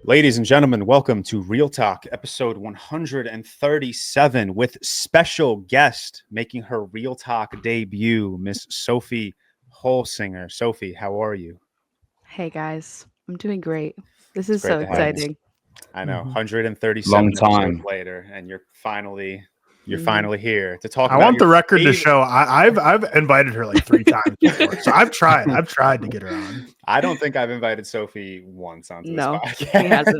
Ladies and gentlemen, welcome to ReelTok, episode 137, with special guest making her ReelTok debut, Miss Sophie Holsinger. Sophie, how are you? Hey guys, I'm doing great. This It's is great so to have you. exciting. I know, Mhm. 137 Long time. episodes later, and you're finally Mhm. finally here to talk I about want the your record to favorite- show I've invited her like 3 times before. So I've tried to get her on. I don't think I've invited Sophie once onto No, this he podcast.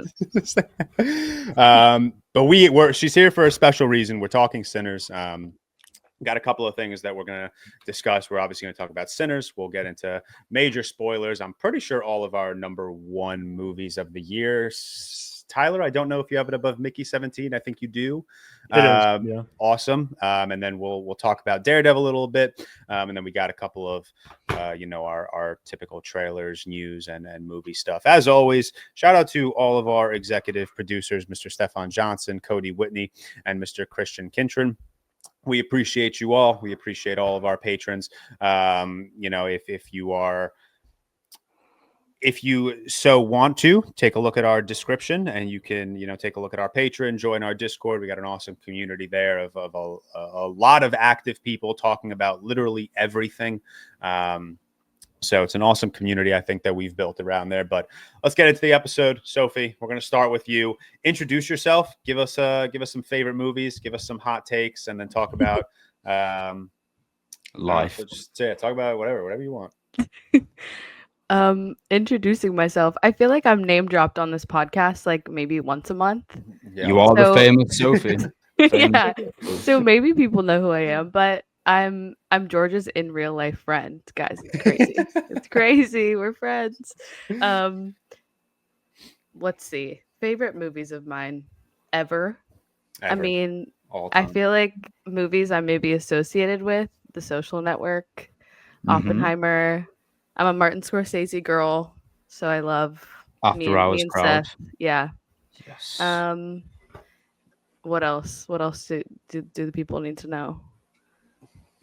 But she's here for a special reason. We're talking Sinners. Got a couple of things that we're going to discuss. We're obviously going to talk about Sinners. We'll get into major spoilers. I'm pretty sure all of our number one movies of the year. Tyler, I don't know if you have it above Mickey 17. I think you do. It is, yeah. Awesome. And then we'll talk about Daredevil a little bit. And then we got a couple of, our typical trailers, news, and movie stuff. As always, shout out to all of our executive producers, Mr. Stefan Johnson, Cody Whitney, and Mr. Christian Kintron. We appreciate you all. We appreciate all of our patrons. If you so want to, take a look at our description, and you can, take a look at our Patreon, join our Discord. We got an awesome community there of a lot of active people talking about literally everything. So it's an awesome community, I think, that we've built around there. But let's get into the episode. Sophie, we're going to start with you. Introduce yourself. Give us some favorite movies. Give us some hot takes, and then talk about Life. Talk about whatever you want. Introducing myself. I feel like I'm name dropped on this podcast like maybe once a month. Yeah. You are the famous Sophie. Yeah. So maybe people know who I am, but I'm George's in real life friend. Guys, it's crazy. It's crazy. We're friends. Let's see. Favorite movies of mine ever. I mean, I feel like movies I may be associated with: The Social Network, Oppenheimer. I'm a Martin Scorsese girl, so I love After Hours and crowd. Seth. Yeah. Yes. What else? What else do the people need to know?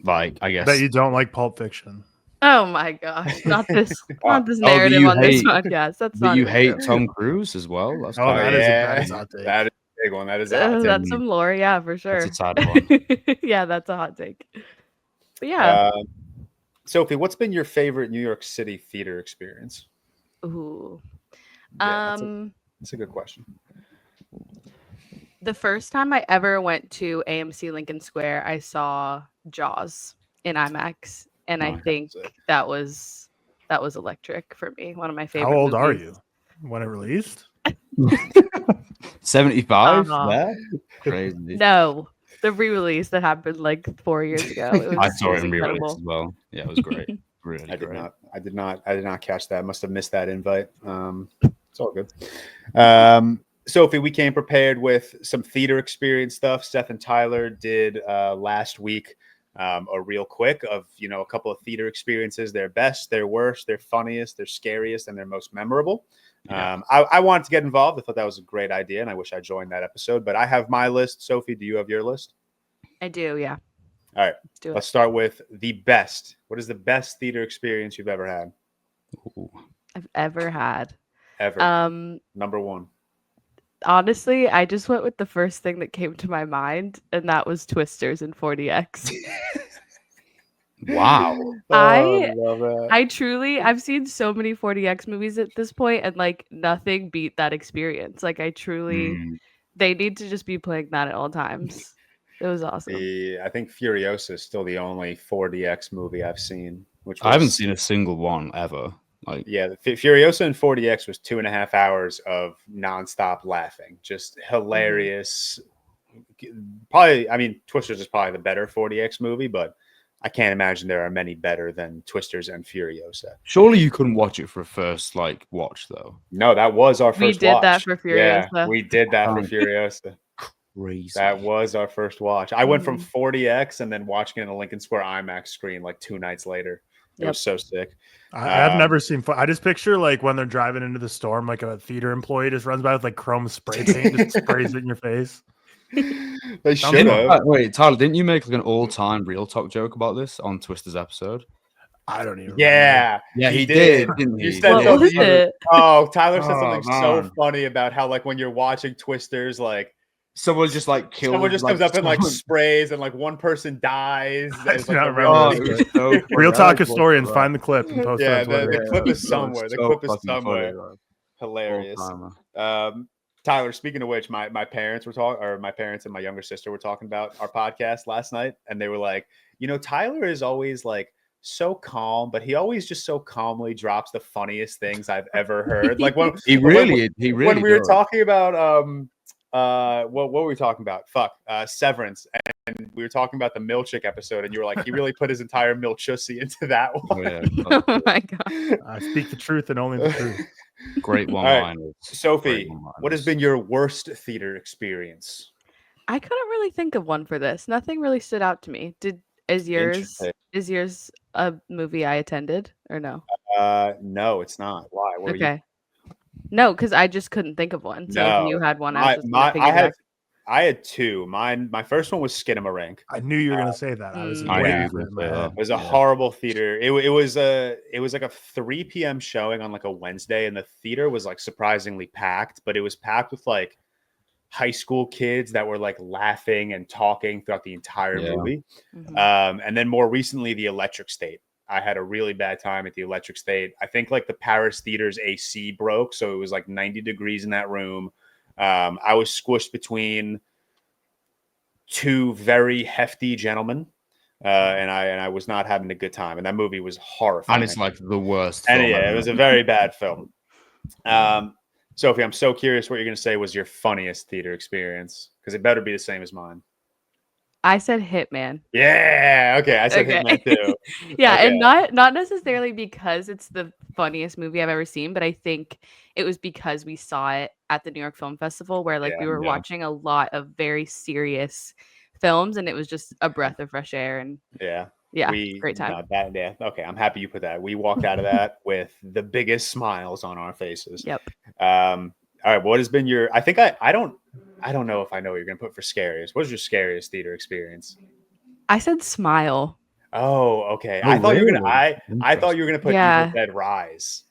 Like, I guess. Bet you don't like Pulp Fiction. Oh my gosh! Not this that narrative you on this hate- podcast. That's But not you even hate true. Tom Cruise as well. That's Oh, quite- that is a hot take. That is a big one. That is a hot take. That's some lore, yeah, for sure. That's a sad one. Yeah, that's a hot take. But yeah. Sophie, what's been your favorite New York City theater experience? Ooh. Yeah, that's a good question. The first time I ever went to AMC Lincoln Square, I saw Jaws in IMAX, and I Nice. think that was electric for me. One of my favorite. How old are movies. you when it released? 75? Uh-huh. There? Crazy. No, the re-release that happened like 4 years ago. It was, I saw it in incredible. re-release as well. Yeah, it was great. Really I did great. not. I did not catch that. Must have missed that invite. It's all good. Sophie, we came prepared with some theater experience stuff. Seth and Tyler did last week a real quick of a couple of theater experiences: their best, their worst, their funniest, their scariest, and their most memorable. Yeah. I wanted to get involved. I thought that was a great idea, and I wish I joined that episode. But I have my list. Sophie, do you have your list? I do, yeah. All right. Let's do it. Let's start with the best. What is the best theater experience you've ever had? Ooh. I've ever had. Ever. Number one. Honestly, I just went with the first thing that came to my mind, and that was Twisters in 40X. Wow. I love that. I've seen so many 40X movies at this point, and like nothing beat that experience. Like I truly, they need to just be playing that at all times. It was awesome. I think Furiosa is still the only 4DX movie I've seen. I haven't seen a single one ever. Like, Yeah, Furiosa and 4DX was 2.5 hours of nonstop laughing, just hilarious. Probably, I mean, Twisters is probably the better 4DX movie, but I can't imagine there are many better than Twisters and Furiosa. surely you couldn't watch it for a first watch though. No, that was our We first did watch. that for Yeah, Furiosa. we did that for Oh. Furiosa. Crazy. That was our first watch. I went from Mhm. 40X and then watching it in a Lincoln Square IMAX screen like 2 nights later. It was so sick. I've never seen. I just picture like when they're driving into the storm, like a theater employee just runs by with like chrome spray paint, just sprays it in your face. They should Didn't- have. Wait, Tyler, didn't you make like an all-time real talk joke about this on Twister's episode? I don't even. Yeah, yeah, he did. Didn't he? You said what something. was it? Oh, Tyler said something so man. funny about how like when you're watching Twisters, like someone just like kills. someone just comes up and like sprays, and like one person dies. As, like, not Real Talk historians, find the clip and post it on Twitter. The clip is somewhere. The clip is somewhere. Hilarious. Tyler, speaking of which, my parents were talking, or my parents and my younger sister were talking about our podcast last night, and they were like, Tyler is always like so calm, but he always just so calmly drops the funniest things I've ever heard. Like when when we were talking about what were we talking about? Severance, and we were talking about the Milchick episode, and you were like, he really put his entire Milchussi into that one. Oh my god! I speak the truth and only the truth. Great one-liners. Right. Sophie, what has been your worst theater experience? I couldn't really think of one for this. Nothing really stood out to me. Is yours a movie I attended or no? No, it's not. Why? What okay. No, because I just couldn't think of one. So if you had one, I had two. My first one was Skinamarink. I knew you were going to say that. I was waiting for it. It was a horrible theater. It was like a 3 p.m. showing on like a Wednesday, and the theater was like surprisingly packed, but it was packed with like high school kids that were like laughing and talking throughout the entire movie. Mm-hmm. And then more recently, the Electric State. I had a really bad time at the Electric State. I think like the Paris Theater's AC broke, so it was like 90 degrees in that room. I was squished between two very hefty gentlemen, and I was not having a good time. And that movie was horrifying. And it's like the worst. And it was a very bad film. Sophie, I'm so curious what you're going to say was your funniest theater experience, because it better be the same as mine. I said Hitman. Yeah. Okay. I said Hitman too. Yeah. Okay. And not necessarily because it's the funniest movie I've ever seen, but I think it was because we saw it at the New York Film Festival where we were watching a lot of very serious films, and it was just a breath of fresh air. And great time. Okay. I'm happy you put that. We walked out of that with the biggest smiles on our faces. Yep. All right. What has been your, I think I don't know if I know what you're going to put for scariest. What was your scariest theater experience? I said Smile. Oh, okay. I thought you were going to, I thought you were going to put Evil Dead Rise.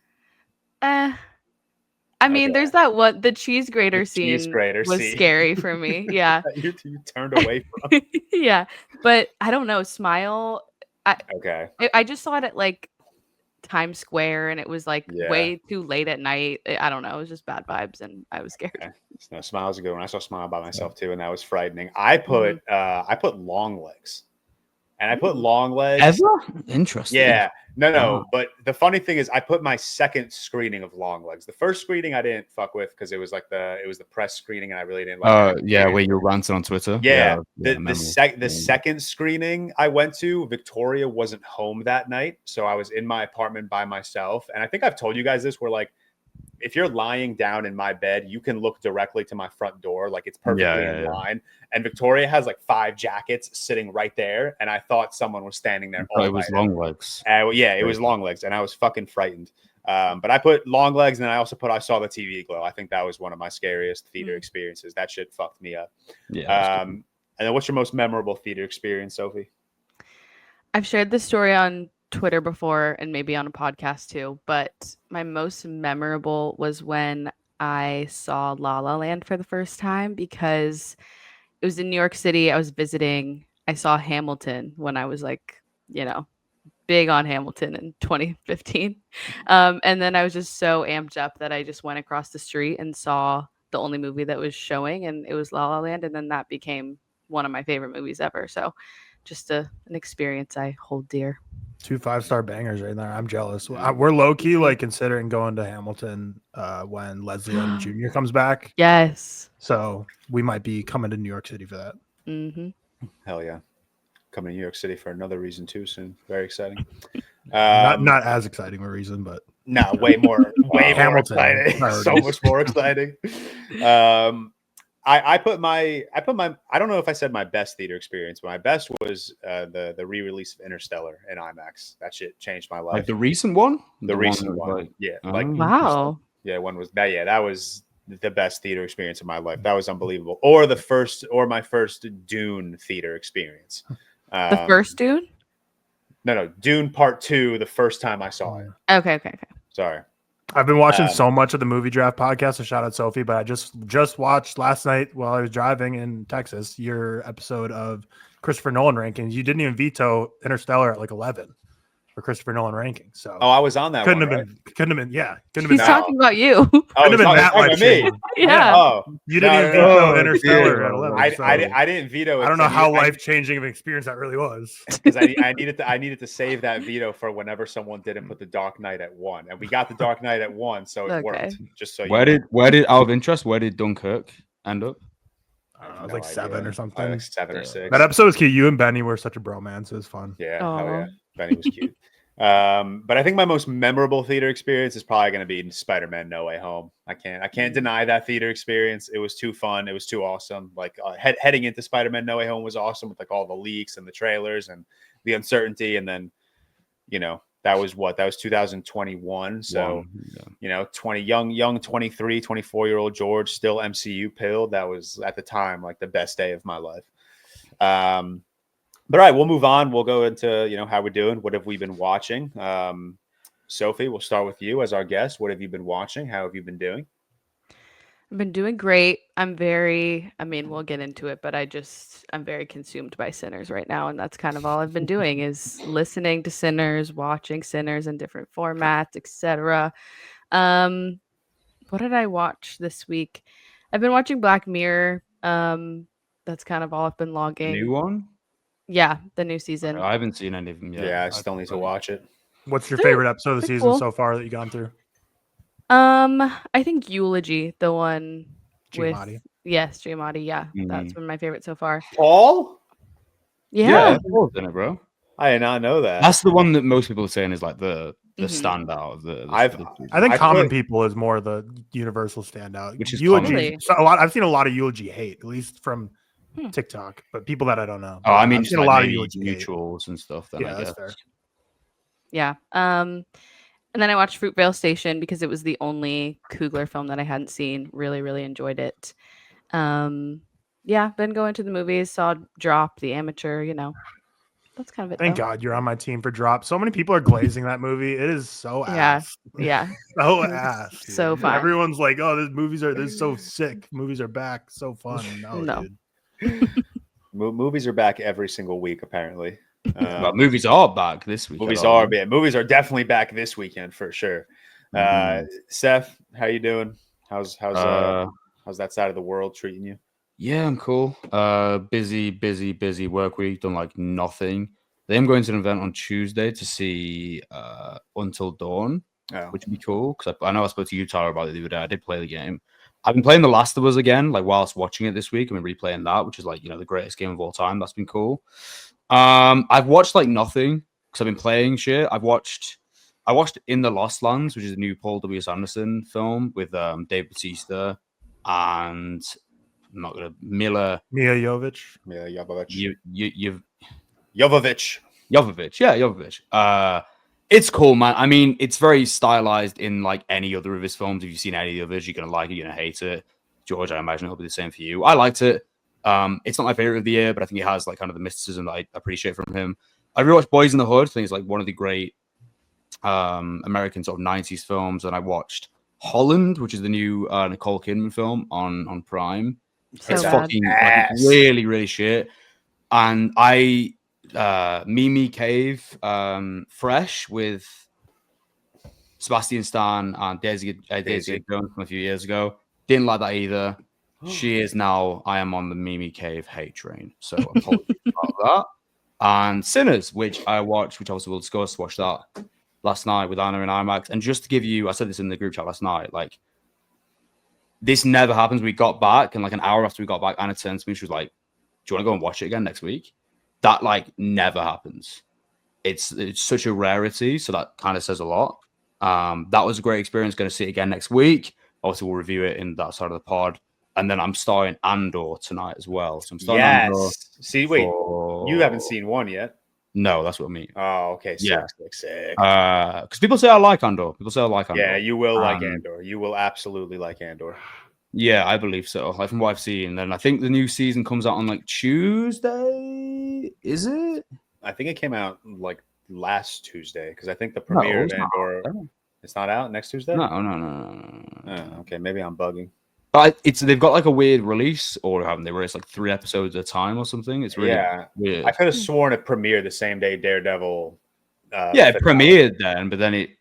I mean, there's that one, the cheese grater scene was scary for me. Yeah. you turned away from. Yeah. But I don't know. Smile. I just saw it at like Times Square, and it was like way too late at night. I don't know. It was just bad vibes, and I was scared. Okay. No, Smile's a good one. I saw Smile by myself too, and that was frightening. I put Long Legs, and I put Long Legs. Ever? Interesting. Yeah. No. But the funny thing is, I put my second screening of Long Legs. The first screening I didn't fuck with because it was the press screening, and I really didn't like it. Yeah, where you're ranting on Twitter. The second screening I went to, Victoria wasn't home that night, so I was in my apartment by myself. And I think I've told you guys this, where like if you're lying down in my bed, you can look directly to my front door, like it's perfectly in line. And Victoria has like 5 jackets sitting right there, and I thought someone was standing there. It was Long Legs. It was Long Legs, and I was fucking frightened. But I put Long Legs, and then I also put I Saw the TV Glow. I think that was one of my scariest theater experiences. That shit fucked me up. Yeah. And then what's your most memorable theater experience, Sophie? I've shared this story on Twitter before and maybe on a podcast too, but my most memorable was when I saw La La Land for the first time, because it was in New York City. I was visiting. I saw Hamilton when I was like, big on Hamilton in 2015. And then I was just so amped up that I just went across the street and saw the only movie that was showing, and it was La La Land. And then that became one of my favorite movies ever. So just an experience I hold dear. 2 5-star bangers right there. I'm jealous. We're low key like considering going to Hamilton when Leslie Odom Jr. comes back. Yes. So we might be coming to New York City for that. Mm-hmm. Hell yeah. Coming to New York City for another reason too soon. Very exciting. Not as exciting a reason, but no, way more exciting. So much more exciting. I put my I don't know if I said my best theater experience, but my best was the re-release of Interstellar in IMAX. That shit changed my life. Like the recent one? The recent one. Wow. Yeah, one was that. Yeah, that was the best theater experience of my life. That was unbelievable. Or my first Dune theater experience. The first Dune? No, Dune Part 2. The first time I saw it. Okay. Sorry. I've been watching so much of the Movie Draft podcast. So shout out Sophie, but I just watched last night while I was driving in Texas your episode of Christopher Nolan rankings. You didn't even veto Interstellar at like 11 for Christopher Nolan rankings. So I was on that. Couldn't one, have right? been. Couldn't have been. Yeah, couldn't have He's been. talking about you. Couldn't have been that life me. Yeah. Oh, You didn't even veto Interstellar at yeah. 11. So I didn't veto it. I don't know how life changing of an experience that really was. Because I needed to save that veto for whenever someone didn't put the Dark Knight at 1, and we got the Dark Knight at 1, so it worked. Just so where did out of interest, where did Dunkirk end up? It was like 7 or something. Like 7 or 6. That episode was cute. You and Benny were such a bromance. It was fun. Yeah, hell yeah. Benny was cute. But I think my most memorable theater experience is probably going to be Spider-Man: No Way Home. I can't deny that theater experience. It was too fun. It was too awesome. Like heading into Spider-Man: No Way Home was awesome with like all the leaks and the trailers and the uncertainty. And then, that was 2021. So, young 23, 24-year-old George, still MCU pilled. That was at the time like the best day of my life. But all right, we'll move on. We'll go into, how we're doing. What have we been watching? Sophie, we'll start with you as our guest. What have you been watching? How have you been doing? I've been doing great. We'll get into it, but I'm very consumed by Sinners right now. And that's kind of all I've been doing is listening to Sinners, watching Sinners in different formats, etc. What did I watch this week? I've been watching Black Mirror. That's kind of all I've been logging. New one? Yeah, the new season. I haven't seen any of them yet. Yeah, I still need to watch it. What's your favorite episode of the season so far that you've gone through? I think Eulogy, the one Giamatti. with Giamatti. Yeah, that's been my favorite so far. Paul? Yeah. Paul's in it, bro. I did not know that. That's the one that most people are saying is like the standout of the. I think Common People is more the universal standout. Which is Eulogy. So I've seen a lot of Eulogy hate, at least from TikTok, but people that I don't know. Oh, I mean, I've seen a lot of Eulogy mutuals and stuff. Then yeah, I guess. that's fair. Yeah. And then I watched Fruitvale Station because it was the only Coogler film that I hadn't seen. Really, really enjoyed it. Been going to the movies, saw Drop, The Amateur, That's kind of it. Thank God you're on my team for Drop. So many people are glazing that movie. It is so ass. Yeah. So ass. Dude. So fun. Everyone's like, oh, this is so sick. Movies are back. So fun. No. Dude. Movies are back every single week, apparently. But movies are back this week. Movies are definitely back this weekend for sure. Seth, how you doing? How's that side of the world treating you? Yeah, I'm cool. Busy work week. Done like nothing. Then I'm going to an event on Tuesday to see Until Dawn, which would be cool because I know I spoke to you, Tyler, about it the other day. I did play the game. I've been playing The Last of Us again, like whilst watching it this week. I've been replaying that, which is like the greatest game of all time. That's been cool. I've watched like nothing because I've been playing shit. I watched In the Lost Lands, which is a new Paul W. Anderson film with Dave Bautista and I'm not gonna Mila Jovovich. Jovovich. It's cool, man. I mean, it's very stylized in like any other of his films. If you've seen any of the others, you're gonna like it, you're gonna hate it. George, I imagine it'll be the same for you. I liked it. It's not my favorite of the year, but I think it has like kind of the mysticism that I appreciate from him. I rewatched Boys in the Hood. I think it's like one of the great American sort of 90s films. And I watched Holland, which is the new Nicole Kidman film on Prime. It's fucking like, really, really shit. And Mimi Cave, Fresh with Sebastian Stan and Daisy Jones from a few years ago. Didn't like that either. She is now. I am on the Mimi Cave hate train. So apologies about that. And Sinners, which I watched, which obviously we'll discuss. Watched that last night with Anna and IMAX. And just to give you, I said this in the group chat last night. Like this never happens. We got back, and like an hour after we got back, Anna turned to me. She was like, "Do you want to go and watch it again next week?" That like never happens. It's such a rarity. So that kind of says a lot. That was a great experience. Going to see it again next week. Obviously, we'll review it in that side of the pod. And then I'm starting Andor tonight as well. So I'm starting Andor. See, wait, you haven't seen one yet? No, that's what I mean. Oh, okay. Sick. Because people say I like Andor. Yeah, you will like Andor. You will absolutely like Andor. Yeah, I believe so. Like from what I've seen. Then I think the new season comes out on like Tuesday. Is it? I think it came out like last Tuesday because I think the premiere of Andor. It's not out next Tuesday. No. Oh, okay, maybe I'm bugging. But they've got like a weird release order, haven't they? Where it's like 3 episodes at a time or something. It's really weird. I could have sworn it premiered the same day Daredevil. It premiered then, but then it.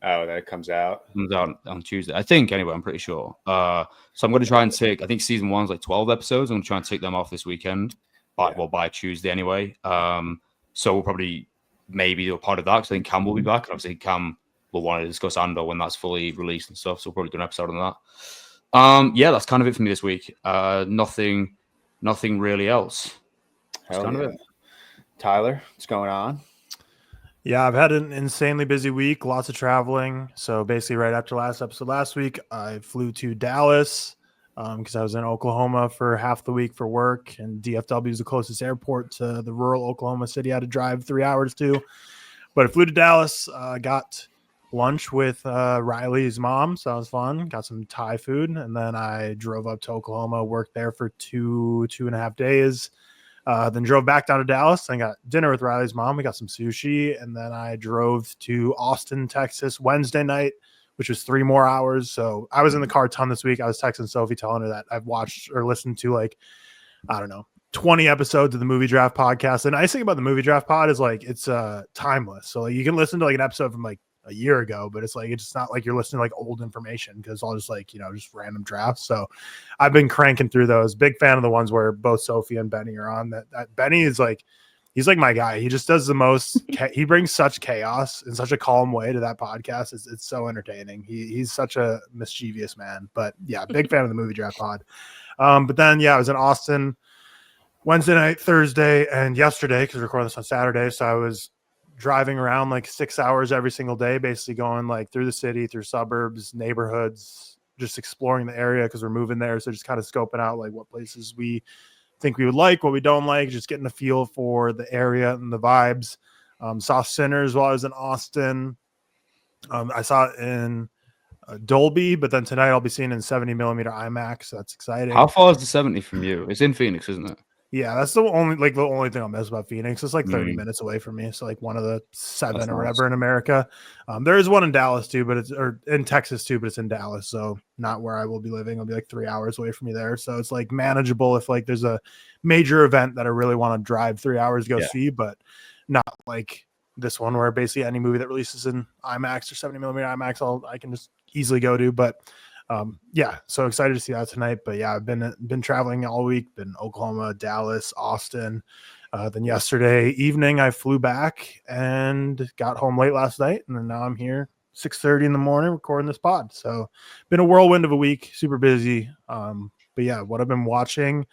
Oh, that comes out. Comes out on Tuesday, I think. Anyway, I'm pretty sure. So I'm going to try and take. I think season 1's like 12 episodes. I'm going to try and take them off this weekend. By Tuesday anyway. So we'll probably maybe do a part of that because I think Cam will be back. Obviously, Cam will want to discuss Andor when that's fully released and stuff. So we'll probably do an episode on that. That's kind of it for me this week. Nothing really else. That's kind of it. Tyler, what's going on? Yeah, I've had an insanely busy week, lots of traveling. So basically right after last episode last week, I flew to Dallas because I was in Oklahoma for half the week for work, and DFW is the closest airport to the rural Oklahoma city I had to drive 3 hours to. But I flew to Dallas, got lunch with Riley's mom, so that was fun. Got some Thai food, and then I drove up to Oklahoma, worked there for two and a half days. Then drove back down to Dallas and got dinner with Riley's mom. We got some sushi, and then I drove to Austin, Texas Wednesday night, which was 3 more hours. So I was in the car a ton this week. I was texting Sophie telling her that I've watched or listened to 20 episodes of the Movie Draft Podcast. The nice thing about the Movie Draft Pod is it's timeless. So you can listen to an episode from a year ago, but it's not like you're listening to old information because it's all just just random drafts. So I've been cranking through those. Big fan of the ones where both Sophie and Benny are on. That Benny is he's my guy. He just does the most. He brings such chaos in such a calm way to that podcast. It's so entertaining. He's such a mischievous man. But yeah, big fan of the Movie Draft Pod. But then I was in Austin Wednesday night, Thursday, and yesterday because we're recording this on Saturday. So I was driving around 6 hours every single day, basically going through the city, through suburbs, neighborhoods, just exploring the area because we're moving there. So just kind of scoping out what places we think we would like, what we don't like, just getting a feel for the area and the vibes. Saw Sinners while I was in Austin. I saw it in Dolby, but then tonight I'll be seeing it in 70 millimeter IMAX. So that's exciting. How far is the 70 from you? It's in Phoenix, isn't it? Yeah, that's the only thing I'll miss about Phoenix. It's 30 minutes away from me. So one of the 7 or whatever in America. There is one in Dallas too, but or in Texas too, but it's in Dallas. So not where I will be living. I'll be 3 hours away from me there. So it's manageable if there's a major event that I really want to drive 3 hours to go see, but not like this one where basically any movie that releases in IMAX or 70 millimeter IMAX, I can just easily go to. But so excited to see that tonight. But yeah, I've been traveling all week, been Oklahoma, Dallas, Austin. Then yesterday evening I flew back and got home late last night, and then now I'm here 6:30 in the morning recording this pod. So been a whirlwind of a week, super busy. But yeah, what I've been watching,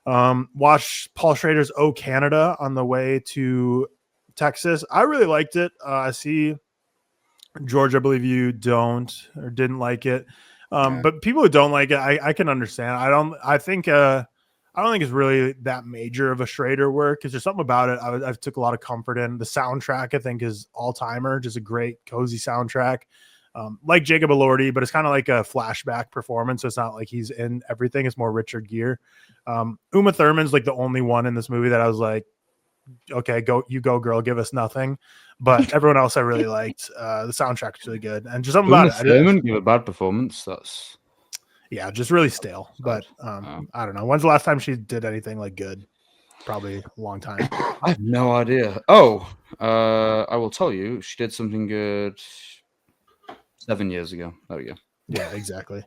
watched Paul Schrader's Oh Canada on the way to Texas. I really liked it. I see George, I believe you don't or didn't like it. But people who don't like it, I can understand. I don't think it's really that major of a Schrader work. Because there's something about it I took a lot of comfort in. The soundtrack, I think, is all-timer, just a great, cozy soundtrack. Like Jacob Elordi, but it's kind of like a flashback performance. So it's not like he's in everything. It's more Richard Gere. Uma Thurman's the only one in this movie that I was like, okay, go girl, give us nothing. But everyone else I really liked. The soundtrack is really good, and just something about it. Thurman give a bad performance. That's just really stale. But I don't know. When's the last time she did anything good? Probably a long time. I have no idea. Oh, I will tell you, she did something good 7 years ago. There we go. Yeah, exactly.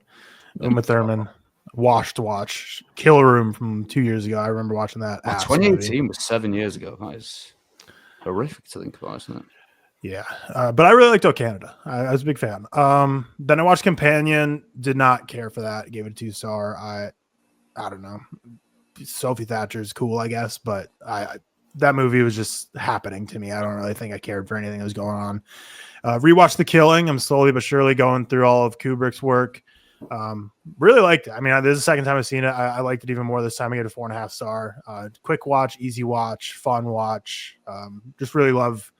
Uma Thurman. Washed Watch, Kill Room from 2 years ago. I remember watching that. 2018 was 7 years ago. That is horrific to think about, isn't it? Yeah, but I really liked Oh Canada. I was a big fan. Then I watched Companion. Did not care for that. Gave it a 2-star. I don't know. Sophie Thatcher's cool, I guess, but that movie was just happening to me. I don't really think I cared for anything that was going on. Rewatched The Killing. I'm slowly but surely going through all of Kubrick's work. Really liked it. I mean, this is the second time I've seen it. I liked it even more this time. I get a 4.5 star. Quick watch, easy watch, fun watch. Just really love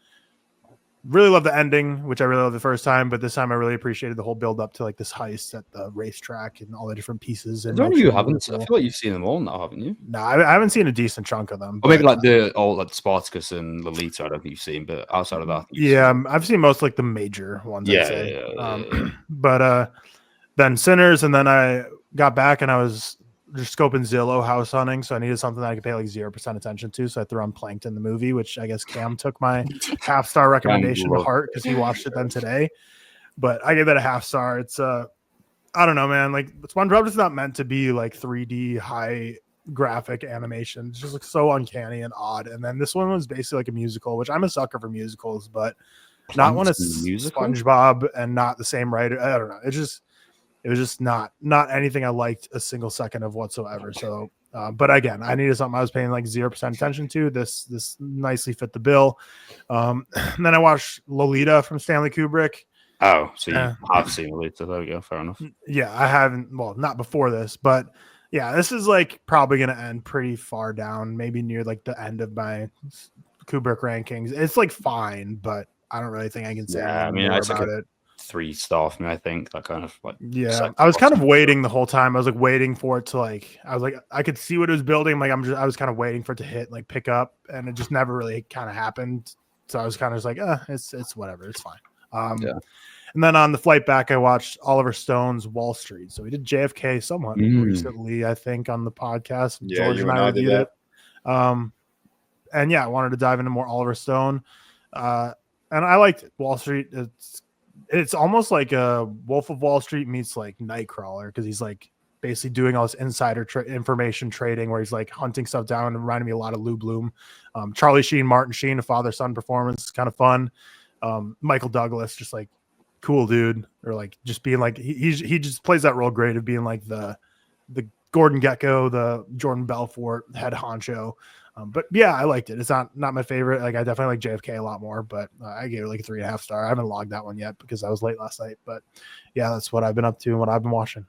really love the ending, which I really loved the first time, but this time I really appreciated the whole build up to like this heist at the racetrack and all the different pieces. And you haven't? I feel like you've seen them all now, haven't you? No, I haven't seen a decent chunk of them. Or maybe like the Spartacus and Lolita. I don't think you've seen, but outside of that, I've seen most like the major ones. But then Sinners, and then I got back and I was just scoping Zillow house hunting, so I needed something that I could pay like 0% attention to. So I threw on Plankton the movie, which I guess Cam took my half-star recommendation to heart because he watched it then today. But I gave it a half-star. It's I don't know, man. Like SpongeBob is not meant to be like 3D high graphic animation. It just looks so uncanny and odd. And then this one was basically like a musical, which I'm a sucker for musicals, but not one of SpongeBob and not the same writer. I don't know. It was just not anything I liked a single second of whatsoever. So, but again, I needed something I was paying like 0% attention to. This nicely fit the bill. And then I watched Lolita from Stanley Kubrick. Oh, so you have seen Lolita. There we go. Fair enough. Yeah, I haven't. Well, not before this, but yeah, this is like probably going to end pretty far down, maybe near like the end of my Kubrick rankings. It's like fine, but I don't really think I can say more about it. 3-star for me, I think. That kind of like I was kind of waiting the whole time. I was like waiting for it to I could see what it was building. I was kind of waiting for it to hit, like pick up, and it just never really kind of happened. So I was kind of just like, it's whatever, it's fine. And then on the flight back, I watched Oliver Stone's Wall Street. So we did JFK somewhat recently, I think, on the podcast. Yeah, George and I reviewed it. And yeah, I wanted to dive into more Oliver Stone. And I liked it. Wall Street, it's almost like a Wolf of Wall Street meets like Nightcrawler, because he's like basically doing all this insider information trading where he's like hunting stuff down. It reminded me a lot of Lou Bloom. Charlie Sheen, Martin Sheen, a father-son performance, kind of fun. Michael Douglas, just like cool dude, or like just being like he just plays that role great of being like the Gordon Gekko, the Jordan Belfort head honcho. But yeah, I liked it. It's not my favorite. Like I definitely like JFK a lot more, but I gave it like a 3.5 star. I haven't logged that one yet because I was late last night. But yeah, that's what I've been up to and what I've been watching.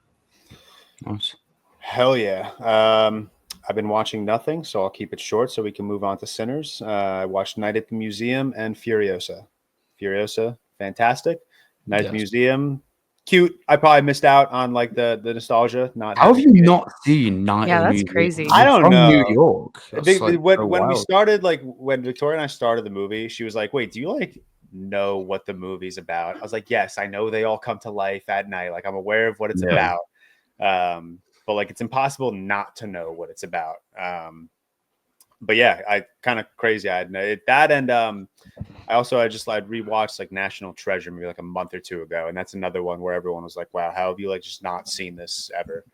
Nice. Hell yeah. I've been watching nothing, so I'll keep it short so we can move on to Sinners. I watched Night at the Museum and Furiosa. Furiosa, fantastic. Night at the Museum, cute. I probably missed out on like the nostalgia. How have you not seen Night? Yeah, that's crazy. I don't know. New York. When we started, like when Victoria and I started the movie, she was like, "Wait, do you like know what the movie's about?" I was like, "Yes, I know they all come to life at night. Like I'm aware of what it's about." But like it's impossible not to know what it's about. But yeah, I kind of crazy. I had that, and I rewatched like National Treasure maybe like a month or two ago, and that's another one where everyone was like, "Wow, how have you like just not seen this ever?"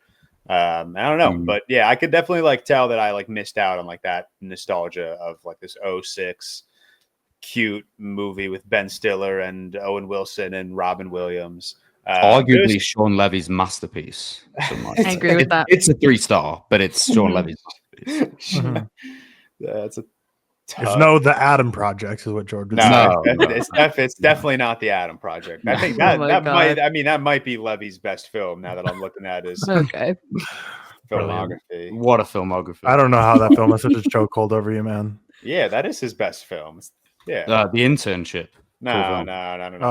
I don't know, but yeah, I could definitely like tell that I like missed out on like that nostalgia of like this 2006 cute movie with Ben Stiller and Owen Wilson and Robin Williams. Arguably Sean Levy's masterpiece. I agree with that. It's a 3-star, but it's Sean Levy's masterpiece. That's a tough... It's no The Adam Project is what George would say. It's definitely not The Adam Project. I think that might be Levy's best film now that I'm looking at his filmography. What a filmography. I don't know how that film is such a chokehold over you, man. Yeah, that is his best film. Yeah. The Internship. No. Oh,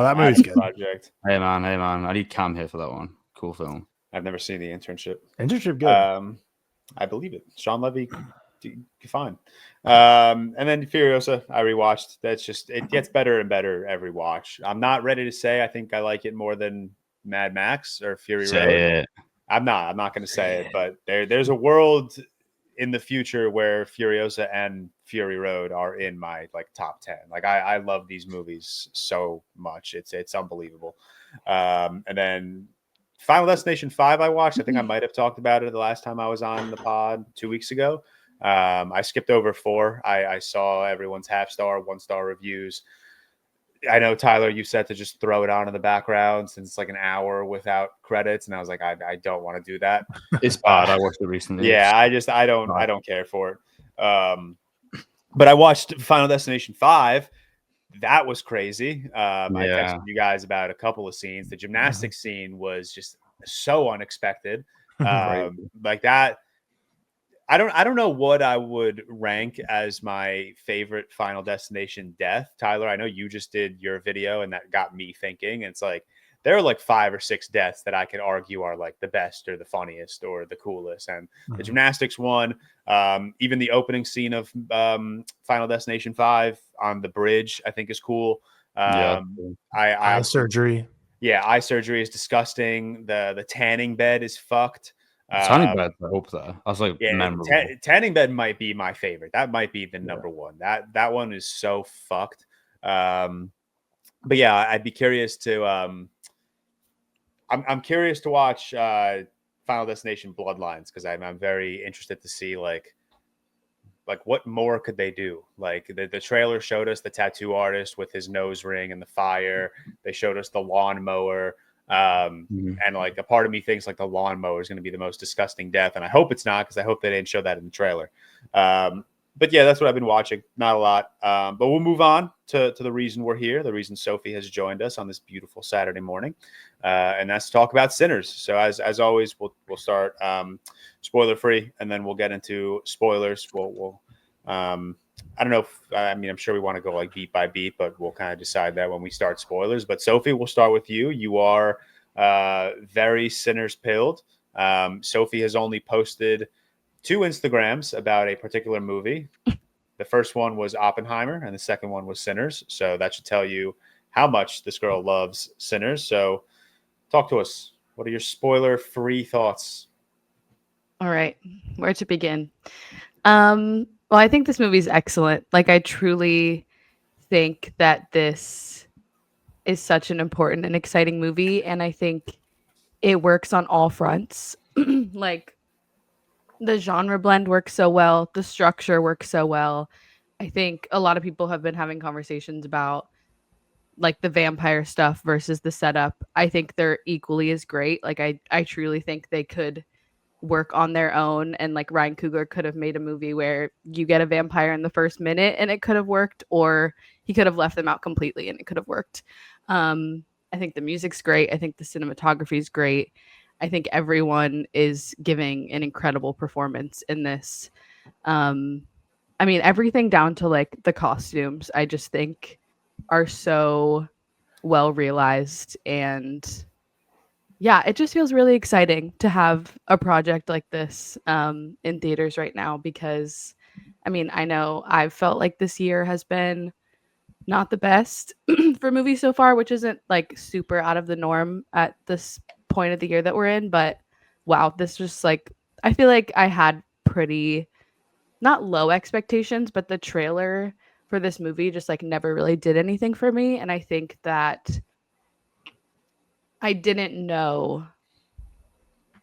that movie's good. Project. Hey man. I need Cam here for that one. Cool film. I've never seen The Internship. Internship good. I believe it. Sean Levy, fine. And then Furiosa, I rewatched. That's just, it gets better and better every watch. I'm not ready to say I think I like it more than Mad Max or Fury Road. I'm not going to say it, but there's a world in the future where Furiosa and Fury Road are in my like top 10. Like I love these movies so much. It's unbelievable. And then Final Destination 5 I watched. I think I might have talked about it the last time I was on the pod 2 weeks ago. I skipped over 4. I saw everyone's 1/2-star, 1-star reviews. I know, Tyler, you said to just throw it on in the background since it's like an hour without credits. And I was like, I don't want to do that. It's bad. I watched it recently. Yeah, I don't care for it. But I watched Final Destination 5. That was crazy. I texted you guys about a couple of scenes. The gymnastics scene was just so unexpected. Like that. I don't know what I would rank as my favorite Final Destination death. Tyler, I know you just did your video and that got me thinking. It's like there are like 5 or 6 deaths that I could argue are like the best or the funniest or the coolest. And the gymnastics one, even the opening scene of Final Destination 5 on the bridge, I think is cool. Eye surgery. Yeah, eye surgery is disgusting. The tanning bed is fucked. Tanning bed, I hope that. I was like, memorable. Tanning bed might be my favorite. That might be the number one. That one is so fucked. But yeah, I'd be curious to. I'm curious to watch Final Destination Bloodlines because I'm very interested to see like what more could they do? Like the trailer showed us the tattoo artist with his nose ring and the fire. They showed us the lawnmower. And like a part of me thinks like the lawnmower is going to be the most disgusting death, and I hope it's not because I hope they didn't show that in the trailer. But yeah, that's what I've been watching. Not a lot, but we'll move on to the reason we're here, the reason Sophie has joined us on this beautiful Saturday morning, and that's to talk about Sinners. So as always, we'll start spoiler free, and then we'll get into spoilers. We'll I don't know I'm sure we want to go like beat by beat, but we'll kind of decide that when we start spoilers. But Sophie, we'll start with you. You are very Sinners pilled. Sophie has only posted 2 Instagrams about a particular movie. The first one was Oppenheimer, and the second one was Sinners. So that should tell you how much this girl loves Sinners. So talk to us. What are your spoiler-free thoughts? All right, where to begin? Well, I think this movie is excellent. Like, I truly think that this is such an important and exciting movie, and I think it works on all fronts. Like, the genre blend works so well. The structure works so well. I think a lot of people have been having conversations about, like, the vampire stuff versus the setup. I think they're equally as great. Like, I truly think they could work on their own, and like Ryan Coogler could have made a movie where you get a vampire in the first minute and it could have worked, or he could have left them out completely and it could have worked. I think the music's great. I think the cinematography is great. I think everyone is giving an incredible performance in this. Everything down to like the costumes, I just think are so well realized, and yeah, it just feels really exciting to have a project like this in theaters right now, because I know I've felt like this year has been not the best for movies so far, which isn't like super out of the norm at this point of the year that we're in. But wow, this just like, I feel like I had pretty not low expectations, but the trailer for this movie just like never really did anything for me. And I think that I didn't know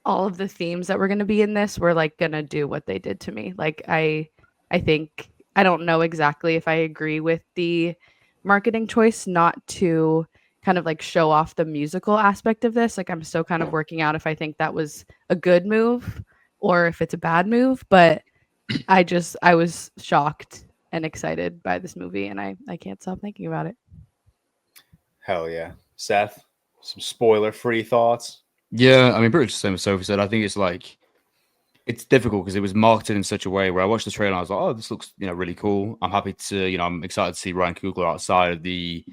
all of the themes that were going to be in this were like going to do what they did to me. Like, I think, I don't know exactly if I agree with the marketing choice not to kind of like show off the musical aspect of this. Like, I'm still kind of working out if I think that was a good move or if it's a bad move, but I was shocked and excited by this movie, and I can't stop thinking about it. Hell yeah. Seth, some spoiler-free thoughts? Yeah, pretty much the same as Sophie said. I think it's like, it's difficult because it was marketed in such a way where I watched the trailer and I was like, oh, this looks, really cool. I'm happy to, I'm excited to see Ryan Coogler outside of the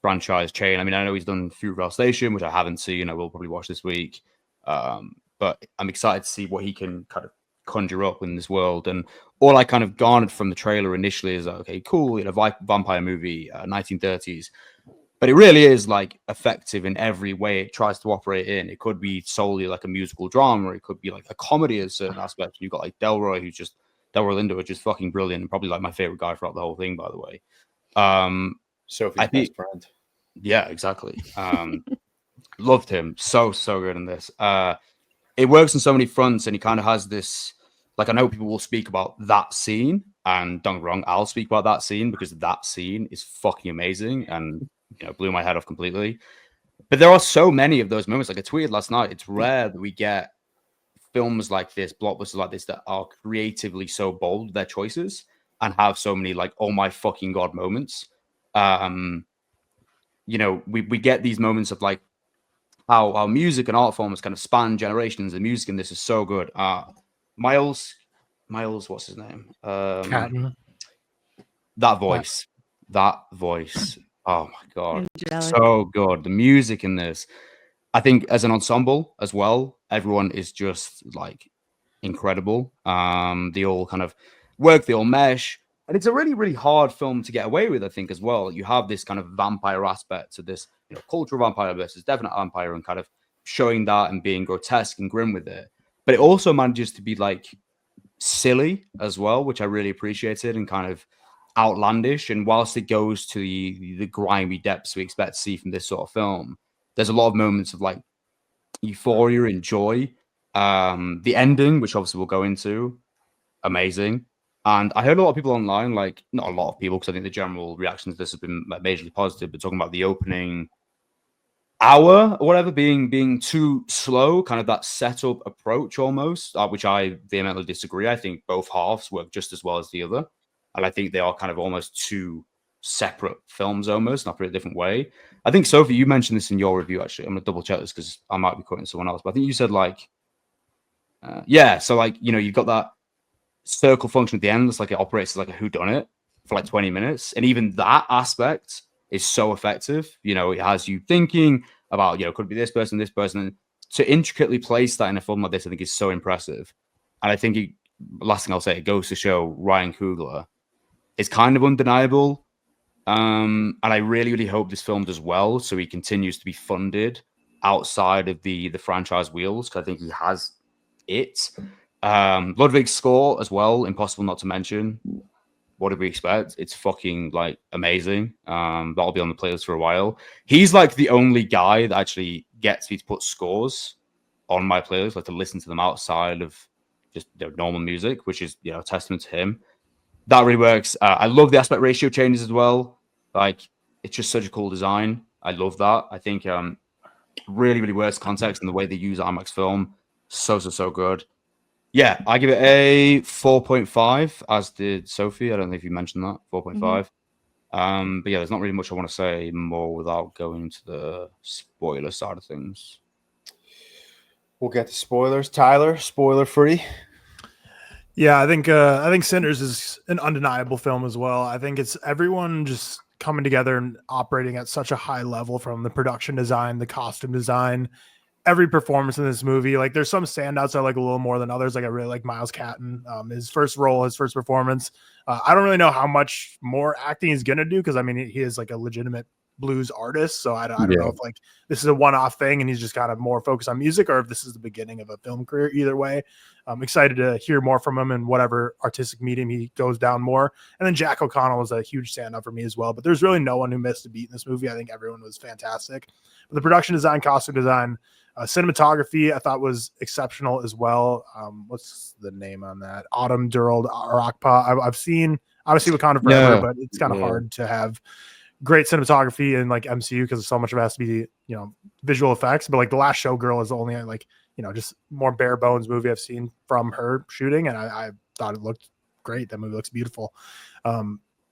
franchise chain. I know he's done Fruitvale Station, which I haven't seen. I will probably watch this week. But I'm excited to see what he can kind of conjure up in this world. And all I kind of garnered from the trailer initially is, okay, cool, vampire movie, 1930s. But it really is like effective in every way it tries to operate in. It could be solely like a musical drama, or it could be like a comedy in certain aspects. You've got like Delroy Lindo, which is fucking brilliant, and probably like my favorite guy throughout the whole thing, by the way. Sophie's best friend. Yeah, exactly. Loved him. So good in this. It works on so many fronts, and he kind of has this, like, I know people will speak about that scene, and don't get me wrong, I'll speak about that scene because that scene is fucking amazing and blew my head off completely. But there are so many of those moments. Like I tweeted last night, it's rare that we get films like this, blockbusters like this, that are creatively so bold with their choices and have so many like, oh my fucking god moments. We get these moments of like how music and art forms kind of span generations. The music in this is so good. Miles, Miles, what's his name? Catton. That voice. Oh my god, Angelic. so good. The music in this, I think, as an ensemble as well, everyone is just like incredible. They all kind of work, they all mesh, and it's a really, really hard film to get away with. I think as well, you have this kind of vampire aspect to this, cultural vampire versus definite vampire, and kind of showing that and being grotesque and grim with it. But it also manages to be like silly as well, which I really appreciated, and kind of outlandish. And whilst it goes to the grimy depths we expect to see from this sort of film, there's a lot of moments of like euphoria and joy. The ending, which obviously we'll go into, amazing. And I heard a lot of people online, like not a lot of people, because I think the general reaction to this has been majorly positive, but talking about the opening hour or whatever being too slow, kind of that setup approach almost, which I vehemently disagree. I think both halves work just as well as the other, and I think they are kind of almost two separate films, almost, not in a different way. I think, Sophie, you mentioned this in your review. Actually, I'm gonna double check this because I might be quoting someone else, but I think you said like, so like you've got that circle function at the end. It's like it operates as like a whodunit for like 20 minutes, and even that aspect is so effective. It has you thinking about, could be this person, to intricately place that in a film like this, I think is so impressive. And I think last thing I'll say, it goes to show Ryan Coogler is kind of undeniable. And I really, really hope this film does well, so he continues to be funded outside of the franchise wheels, because I think he has it. Ludwig's score as well, impossible not to mention. What did we expect? It's fucking like amazing. That'll be on the playlist for a while. He's like the only guy that actually gets me to put scores on my playlist, like to listen to them outside of just normal music, which is a testament to him. That really works. I love the aspect ratio changes as well. Like, it's just such a cool design. I love that. I think really, really works context, and the way they use IMAX film, so good. Yeah, I give it a 4.5, as did Sophie. I don't think you mentioned that, 4.5. But yeah, there's not really much I want to say more without going into the spoiler side of things. We'll get to spoilers. Tyler, spoiler free. Yeah, I think Sinners is an undeniable film as well. I think it's everyone just coming together and operating at such a high level, from the production design, the costume design, every performance in this movie. Like, there's some standouts I like a little more than others. Like, I really like Miles Catton, his first role, his first performance. I don't really know how much more acting he's gonna do, because I mean, he is like a legitimate blues artist, so I don't know if like this is a one-off thing and he's just kind of more focused on music, or if this is the beginning of a film career. Either way, I'm excited to hear more from him in whatever artistic medium he goes down more. And then Jack O'Connell was a huge standout for me as well, but there's really no one who missed a beat in this movie. I think everyone was fantastic. But the production design, costume design, cinematography, I thought was exceptional as well. What's the name on that? Autumn Durald Arakpa. I've seen obviously Wakanda Forever, but it's kind of hard to have great cinematography in like MCU because so much of it has to be visual effects. But like The Last Showgirl is only like just more bare bones movie I've seen from her shooting, and I thought it looked great. That movie looks beautiful. But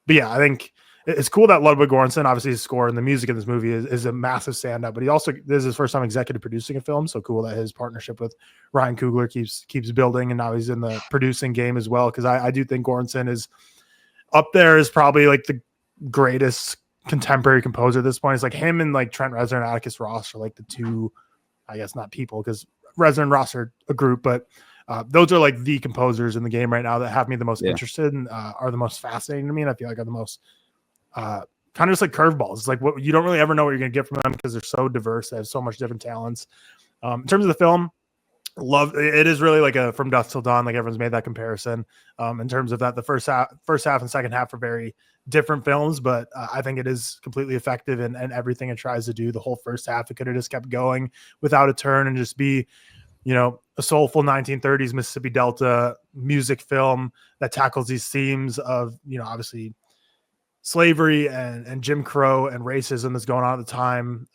yeah, I think it's cool that Ludwig Göransson, obviously his score and the music in this movie is a massive standout, but this is his first time executive producing a film. So cool that his partnership with Ryan Coogler keeps building, and now he's in the producing game as well. Cause I do think Göransson is up there as probably like the greatest contemporary composer at this point. It's like him and like Trent Reznor and Atticus Ross are like the two, I guess not people, because Reznor and Ross are a group, but those are like the composers in the game right now that have me the most interested and are the most fascinating to me. And I feel like are the most kind of just like curveballs. It's like what you don't really ever know what you're going to get from them because they're so diverse. They have so much different talents. In terms of the film, it is really like a From Dusk Till Dawn. Like everyone's made that comparison. In terms of that, the first half and second half are very different films, but I think it is completely effective in everything it tries to do. The whole first half, it could have just kept going without a turn and just be, a soulful 1930s Mississippi Delta music film that tackles these themes of, obviously slavery and Jim Crow and racism that's going on at the time.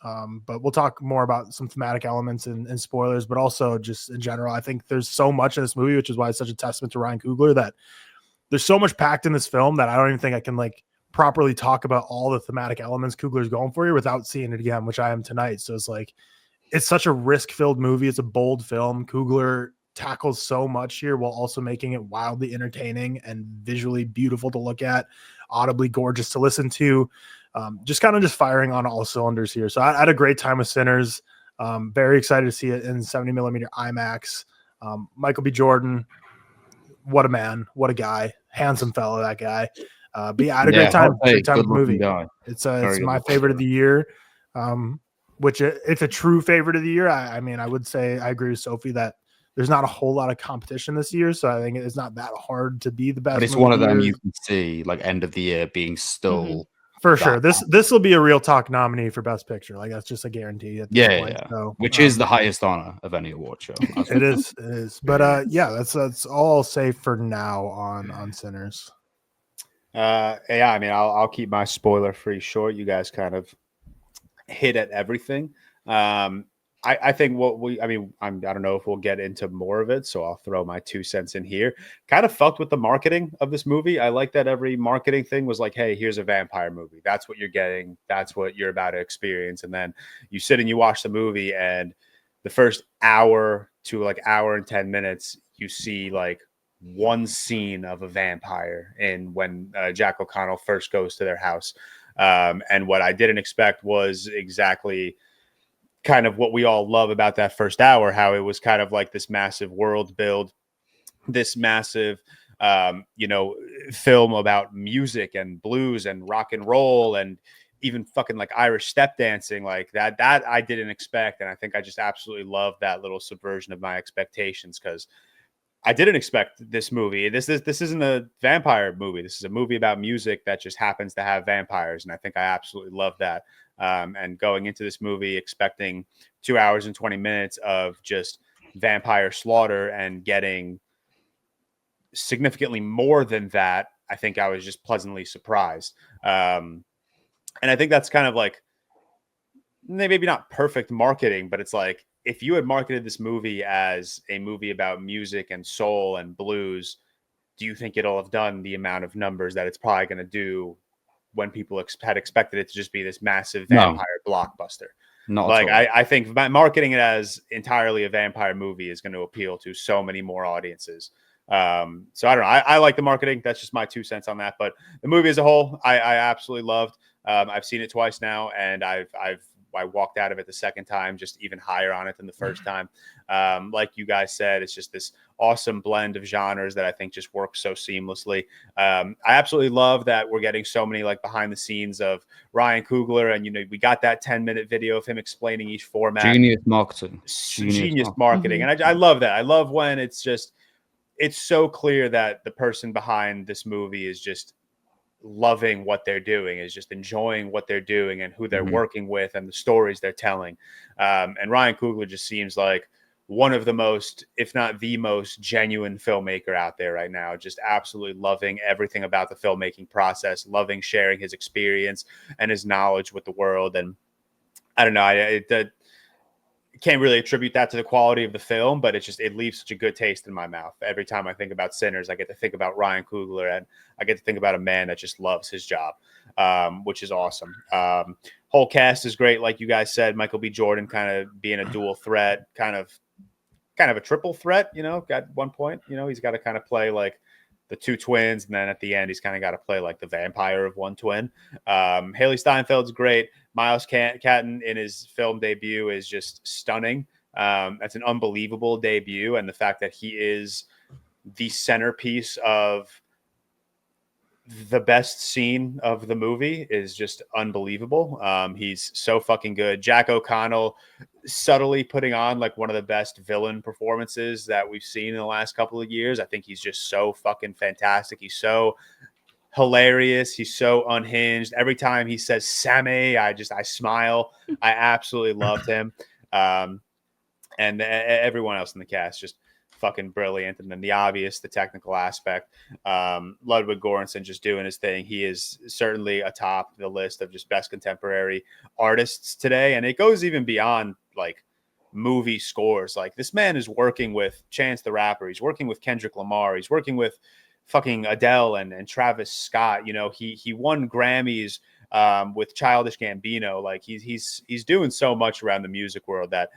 But we'll talk more about some thematic elements and spoilers, but also just in general, I think there's so much in this movie, which is why it's such a testament to Ryan Coogler, that there's so much packed in this film that I don't even think I can like properly talk about all the thematic elements Coogler's going for you without seeing it again, which I am tonight. So it's like, it's such a risk-filled movie. It's a bold film. Coogler tackles so much here while also making it wildly entertaining and visually beautiful to look at, audibly gorgeous to listen to. Just firing on all cylinders here. So I had a great time with Sinners. Very excited to see it in 70 millimeter IMAX. Michael B. Jordan, what a man, what a guy, handsome fellow, that guy. But yeah, I had a great time. Great time with the movie. Guy. It's my favorite of the year. Which it's a true favorite of the year. I mean, I would say I agree with Sophie that there's not a whole lot of competition this year, so I think it's not that hard to be the best. But it's one of them you can see like end of the year being still for sure. This will be a ReelTok nominee for Best Picture. Like that's just a guarantee. At this point. So, which is the highest honor of any award show. It is. But yeah, that's all I'll say for now on Sinners. Yeah, I mean, I'll keep my spoiler free short. You guys kind of hit at everything. I think I don't know if we'll get into more of it, so I'll throw my 2 cents in here. Kind of fucked with the marketing of this movie. I like that every marketing thing was like, hey, here's a vampire movie. That's what you're getting. That's what you're about to experience. And then you sit and you watch the movie, and the first hour to like hour and 10 minutes, you see like one scene of a vampire in when Jack O'Connell first goes to their house. And what I didn't expect was exactly kind of what we all love about that first hour, how it was kind of like this massive world build, this massive, film about music and blues and rock and roll and even fucking like Irish step dancing like that I didn't expect. And I think I just absolutely love that little subversion of my expectations, because I didn't expect this movie. This isn't a vampire movie. This is a movie about music that just happens to have vampires. And I think I absolutely love that. And going into this movie expecting 2 hours and 20 minutes of just vampire slaughter and getting significantly more than that, I think I was just pleasantly surprised. And I think that's kind of like maybe not perfect marketing, but it's like, if you had marketed this movie as a movie about music and soul and blues, do you think it'll have done the amount of numbers that it's probably going to do when people had expected it to just be this massive vampire blockbuster? Not like I think marketing it as entirely a vampire movie is going to appeal to so many more audiences. So I don't know. I like the marketing. That's just my 2 cents on that. But the movie as a whole, I absolutely loved. I've seen it twice now, and I walked out of it the second time just even higher on it than the first time. Like you guys said, it's just this awesome blend of genres that I think just works so seamlessly. I absolutely love that we're getting so many like behind the scenes of Ryan Coogler, and we got that 10-minute video of him explaining each format. Genius marketing. And I love that. I love when it's so clear that the person behind this movie is just loving what they're doing, is just enjoying what they're doing and who they're working with and the stories they're telling. And Ryan Coogler just seems like one of the most, if not the most genuine filmmaker out there right now, just absolutely loving everything about the filmmaking process, loving sharing his experience and his knowledge with the world. And I don't know, I can't really attribute that to the quality of the film, but it leaves such a good taste in my mouth. Every time I think about Sinners, I get to think about Ryan Coogler, and I get to think about a man that just loves his job, which is awesome. Whole cast is great. Like you guys said, Michael B. Jordan kind of being a dual threat, kind of a triple threat, at one point, he's got to kind of play like the two twins, and then at the end, he's kind of got to play like the vampire of one twin. Haley Steinfeld's great. Miles Catton in his film debut is just stunning. That's an unbelievable debut, and the fact that he is the centerpiece of the best scene of the movie is just unbelievable. He's so fucking good. Jack O'Connell subtly putting on like one of the best villain performances that we've seen in the last couple of years. I think he's just so fucking fantastic. He's so hilarious. He's so unhinged. Every time he says Sammy, I smile. I absolutely loved him. And everyone else in the cast just fucking brilliant. And then the obvious, the technical aspect, Ludwig Göransson just doing his thing. He is certainly atop the list of just best contemporary artists today. And it goes even beyond like movie scores. Like this man is working with Chance the Rapper. He's working with Kendrick Lamar. He's working with fucking Adele and Travis Scott. He won Grammys with Childish Gambino. Like he's doing so much around the music world that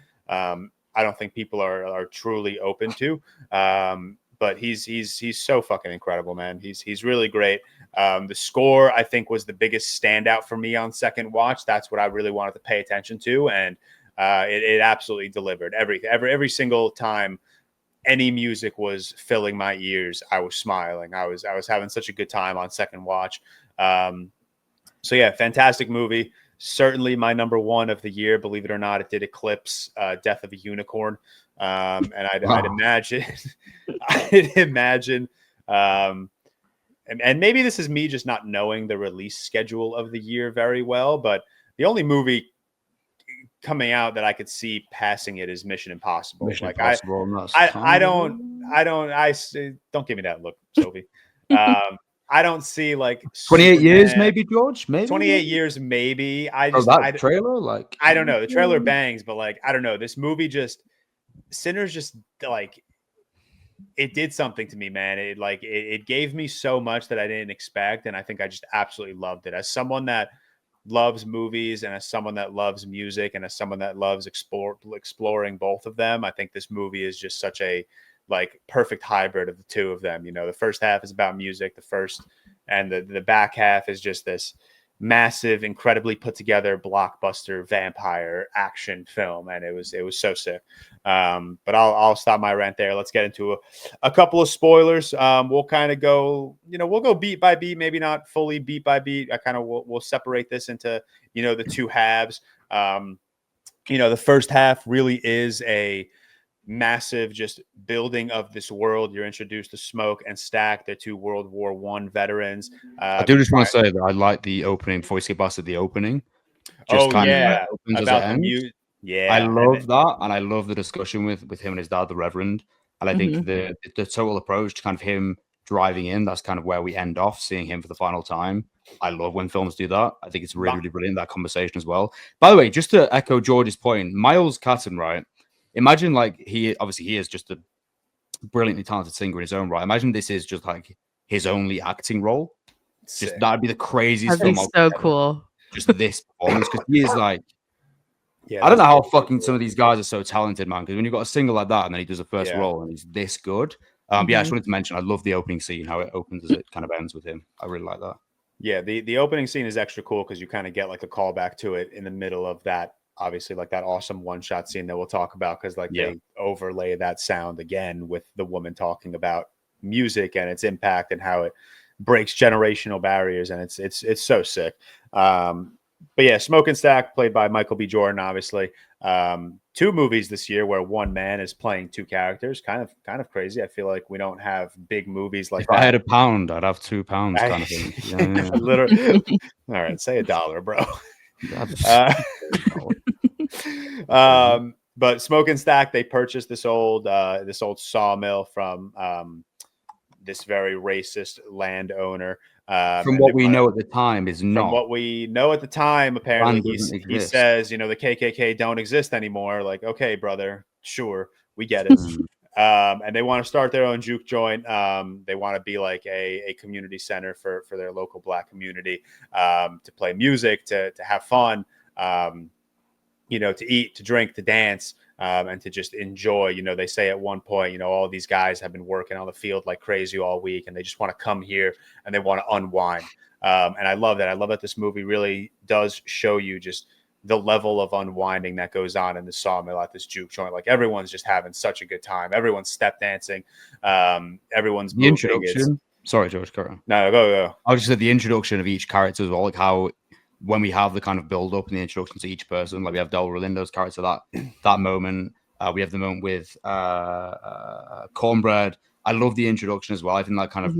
I don't think people are truly open to. But he's so fucking incredible, man. He's really great. The score, I think, was the biggest standout for me on second watch. That's what I really wanted to pay attention to, and it absolutely delivered. Every single time any music was filling my ears, I was smiling. I was having such a good time on second watch. So yeah, fantastic movie. Certainly my number one of the year. Believe it or not, it did eclipse Death of a Unicorn. And I'd imagine, and maybe this is me just not knowing the release schedule of the year very well, but the only movie coming out that I could see passing it is Mission Impossible. Don't give me that look, Sophie. I don't see like 28 years, maybe, George. Maybe 28 years, maybe. Trailer, like I don't know. The trailer bangs, but like I don't know. This movie Sinners just like it did something to me, man. It gave me so much that I didn't expect, and I think I just absolutely loved it. As someone that loves movies, and as someone that loves music, and as someone that loves exploring both of them, I think this movie is just such a like perfect hybrid of the two of them. You know, the first half is about music, and the back half is just this massive, incredibly put together blockbuster vampire action film, and it was so sick. But I'll stop my rant there. Let's get into a couple of spoilers. We'll kind of go, we'll go beat by beat, maybe not fully beat by beat. We'll separate this into the two halves. The first half really is a massive just building of this world. You're introduced to Smoke and Stack. They're two World War I veterans. I do just want to say that I like the opening before we skip past the opening. I love that, and I love the discussion with him and his dad, the Reverend. And I think the total approach to kind of him driving in, that's kind of where we end off, seeing him for the final time. I love when films do that. I think it's really, really brilliant, that conversation as well. By the way, just to echo George's point, Miles Catton, right? Imagine like he is just a brilliantly talented singer in his own right. Imagine this is just like his only acting role. Just that'd be the craziest film. That'd be so cool. Just this performance, because he is like, I don't know how fucking some of these guys are so talented, man. Because when you've got a single like that and then he does a first role and he's this good. I just wanted to mention, I love the opening scene, how it opens as it kind of ends with him. I really like that. Yeah, the opening scene is extra cool because you kind of get like a callback to it in the middle of that. Obviously, like that awesome one-shot scene that we'll talk about, because they overlay that sound again with the woman talking about music and its impact and how it breaks generational barriers, and it's so sick. But yeah, Smoke and Stack, played by Michael B. Jordan, obviously. Two movies this year where one man is playing two characters. Kind of crazy. I feel like we don't have big movies like if that. I had £1, I'd have £2 kind of thing. Yeah. Literally. All right, say $1, bro. But Smoke and Stack, they purchased this old sawmill from this very racist landowner. From what we know at the time is not. From what we know at the time, apparently he says, the KKK don't exist anymore. Like, okay, brother, sure, we get it. And they want to start their own juke joint. They want to be like a community center for their local Black community, to play music, to have fun, to eat, to drink, to dance, and to just enjoy. They say at one point, all these guys have been working on the field like crazy all week, and they just want to come here and they want to unwind. And I love that. I love that this movie really does show you just the level of unwinding that goes on in the sawmill at this juke joint. Like, everyone's just having such a good time. Everyone's step dancing. Everyone's the introduction. Sorry, George, carry on. No, go. I was just at the introduction of each character as well, like how when we have the kind of build up in the introduction to each person, like we have Delroy Lindo's character, that moment. We have the moment with Cornbread. I love the introduction as well. I think that kind of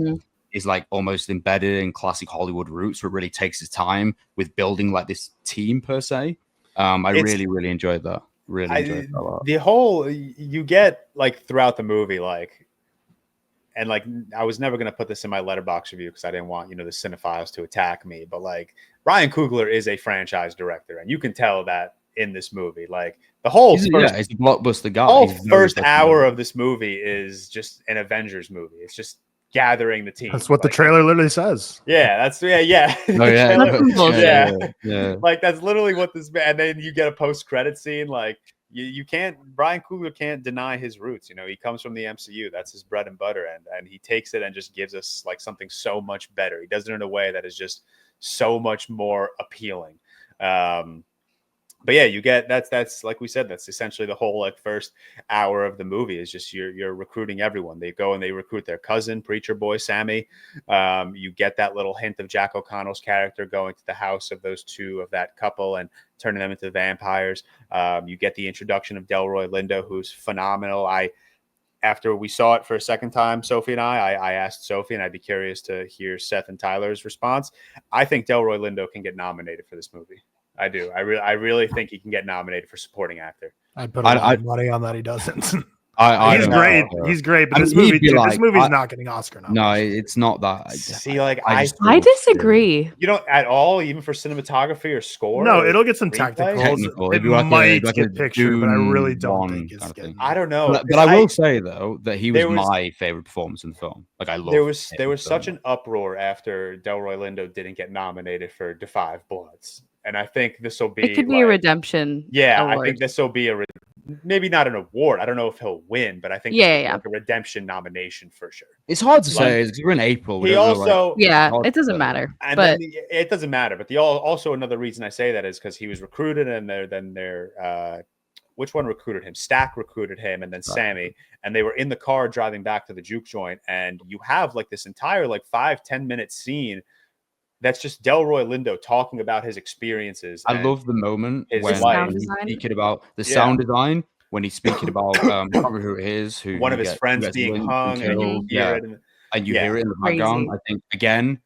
is like almost embedded in classic Hollywood roots, where it really takes its time with building like this team per se. I really, really enjoyed that. Really enjoyed that a lot. The whole, you get like throughout the movie, like, and like, I was never going to put this in my letterbox review because I didn't want, the cinephiles to attack me. But like, Ryan Coogler is a franchise director, and you can tell that in this movie. Like, the whole he's a blockbuster guy. The whole first hour of this movie is just an Avengers movie. It's just gathering the team. That's what the trailer literally says. Yeah, Oh, yeah. Yeah. Like, that's literally what this. And then you get a post-credit scene, like, you can't. Brian Coogler can't deny his roots. You know, he comes from the MCU. That's his bread and butter, and he takes it and just gives us like something so much better. He does it in a way that is just so much more appealing. But yeah, you get that's like we said, that's essentially the whole like first hour of the movie is just you're recruiting everyone. They go and they recruit their cousin, preacher boy Sammy. You get that little hint of Jack O'Connell's character going to the house of that couple and turning them into vampires. You get the introduction of Delroy Lindo, who's phenomenal. After we saw it for a second time, Sophie and I asked Sophie, and I'd be curious to hear Seth and Tyler's response. I think Delroy Lindo can get nominated for this movie. I do. I really think he can get nominated for supporting actor. I'd put a lot of money on that he doesn't. He's great. He's great, but this movie's not getting Oscar nominations. No, it's not that. See, like I disagree. You don't at all, even for cinematography or score. No, it'll get some technical. It might get pictured, but I really don't think it's getting. I don't know, but I will say though that he was my favorite performance in the film. Like I love. There was such an uproar after Delroy Lindo didn't get nominated for Da 5 Bloods. And I think this will be. It could be a redemption. Yeah, award. I think this will be maybe not an award. I don't know if he'll win, but I think like a redemption nomination for sure. It's hard to say because we're in April. He also, it doesn't matter. But it doesn't matter. But also another reason I say that is because he was recruited, and then which one recruited him? Stack recruited him, and then Sammy, and they were in the car driving back to the juke joint, and you have like this entire like 5-10 minute scene. That's just Delroy Lindo talking about his experiences. I love the moment when he's speaking about the sound design, when he's speaking about probably who it is, one of his friends being hung, and you hear it. And you hear it in the background. I think, again,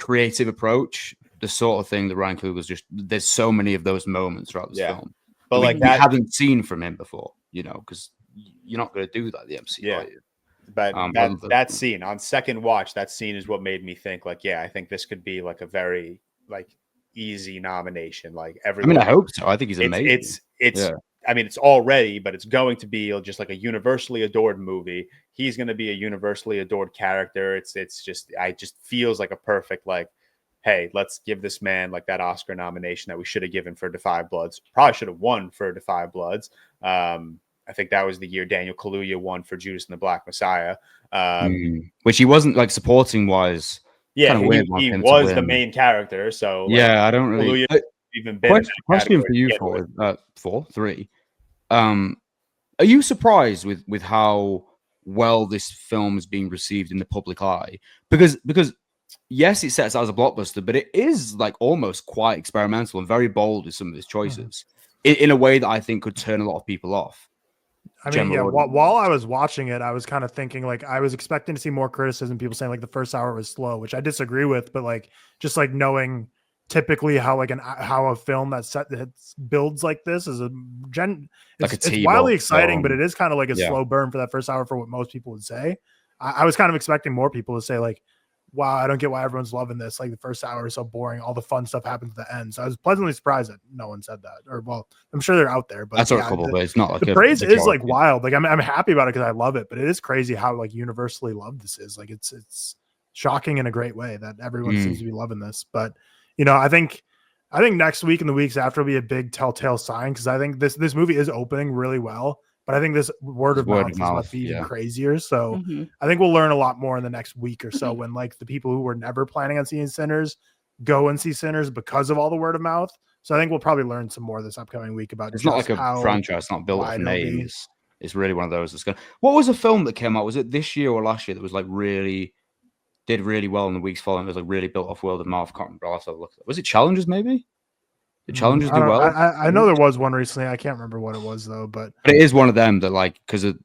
creative approach, the sort of thing that Ryan Coogler's just, there's so many of those moments throughout this film. But like that, haven't seen from him before, you know, because you're not going to do that at the MCU, are you? But that scene on second watch, that scene is what made me think like, I think this could be like a very like easy nomination. Like everyone, I hope so. I think he's amazing. I mean, it's already, but it's going to be just like a universally adored movie. He's going to be a universally adored character. It just feels like a perfect like, hey, let's give this man like that Oscar nomination that we should have given for Da 5 Bloods. Probably should have won for Da 5 Bloods. I think that was the year Daniel Kaluuya won for Judas and the Black Messiah, which he wasn't like supporting wise. Yeah, he was the main character. So I don't really even been question for you for 3. Are you surprised with how well this film is being received in the public eye? Because yes, it sets out as a blockbuster, but it is like almost quite experimental and very bold with some of its choices in a way that I think could turn a lot of people off. I mean, while I was watching it, I was kind of thinking like I was expecting to see more criticism, people saying like the first hour was slow, which I disagree with, but like just like knowing typically how a film that builds like this is it's wildly exciting, but it is kind of like a slow burn for that first hour for what most people would say. I was kind of expecting more people to say like, wow, I don't get why everyone's loving this. Like the first hour is so boring. All the fun stuff happens at the end. So I was pleasantly surprised that no one said that. Or well, I'm sure they're out there, but that's a couple. But it's not like the praise is like wild. Like I'm happy about it because I love it, but it is crazy how like universally loved this is. Like it's shocking in a great way that everyone seems to be loving this. But you know, I think next week and the weeks after will be a big telltale sign because I think this movie is opening really well. But I think this word of mouth is what's even crazier. So I think we'll learn a lot more in the next week or so when like the people who were never planning on seeing Sinners go and see Sinners because of all the word of mouth. So I think we'll probably learn some more this upcoming week about it's not like a franchise, it's not built of names. It's really one of those that's going. What was a film that came out? Was it this year or last year that was like did really well in the weeks following? It was like really built off word of mouth. I can't remember. I'll have to look. Was it Challengers maybe? The Challengers do well. I know there was one recently. I can't remember what it was though, but it is one of them that like because it's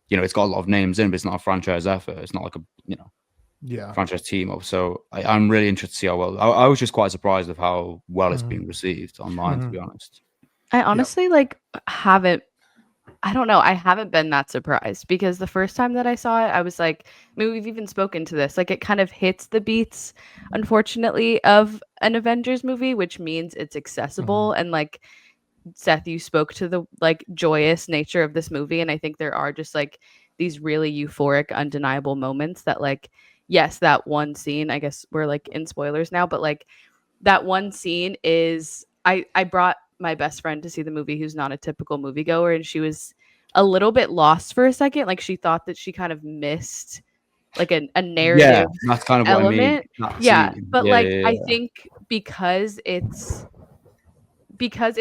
got a lot of names in, but it's not a franchise effort. It's not like a franchise team up. So I'm really interested to see how well. I was just quite surprised of how well it's being received online. To be honest, I honestly haven't. I don't know. I haven't been that surprised because the first time that I saw it, I was like, I mean, we've even spoken to this. Like, it kind of hits the beats, unfortunately, of an Avengers movie, which means it's accessible. And like, Seth, you spoke to the like joyous nature of this movie, and I think there are just like these really euphoric, undeniable moments that like, yes, that one scene. I guess we're like in spoilers now, but like that one scene is. I brought my best friend to see the movie who's not a typical moviegoer, and she was a little bit lost for a second. Like she thought that she kind of missed like a narrative that's kind of element. what I mean. Yeah, but I think because it's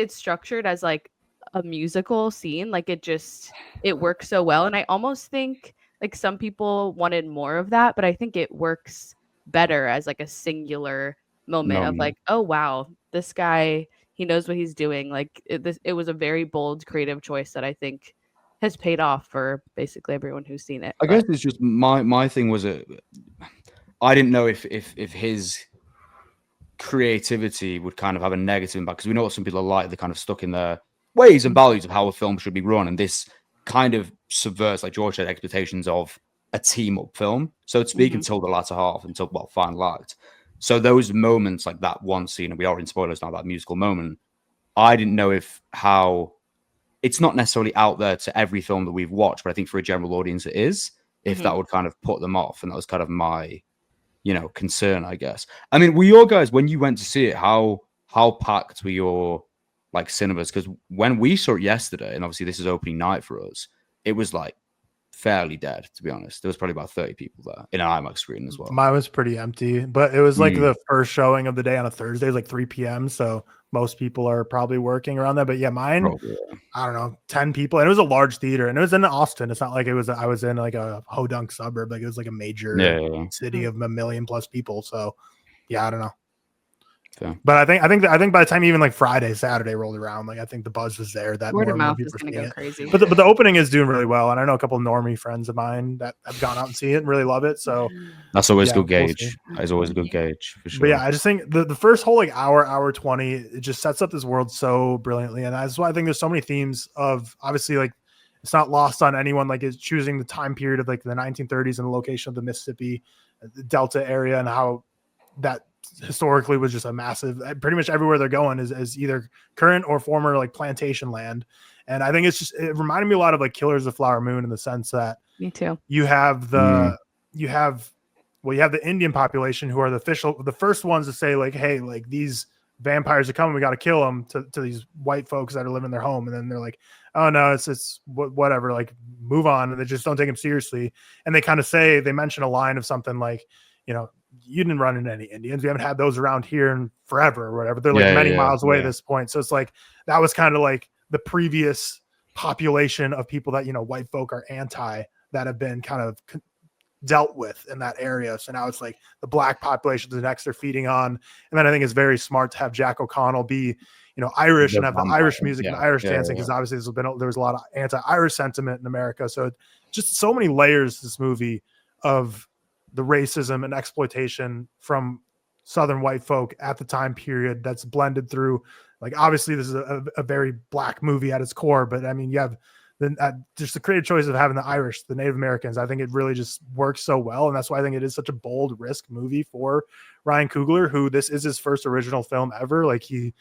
structured as like a musical scene, like it works so well. And I almost think like some people wanted more of that, but I think it works better as like a singular moment of like, oh wow, this guy, he knows what he's doing. Like it was a very bold creative choice that I think has paid off for basically everyone who's seen it. I guess it's just my thing was I didn't know if his creativity would kind of have a negative impact, because we know what some people are like. They're kind of stuck in their ways and values of how a film should be run, and this kind of subverts, like George said, expectations of a team up film, so to speak, until the latter half, until final act. So those moments, like that one scene, and we are in spoilers now, that musical moment, I didn't know how it's not necessarily out there to every film that we've watched, but I think for a general audience it is, if that would kind of put them off. And that was kind of my concern, I guess. I mean, were your guys, when you went to see it, how packed were your like cinemas? Because when we saw it yesterday, and obviously this is opening night for us, it was like fairly dead, to be honest. There was probably about 30 people there in an IMAX screen as well. Mine was pretty empty, but it was like the first showing of the day on a Thursday, like 3 p.m. So most people are probably working around that. But yeah, mine, I don't know, 10 people. And it was a large theater, and it was in Austin. It's not like I was in like a hodunk suburb. Like it was like a major city of 1 million plus people. So yeah, I don't know. Okay. But I think by the time even like Friday, Saturday rolled around, like I think the buzz was there. That word of mouth is going to go crazy. But the opening is doing really well, and I know a couple of normie friends of mine that have gone out and seen it and really love it. So that's always a good gauge. It's always a good gauge for sure. But yeah, I just think the first whole like hour 20, it just sets up this world so brilliantly, and that's why I think there's so many themes of, obviously, like it's not lost on anyone, like is choosing the time period of like the 1930s and the location of the Mississippi, the Delta area, and how that historically was just a massive, pretty much everywhere they're going is either current or former like plantation land. And I think it reminded me a lot of like Killers of the Flower Moon, in the sense that me too, you have the Indian population, who are the first ones to say like, hey, like these vampires are coming, we got to kill them, to these white folks that are living in their home. And then they're like, oh no, it's whatever, like move on. And they just don't take them seriously. And they mention a line of something like, you didn't run into any Indians. We haven't had those around here in forever or whatever. They're like many miles away at this point. So it's like, that was kind of like the previous population of people that, white folk are anti, that have been kind of dealt with in that area. So now it's like the black population, the next they're feeding on. And then I think it's very smart to have Jack O'Connell be, Irish, and have the Irish music and Irish dancing, because obviously there was a lot of anti-Irish sentiment in America. So just so many layers, this movie, of the racism and exploitation from Southern white folk at the time period, that's blended through, like, obviously this is a very black movie at its core, but I mean, you have just the creative choice of having the Irish, the Native Americans. I think it really just works so well. And that's why I think it is such a bold risk movie for Ryan Coogler, who this is his first original film ever. Like, he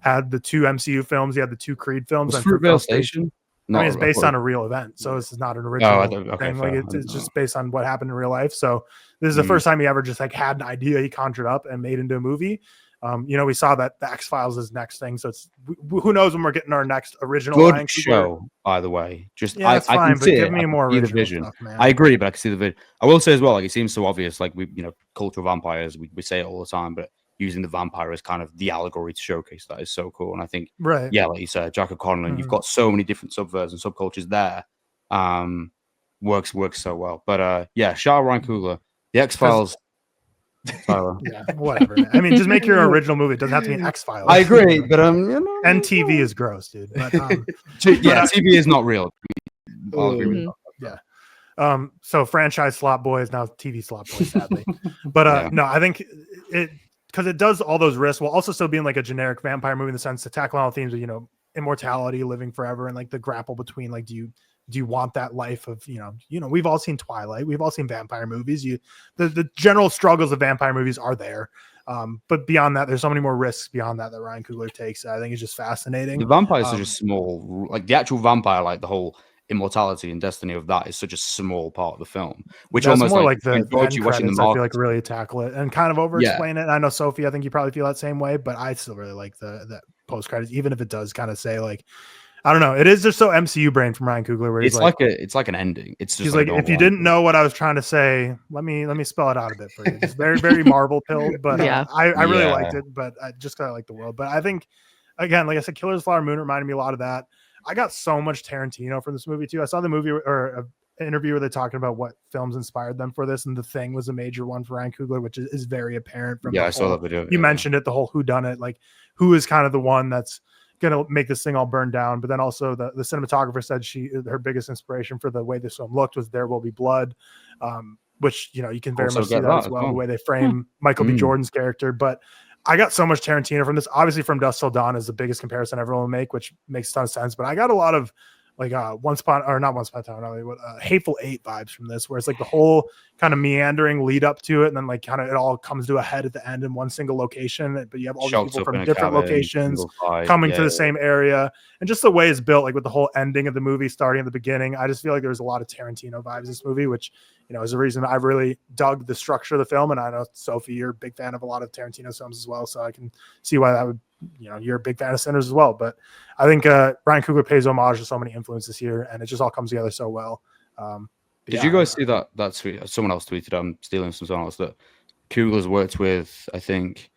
had the 2 MCU films, he had the 2 Creed films. Was Fruitvale Station? I mean, it's based on a real event, so this is not an original thing. Like, it's just based on what happened in real life. So this is the first time he ever just like had an idea he conjured up and made into a movie. We saw that the X-Files is next thing, so it's who knows when we're getting our next original. Good show, by the way. Just I can see it. Give me more original vision. Stuff, man. I agree, but I can see the vision. I will say as well, like, it seems so obvious. Like, cultural vampires, we say it all the time, but using the vampire as kind of the allegory to showcase that is so cool. And I think, like you said, Jack O'Connell, you've got so many different subverts and subcultures there. Works so well. But shout out Ryan Coogler. The X-Files. Yeah, whatever. I mean, just make your original movie. It doesn't have to be an X-Files. I agree, but and TV is gross, dude. But, TV is not real. I'll agree with that. Yeah. So franchise slot boy is now TV slot boy, sadly. But no, I think it, because it does all those risks while also still being like a generic vampire movie, in the sense to tackle all the themes of, immortality, living forever, and like the grapple between, like, do you want that life of, we've all seen Twilight, we've all seen vampire movies. The general struggles of vampire movies are there. But beyond that, there's so many more risks beyond that Ryan Coogler takes. I think it's just fascinating. The vampires are just small, like the actual vampire, like the whole immortality and destiny of that is such a small part of the film, which that's almost more like the end credits, I feel like really tackle it and kind of over explain it. I know, Sophie, I think you probably feel that same way, but I still really like the post credits, even if it does kind of say like, I don't know. It is just so MCU brain from Ryan Coogler, where it's like an ending. It's just he's like if you didn't know what I was trying to say, let me spell it out a bit for you. It's very, very Marvel pilled, but I really liked it, but I just kind of like the world. But I think, again, like I said, Killers of the Flower Moon reminded me a lot of that. I got so much Tarantino from this movie too. I saw the movie or an interview where they're talking about what films inspired them for this, and The Thing was a major one for Ryan Coogler, which is very apparent from I saw that video. You mentioned it, the whole whodunit, like who is kind of the one that's gonna make this thing all burn down. But then also the cinematographer said her biggest inspiration for the way this film looked was There Will Be Blood, which you can very much see that as well, the way they frame Michael B. Jordan's character. But I got so much Tarantino from this. Obviously, From Dusk Till Dawn is the biggest comparison everyone will make, which makes a ton of sense. But I got a lot of like Hateful Eight vibes from this, where it's like the whole kind of meandering lead up to it, and then like kind of it all comes to a head at the end in one single location. But you have all these people from different locations coming to the same area, and just the way it's built, like with the whole ending of the movie starting at the beginning. I just feel like there's a lot of Tarantino vibes in this movie, which is a reason I really dug the structure of the film. And I know, Sophie, you're a big fan of a lot of Tarantino films as well, so I can see why that would, you're a big fan of Sinners as well. But I think Ryan Coogler pays homage to so many influences here, and it just all comes together so well. Did you guys see that tweet? Someone else tweeted, I'm stealing from someone else, that Coogler's worked with, I think,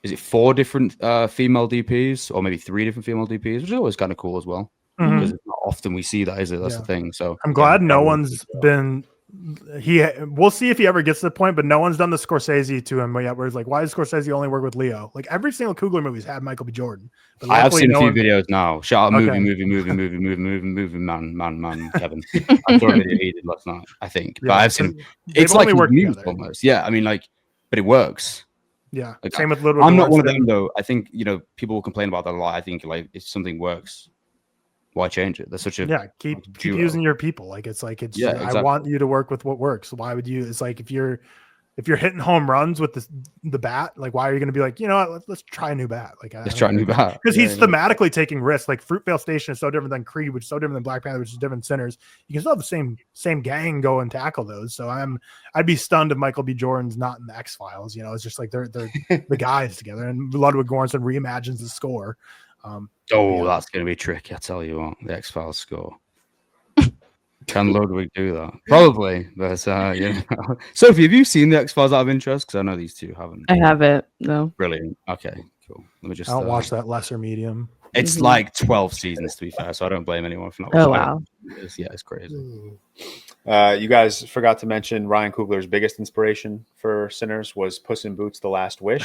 is it 4 different female DPs, or maybe 3 different female DPs, which is always kind of cool as well. Because it's not often we see that, is it? That's the thing. So I'm glad no one's been. We'll see if he ever gets to the point, but no one's done the Scorsese to him yet, where it's like, why does Scorsese only work with Leo? Like every single Coogler movie's had Michael B. Jordan. But I have seen a few videos now. Shout out movie, man, Kevin. I saw a video he did last night, I think. But I've seen it's like news almost. Yeah, I mean, like, but it works. Yeah. Like, same with Little. I'm not one of them though. I think people will complain about that a lot. I think like if something works, why change it? That's such a keep using your people. Like exactly. I want you to work with what works. Why would you? It's like if you're hitting home runs with the bat, like why are you going to be like, what, let's try a new bat? Like let's try a new bat, because he's thematically taking risks. Like Fruitvale Station is so different than Creed, which is so different than Black Panther, which is different than Sinners. You can still have the same gang go and tackle those. So I'd be stunned if Michael B. Jordan's not in the X-Files. It's just like they're the guys together, and Ludwig Göransson reimagines the score. That's going to be tricky. I tell you what, the X-Files score. Can Ludwig do that? Probably, but Sophie, have you seen the X-Files out of interest? Because I know these two haven't. I haven't. No. Brilliant. Okay, cool. Let me just. I don't watch that lesser medium. It's like 12 seasons, to be fair, so I don't blame anyone for not watching. Oh wow. It's crazy. You guys forgot to mention Ryan Coogler's biggest inspiration for Sinners was Puss in Boots: The Last Wish.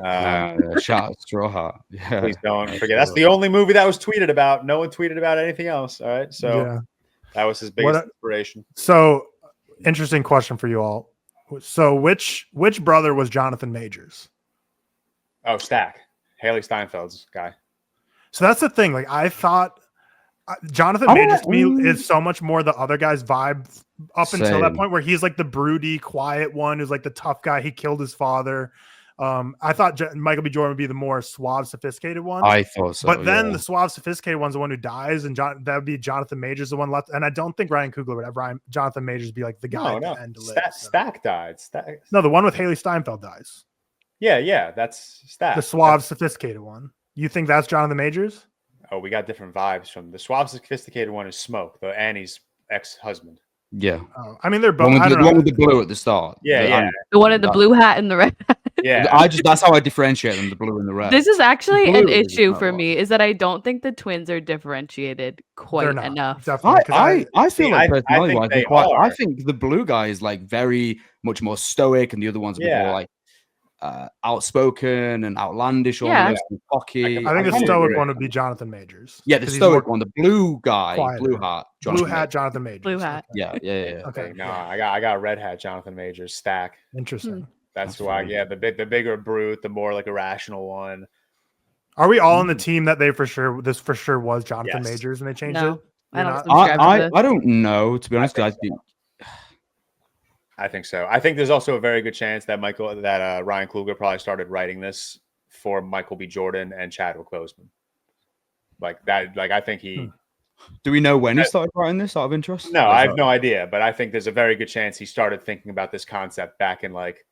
Shout out Straw Hat. Yeah. Please don't forget. That's the only movie that was tweeted about. No one tweeted about anything else. All right, so that was his biggest inspiration. So, interesting question for you all. So, which brother was Jonathan Majors? Oh, Stack, Haley Steinfeld's guy. So that's the thing. Like I thought. Jonathan Majors to me is so much more the other guy's vibe up until that point, where he's like the broody, quiet one who's like the tough guy. He killed his father. I thought Michael B. Jordan would be the more suave, sophisticated one. I thought so. But then the suave, sophisticated one's the one who dies, and that would be Jonathan Majors, the one left. And I don't think Ryan Coogler would have Jonathan Majors be like the guy at the end to live. Stack died. No, the one with Haley Steinfeld dies. Yeah, that's Stack. The suave, sophisticated one. You think that's Jonathan Majors? Oh, we got different vibes from the suave, sophisticated one is Smoke, the Annie's ex-husband. Yeah. Oh, I mean, they're both. The one with the blue at the start. Yeah. The one in the blue hat and the red hat. Yeah. That's how I differentiate them, the blue and the red. This is actually an issue for me, is that I don't think the twins are differentiated quite enough. Definitely. I feel like personality wise, I think the blue guy is like very much more stoic, and the other one's a bit more like outspoken and outlandish, almost cocky. I think the stoic one would be Jonathan Majors. Yeah, the stoic one, the blue guy, blue hat, Jonathan Majors. Blue hat. Yeah. Okay. No, I got red hat, Jonathan Majors. Stack. Interesting. That's why. Yeah, the bigger brute, the more like irrational one. Are we all on the team that this for sure was Jonathan Majors and they changed it? I don't know, to be honest. I think so. I think there's also a very good chance that Ryan Coogler probably started writing this for Michael B. Jordan and Chadwick Boseman. Like that. Like I think he. Do we know when he started writing this out of interest? No, I have no idea. But I think there's a very good chance he started thinking about this concept back in like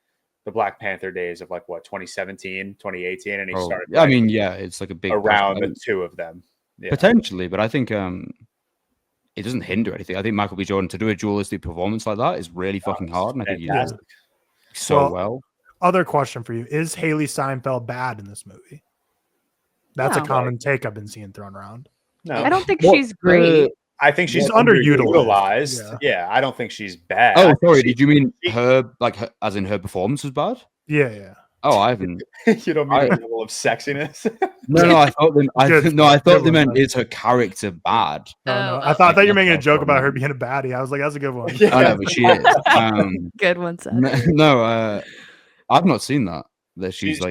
the Black Panther days of like what 2017, 2018, and he started. I mean, yeah, it's like a big around the two of them. Yeah. Potentially, but I think it doesn't hinder anything. I think Michael B. Jordan to do a dualistic performance like that is really fucking hard, and I think he does so well. Other question for you: is Haley Steinfeld bad in this movie? That's a common take I've been seeing thrown around. No, I don't think she's great. I think she's underutilized. Yeah, I don't think she's bad. Oh, sorry. Did you mean her, like, as in her performance was bad? Yeah. Oh, I haven't. You don't mean the level of sexiness? No, I thought they meant is her character bad. No. I thought you were making a joke about her being a baddie. I was like, that's a good one. I know, but she is. Good one, Seth. No, I've not seen that. That she's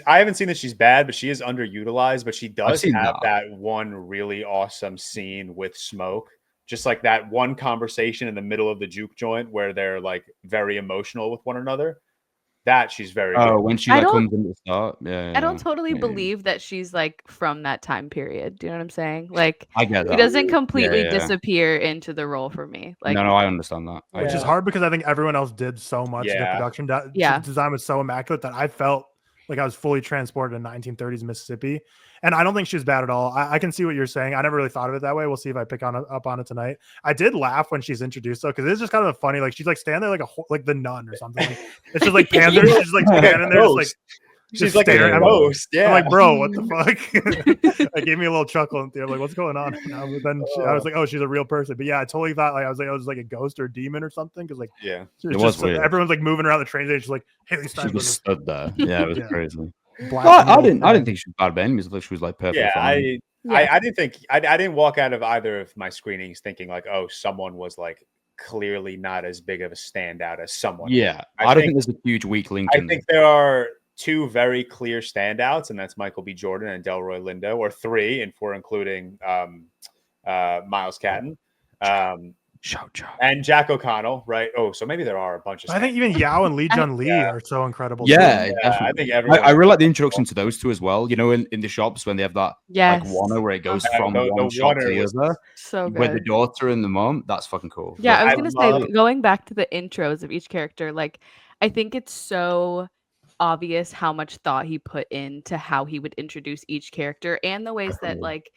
I haven't seen that she's bad, but she is underutilized. But she does have that one really awesome scene with Smoke, just like that one conversation in the middle of the juke joint where they're like very emotional with one another. That she's very good. When she comes in the start. I don't totally believe that she's like from that time period. Do you know what I'm saying? Like, I get that. She doesn't completely disappear into the role for me. Like, no, I understand that. Which is hard because I think everyone else did so much. The production design was so immaculate that I felt like I was fully transported in 1930s Mississippi. And I don't think she's bad at all. I can see what you're saying. I never really thought of it that way. We'll see if I pick up on it tonight. I did laugh when she's introduced though, because it's just kind of funny. Like she's like standing there like the nun or something. Like, it's just like Panther. She's just like standing there, just like she's like a ghost. Yeah, I'm like, bro, what the fuck? It gave me a little chuckle in there. Like, what's going on? But then I was like, oh, she's a real person. But yeah, I totally thought like I was like a ghost or a demon or something. Because like, it was weird. Everyone's like moving around the train station, like Haley Steinfeld. She just stood there. Yeah, it was crazy. I didn't think she was bad by enemies. I thought she was like perfect. Yeah, I didn't think I didn't walk out of either of my screenings thinking like, oh, someone was like clearly not as big of a standout as someone. Yeah, I don't think there's a huge weak link. I think there are two very clear standouts, and that's Michael B. Jordan and Delroy Lindo, or three, if we're including Miles Catton. And Jack O'Connell, right? Oh, so maybe there are a bunch of. I think even Yao and Lee Jun Lee are so incredible. Yeah, I think everyone. I really like the introduction to those two as well. You know, in the shops when they have that like Warner where it goes from one shop to the other. So good. With the daughter and the mom, that's fucking cool. Yeah, I was gonna say going back to the intros of each character, like I think it's so obvious how much thought he put into how he would introduce each character and the ways that like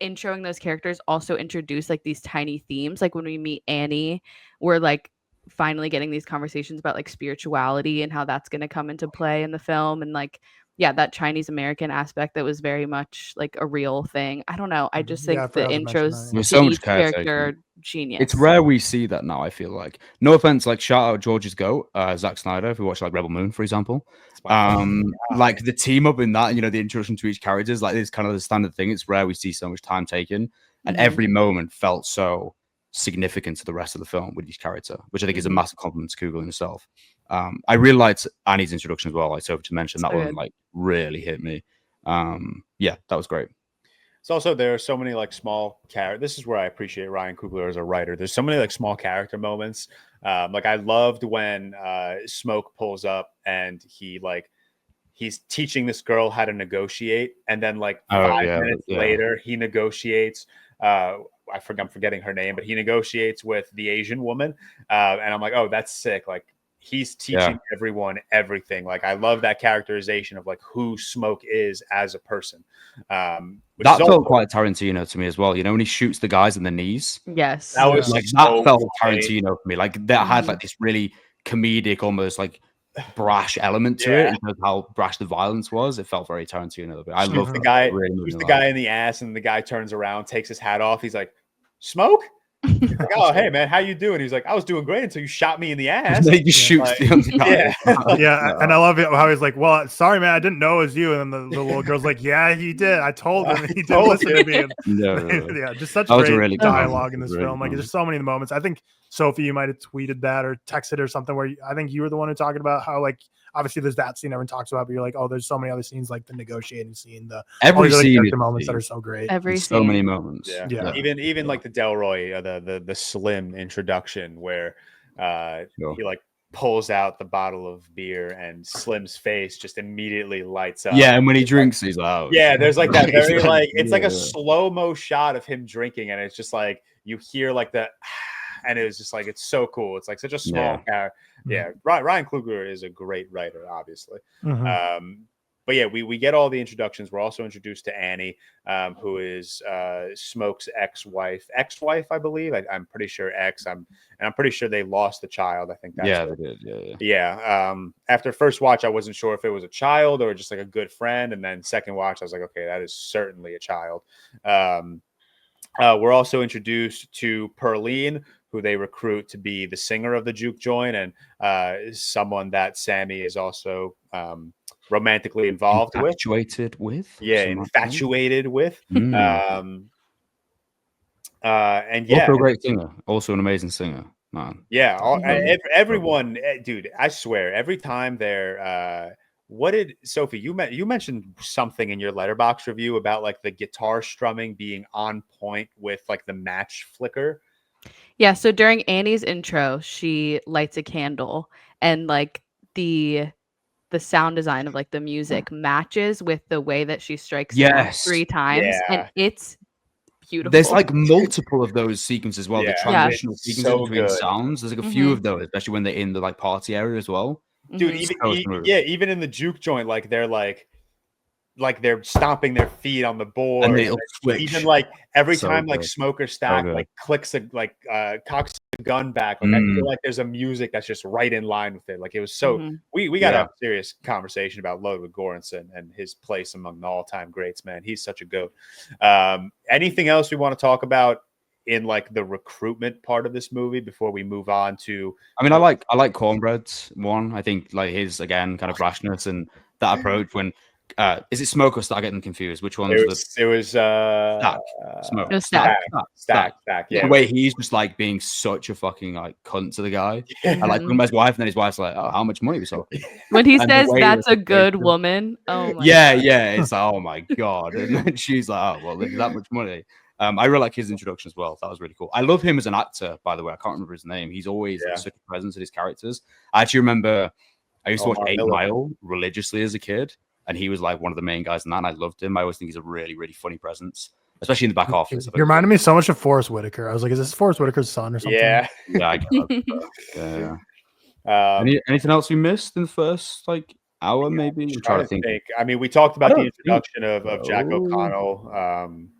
introing those characters also introduce like these tiny themes. Like when we meet Annie, we're like finally getting these conversations about like spirituality and how that's going to come into play in the film. And like, yeah, that Chinese American aspect that was very much like a real thing. I don't know. I just think the intros to so each character genius. It's rare we see that now, I feel like. No offense, like shout out George's Goat, Zack Snyder, if we watch like Rebel Moon, for example. Like the team up in that, you know, the introduction to each character is like this kind of the standard thing. It's rare we see so much time taken, and every moment felt so significant to the rest of the film with each character, which I think is a massive compliment to Coogler himself. I really liked Annie's introduction as well. Like Sophie mentioned, that one like really hit me. Yeah, that was great. It's also there are so many like small characters. This is where I appreciate Ryan Coogler as a writer. There's so many like small character moments. Like I loved when Smoke pulls up and he's teaching this girl how to negotiate, and then like 5 minutes later he negotiates. I'm forgetting her name, but he negotiates with the Asian woman, and I'm like, oh, that's sick. Like he's teaching everyone everything. Like I love that characterization of like who Smoke is as a person. That felt quite Tarantino to me as well. You know, when he shoots the guys in the knees. Yes, that was like that felt Tarantino for me. Like that had like this really comedic, almost like brash element to it, because how brash the violence was. It felt very Tarantino. But I love the guy. Who's the guy in the ass, and the guy turns around, takes his hat off. He's like, Smoke. Like, oh, hey man, how you doing? He's like, I was doing great until you shot me in the ass. He just shoots the other guy. And I love it how he's like, well, sorry man, I didn't know it was you. And then the little girl's like, yeah, he did. I told him. He did listen to me. And, yeah, just such great dialogue in this film. Like there's so many moments. I think Sophie, you might have tweeted that or texted or something where I think you were the one who talking about how like obviously there's that scene everyone talks about, but you're like, oh, there's so many other scenes like the negotiating scene, every scene moments that are so great. So many moments. Yeah. Even like the Delroy, the Slim introduction where he like pulls out the bottle of beer and Slim's face just immediately lights up. Yeah, and when he drinks, he's like, oh, yeah, there's like that very like it's like a slow-mo shot of him drinking, and it's just like you hear like the and it was just like, it's so cool. It's like such a small character. Yeah, Ryan Coogler is a great writer, obviously. But yeah, we get all the introductions. We're also introduced to Annie, who is Smoke's ex-wife, I believe. I'm pretty sure I'm pretty sure they lost the child. I think that's they did. Yeah. After first watch, I wasn't sure if it was a child or just like a good friend, and then second watch, I was like, okay, that is certainly a child. We're also introduced to Pearline, who they recruit to be the singer of the juke joint, and someone that Sammy is also romantically infatuated with. And also a great singer, also an amazing singer, man. Everyone, dude, I swear, every time they're what did Sophie, you mentioned something in your Letterboxd review about like the guitar strumming being on point with like the match flicker. Yeah, so during Annie's intro, she lights a candle, and like the sound design of like the music matches with the way that she strikes the match 3 times, and it's beautiful. There's like multiple of those sequences as well. The transitional sequences between sounds. There's like a few of those, especially when they're in the like party area as well. Dude, even in the juke joint, like they're they're stomping their feet on the board, and they'll switch. Even like every time like Smoker Stack like clicks cocks the gun back, like I feel like there's a music that's just right in line with it. Like it was so we got a serious conversation about Ludwig Göransson and his place among the all-time greats, man. He's such a goat. Anything else we want to talk about in like the recruitment part of this movie before we move on to? I mean, I like Cornbread's one. I think like his, again, kind of brashness and that approach when is it Smoke or Stack? Getting confused. Which one? It was Stack. Smoke. No, Stack. Yeah. The way he's just like being such a fucking like cunt to the guy. I like him as wife, and then his wife's like, "Oh, how much money we saw?" When he says that's a good woman, oh my God. It's like, oh my God, and then she's like, "Oh well, there's that much money." I really like his introduction as well. That was really cool. I love him as an actor, by the way. I can't remember his name. He's always such a presence in his characters. I actually remember I used to watch 8 Mile religiously as a kid. And he was like one of the main guys in that, and I loved him. I always think he's a really, really funny presence, especially in the back office. You reminded me so much of Forrest Whitaker. I was like, is this Forrest Whitaker's son or something? Yeah. I anything else we missed in the first like hour, maybe? I'm trying to think. I mean, we talked about the introduction of Jack O'Connell.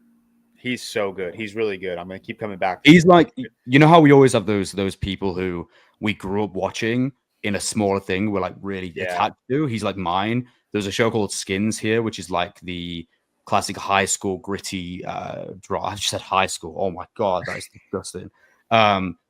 He's so good. He's really good. I'm going to keep coming back. He's like, you know how we always have those people who we grew up watching in a smaller thing we're like really attached to? He's like mine. There's a show called Skins here, which is like the classic high school gritty drama. I just said high school. Oh my God, that is disgusting.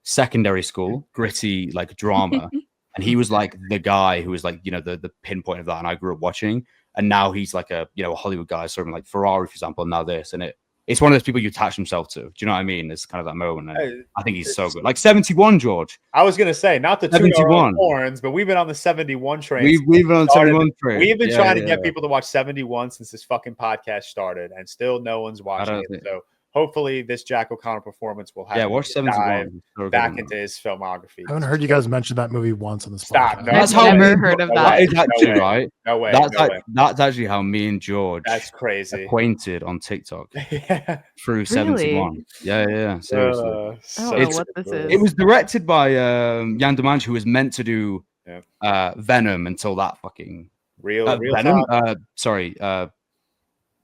Secondary school gritty like drama. And he was like the guy who was like, you know, the pinpoint of that. And I grew up watching. And now he's like a Hollywood guy, serving like Ferrari, for example. Now this, and it's one of those people you attach himself to. Do you know what I mean? It's kind of that moment. And I think he's so good. Like 71, George. I was going to say, not the 71 horns, but we've been on the 71 train. We've been on 71 train. We've been trying to get people to watch 71 since this fucking podcast started, and still no one's watching it. So hopefully this Jack O'Connell performance will have watch 71 back into his filmography. I haven't heard you guys mention that movie once on this podcast. No, that's how I've never heard of that. That is actually right. No way. That's actually how me and George acquainted on TikTok through 71. Yeah. Seriously. I don't know what this is. It was directed by Jan Demange, who was meant to do Venom until that fucking Venom.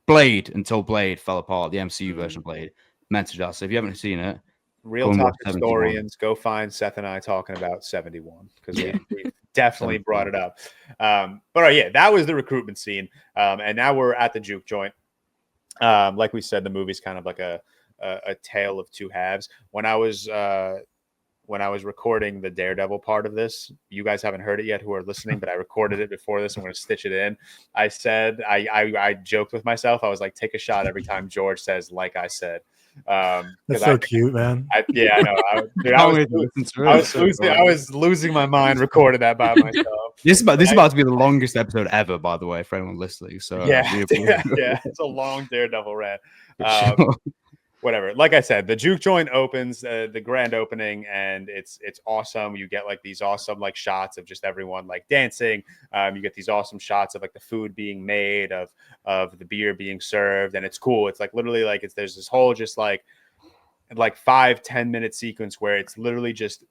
Blade until Blade fell apart. The MCU version of Blade meant to do that. So if you haven't seen it, ReelTok historians, go find Seth and I talking about 71 because we definitely brought it up. But that was the recruitment scene. And now we're at the juke joint. Like we said, the movie's kind of like a tale of two halves. When I was recording the Daredevil part of this, you guys haven't heard it yet who are listening, but I recorded it before this. I'm going to stitch it in. I said, I joked with myself. I was like, take a shot every time George says, like I said. That's so cute, man. I know. I was losing my mind recording that by myself. This is about to be the longest episode ever, by the way, for anyone listening. So it's a long Daredevil rant. Whatever. Like I said, the juke joint opens, the grand opening, and it's awesome. You get like these awesome like shots of just everyone like dancing. You get these awesome shots of like the food being made, of the beer being served, and it's cool. It's like literally like there's this whole just like like 5-10 minute sequence where it's literally just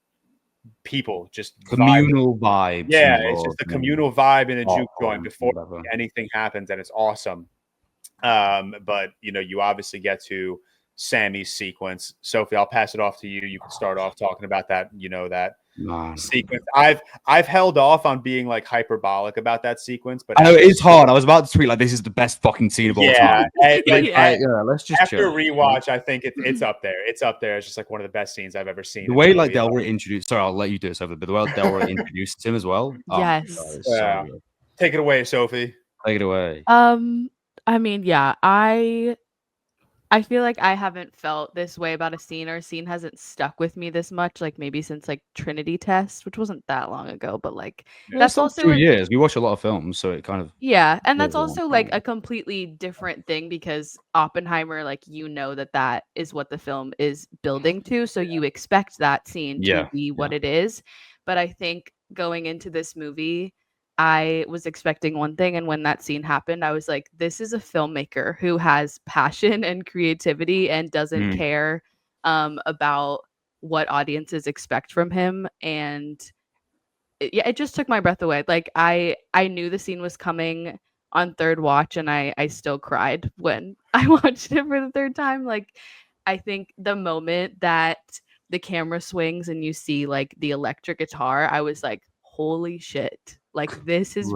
people just communal vibes. Yeah, it's just a communal vibe in a juke joint before anything happens, and it's awesome. But you obviously get to Sammy's sequence. Sophie, I'll pass it off to you. You can start off talking about that, that sequence. I've held off on being like hyperbolic about that sequence, but I know it's hard. I was about to tweet like, this is the best fucking scene of all time. Let's just after rewatch, I think it's up there. It's up there. It's just like one of the best scenes I've ever seen. The way like Delroy introduced, sorry, I'll let you do it, Sophie, but the way Delroy introduced him as well. Yes. So take it away, Sophie. Take it away. I mean, yeah, I feel like I haven't felt this way about a scene, or a scene hasn't stuck with me this much, like maybe since like Trinity Test, which wasn't that long ago, but like that's also 2 years. We watch a lot of films, so it kind of and that's also like a completely different thing, because Oppenheimer, like that is what the film is building to, so you expect that scene to be what it is. But I think going into this movie, I was expecting one thing, and when that scene happened, I was like, this is a filmmaker who has passion and creativity and doesn't care about what audiences expect from him. And it just took my breath away. Like I knew the scene was coming on third watch, and I still cried when I watched it for the third time. Like, I think the moment that the camera swings and you see like the electric guitar, I was like, holy shit. Like this is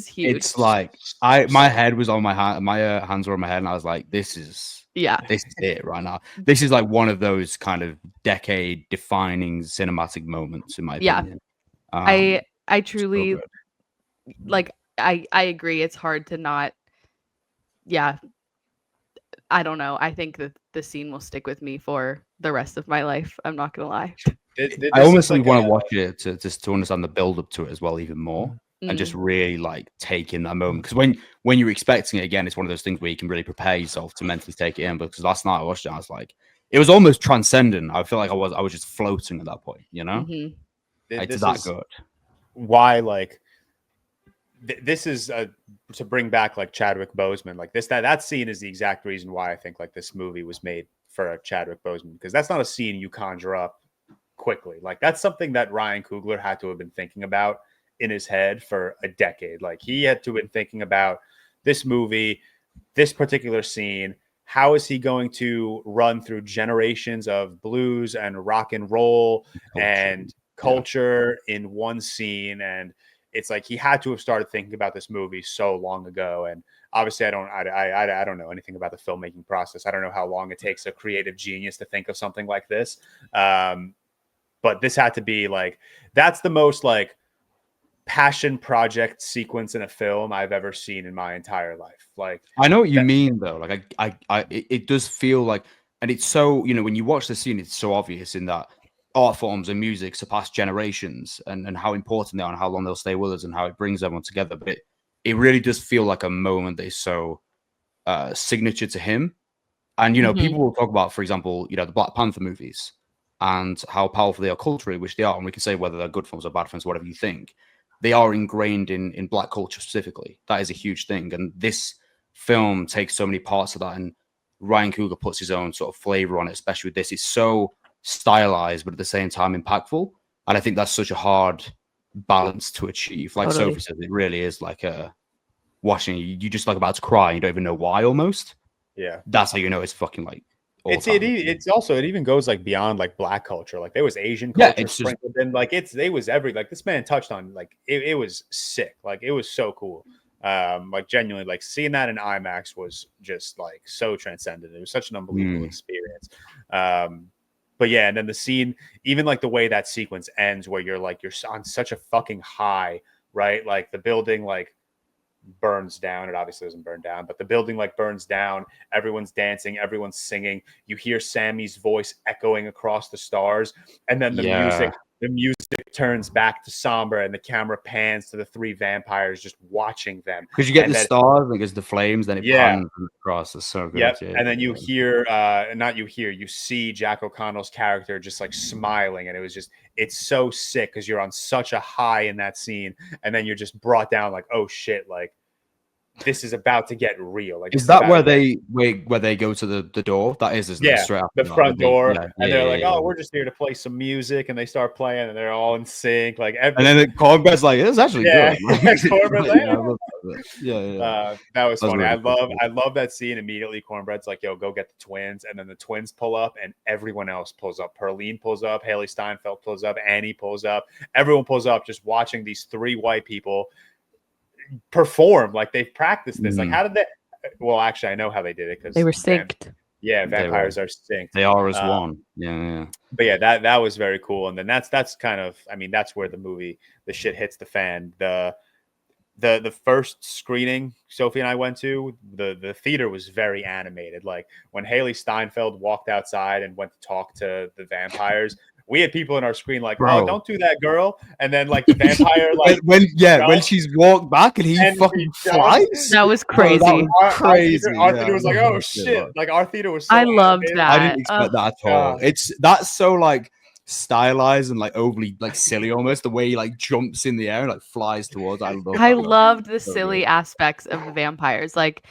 huge. It's like my head was on my hand, my hands were on my head, and I was like, this is it right now. This is like one of those kind of decade defining cinematic moments in my opinion. I truly like I agree. It's hard to not. I don't know. I think that the scene will stick with me for the rest of my life. I'm not gonna lie. I almost want to watch it to understand the build up to it as well, even more, and just really like take in that moment. Because when you're expecting it, again, it's one of those things where you can really prepare yourself to mentally take it in. Because last night I watched it, I was like, it was almost transcendent. I feel like I was just floating at that point, It's that good. Why like this is to bring back like Chadwick Boseman, like that scene is the exact reason why I think like this movie was made for Chadwick Boseman, because that's not a scene you conjure up quickly. Like that's something that Ryan Coogler had to have been thinking about in his head for a decade. Like he had to have been thinking about this movie, this particular scene. How is he going to run through generations of blues and rock and roll and culture in one scene? And it's like he had to have started thinking about this movie so long ago. And obviously, I don't know anything about the filmmaking process. I don't know how long it takes a creative genius to think of something like this. But this had to be like, that's the most like passion project sequence in a film I've ever seen in my entire life. Like, I know what you mean though. Like it does feel like, and it's so, when you watch the scene, it's so obvious in that art forms and music surpass generations and how important they are and how long they'll stay with us and how it brings everyone together. But it really does feel like a moment that is so signature to him. And, people will talk about, for example, the Black Panther movies and how powerful they are culturally, which they are. And we can say whether they're good films or bad films, whatever you think. They are ingrained in Black culture specifically. That is a huge thing. And this film takes so many parts of that. And Ryan Coogler puts his own sort of flavor on it, especially with this. It's so stylized, but at the same time impactful. And I think that's such a hard balance to achieve. Like Sophie says, it really is like watching you just like about to cry. You don't even know why almost. Yeah. That's how you know it's fucking like it's also it even goes like beyond like Black culture. Like there was Asian culture sprinkled in. Like it was like this man touched on like it was sick. Like it was so cool. Like genuinely like seeing that in IMAX was just like so transcendent. It was such an unbelievable experience. But yeah, and then the scene, even like the way that sequence ends where you're on such a fucking high, right? Like the building like burns down. It obviously doesn't burn down, but the building like burns down. Everyone's dancing, everyone's singing. You hear Sammy's voice echoing across the stars, and then the music turns back to somber, and the camera pans to the three vampires just watching them. Because you get the stars, because the flames, then it pans across. It's so good. Yep. Yeah. And then you hear, you see Jack O'Connell's character just like smiling, and it's so sick because you're on such a high in that scene, and then you're just brought down like, oh shit, like this is about to get real. Like, is that where they go to the door? That is, isn't it? Yeah, Straight the front door, and they're like, "Oh, we're just here to play some music," and they start playing, and they're all in sync. Like, and then the Cornbread's like, "It's actually good." Cornbread's like, I love that. That was funny. Really I love that scene. Immediately, Cornbread's like, "Yo, go get the twins," and then the twins pull up, and everyone else pulls up. Perline pulls up, Haley Steinfeld pulls up, Annie pulls up, everyone pulls up, just watching these 3 white people perform like they've practiced this. Like, how did they? Well, actually, I know how they did it because they were synced. Vampires are synced. They are as one. Yeah. But yeah, that was very cool. And then that's kind of, I mean, that's where the shit hits the fan. The first screening Sophie and I went to, the theater was very animated. Like when Haley Steinfeld walked outside and went to talk to the vampires, we had people in our screen like, "Oh, don't do that, girl!" And then like the vampire, like when she's walked back and he fucking flies. That was crazy. Our theater was like, "Oh shit!" Like our theater was. So I loved that. I didn't expect that at all. That's so like stylized and like overly like silly almost. The way he like jumps in the air and like flies towards. I loved the silly aspects of the vampires. Like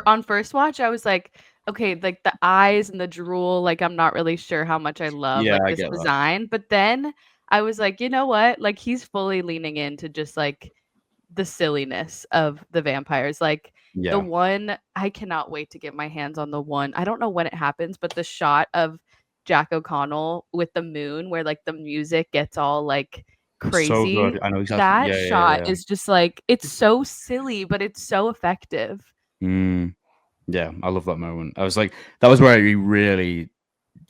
on first watch, I was like, okay, like the eyes and the drool, like I'm not really sure how much I love this design. That. But then I was like, you know what? Like he's fully leaning into just like the silliness of the vampires. Like the one, I cannot wait to get my hands on the one. I don't know when it happens, but the shot of Jack O'Connell with the moon where like the music gets all like crazy. So good. I know exactly. That shot is just like, it's so silly, but it's so effective. Yeah, I love that moment. I was like, that was where you really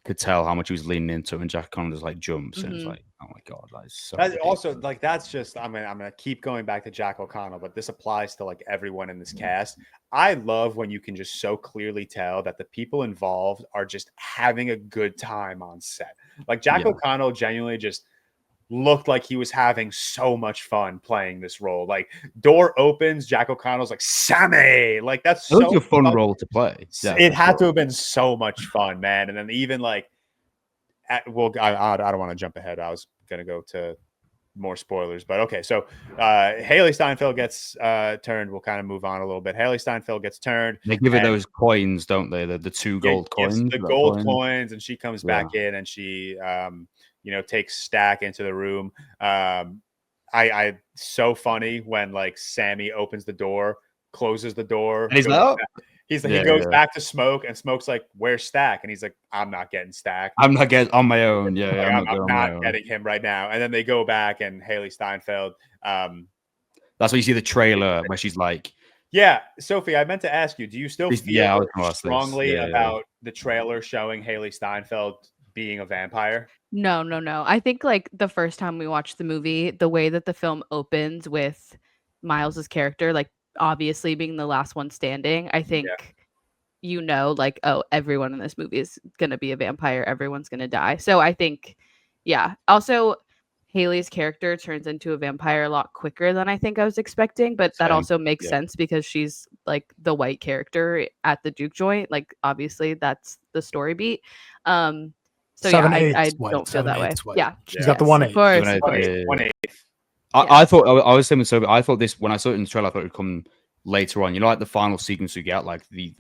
could tell how much he was leaning into it when Jack Connor just like jumps and it's like, oh my god, that is so. That's also like that's just. I'm gonna keep going back to Jack O'Connell, but this applies to like everyone in this cast. I love when you can just so clearly tell that the people involved are just having a good time on set. Like Jack O'Connell genuinely just looked like he was having so much fun playing this role. Like door opens, Jack O'Connell's like Sammy. Like that's so a fun role to play. It had to have been so much fun, man. And then even like, I don't want to jump ahead. I was gonna go to more spoilers, but okay. So Haley Steinfeld gets turned. We'll kind of move on a little bit. Haley Steinfeld gets turned. They give her those coins, don't they? The 2 gold coins. The gold coins, and she comes back in and she takes Stack into the room. I so funny when like Sammy opens the door, closes the door. And he's like, he goes back to Smoke, and Smoke's like, "Where's Stack?" And he's like, "I'm not getting Stack. I'm not getting on my own. I'm not getting him right now." And then they go back, and Haley Steinfeld. That's where you see the trailer where she's like, "Yeah, Sophie, I meant to ask you, do you still feel strongly about the trailer showing Haley Steinfeld being a vampire?" No. I think like the first time we watched the movie, the way that the film opens with Miles's character, like obviously being the last one standing, I think like, oh, everyone in this movie is gonna be a vampire, everyone's gonna die. So I think also Haley's character turns into a vampire a lot quicker than I think I was expecting, but that also makes sense because she's like the white character at the juke joint. Like obviously that's the story beat. So I don't feel that way. Yeah, she's got the 1/8. Of course. 1/8. I thought I was saying with Sophie. I thought this when I saw it in the trailer, I thought it would come later on. You know, like the final sequence you get, like the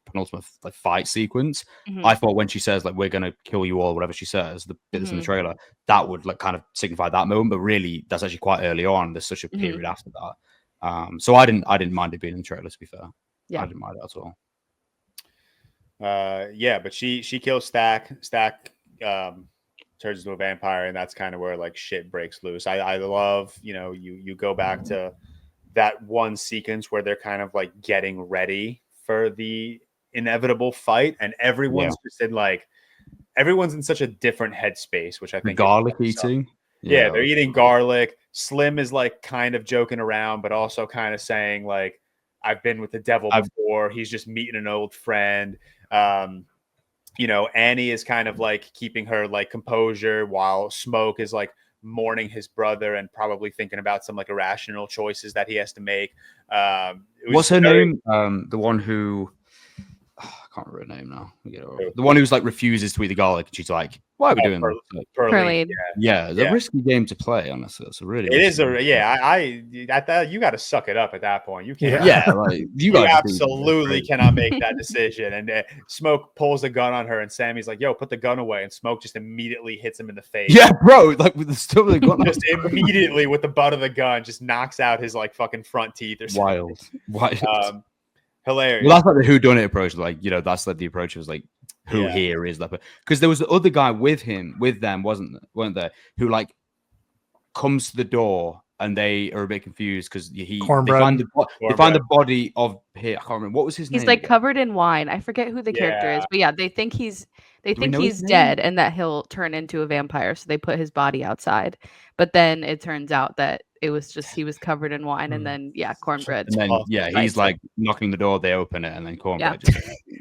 penultimate like fight sequence. I thought when she says like we're gonna kill you all, whatever she says, the bit that's in the trailer, that would like kind of signify that moment. But really, that's actually quite early on. There's such a period after that. So I didn't mind it being in the trailer. To be fair, I didn't mind it at all. But she kills Stack. Stack turns into a vampire, and that's kind of where like shit breaks loose. I love, you go back to that one sequence where they're kind of like getting ready for the inevitable fight, and everyone's just in like everyone's in such a different headspace, which I think garlic eating. Yeah, they're eating garlic. Slim is like kind of joking around, but also kind of saying like, I've been with the devil before. He's just meeting an old friend. Annie is kind of like keeping her like composure while Smoke is like mourning his brother and probably thinking about some like irrational choices that he has to make. What's her name? The one who can't remember her name now. The one who's like refuses to eat the garlic. And she's like, "Why are we doing this?" Pearline. Yeah, it's a risky game to play. Honestly, it's a really. It is I thought you got to suck it up at that point. You can't. Yeah, like you absolutely cannot make that decision. And Smoke pulls the gun on her, and Sammy's like, "Yo, put the gun away." And Smoke just immediately hits him in the face. Yeah, bro, like with the stuff of the gun, just immediately with the butt of the gun, just knocks out his like fucking front teeth or something. Wild. Hilarious. Well, that's like the whodunit approach. Like, that's like the approach was like, who here is that? Because there was the other guy with them, weren't there? Who like comes to the door and they are a bit confused because they find the body of here. I can't remember what was his name. He's like covered in wine. I forget who the character is, but they think he's dead and that he'll turn into a vampire. So they put his body outside, but then it turns out that it was just he was covered in wine, and then Cornbread. And then he's like knocking the door. They open it, and then Cornbread.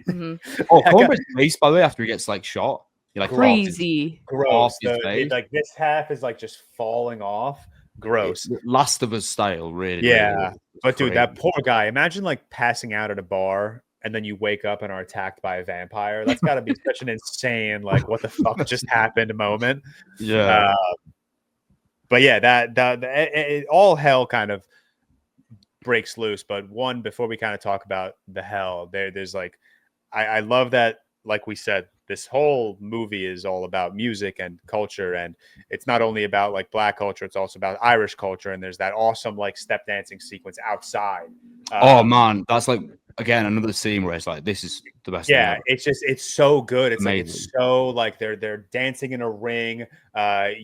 Yeah. Cornbread's face, by the way, after he gets like shot, he like crazy. Gross. Like this half is like just falling off. Gross. Last of Us style, really. Yeah, really, but dude, that poor guy. Imagine like passing out at a bar. And then you wake up and are attacked by a vampire. That's got to be such an insane, like, what the fuck just happened moment. Yeah. But yeah, all hell kind of breaks loose. But before we kind of talk about the hell, there's like, I love that, like we said, this whole movie is all about music and culture. And it's not only about like Black culture, it's also about Irish culture. And there's that awesome like step dancing sequence outside. Oh man, that's like, again, another scene where it's like, this is the best. Yeah, it's so good. It's amazing. Like, it's so like they're dancing in a ring.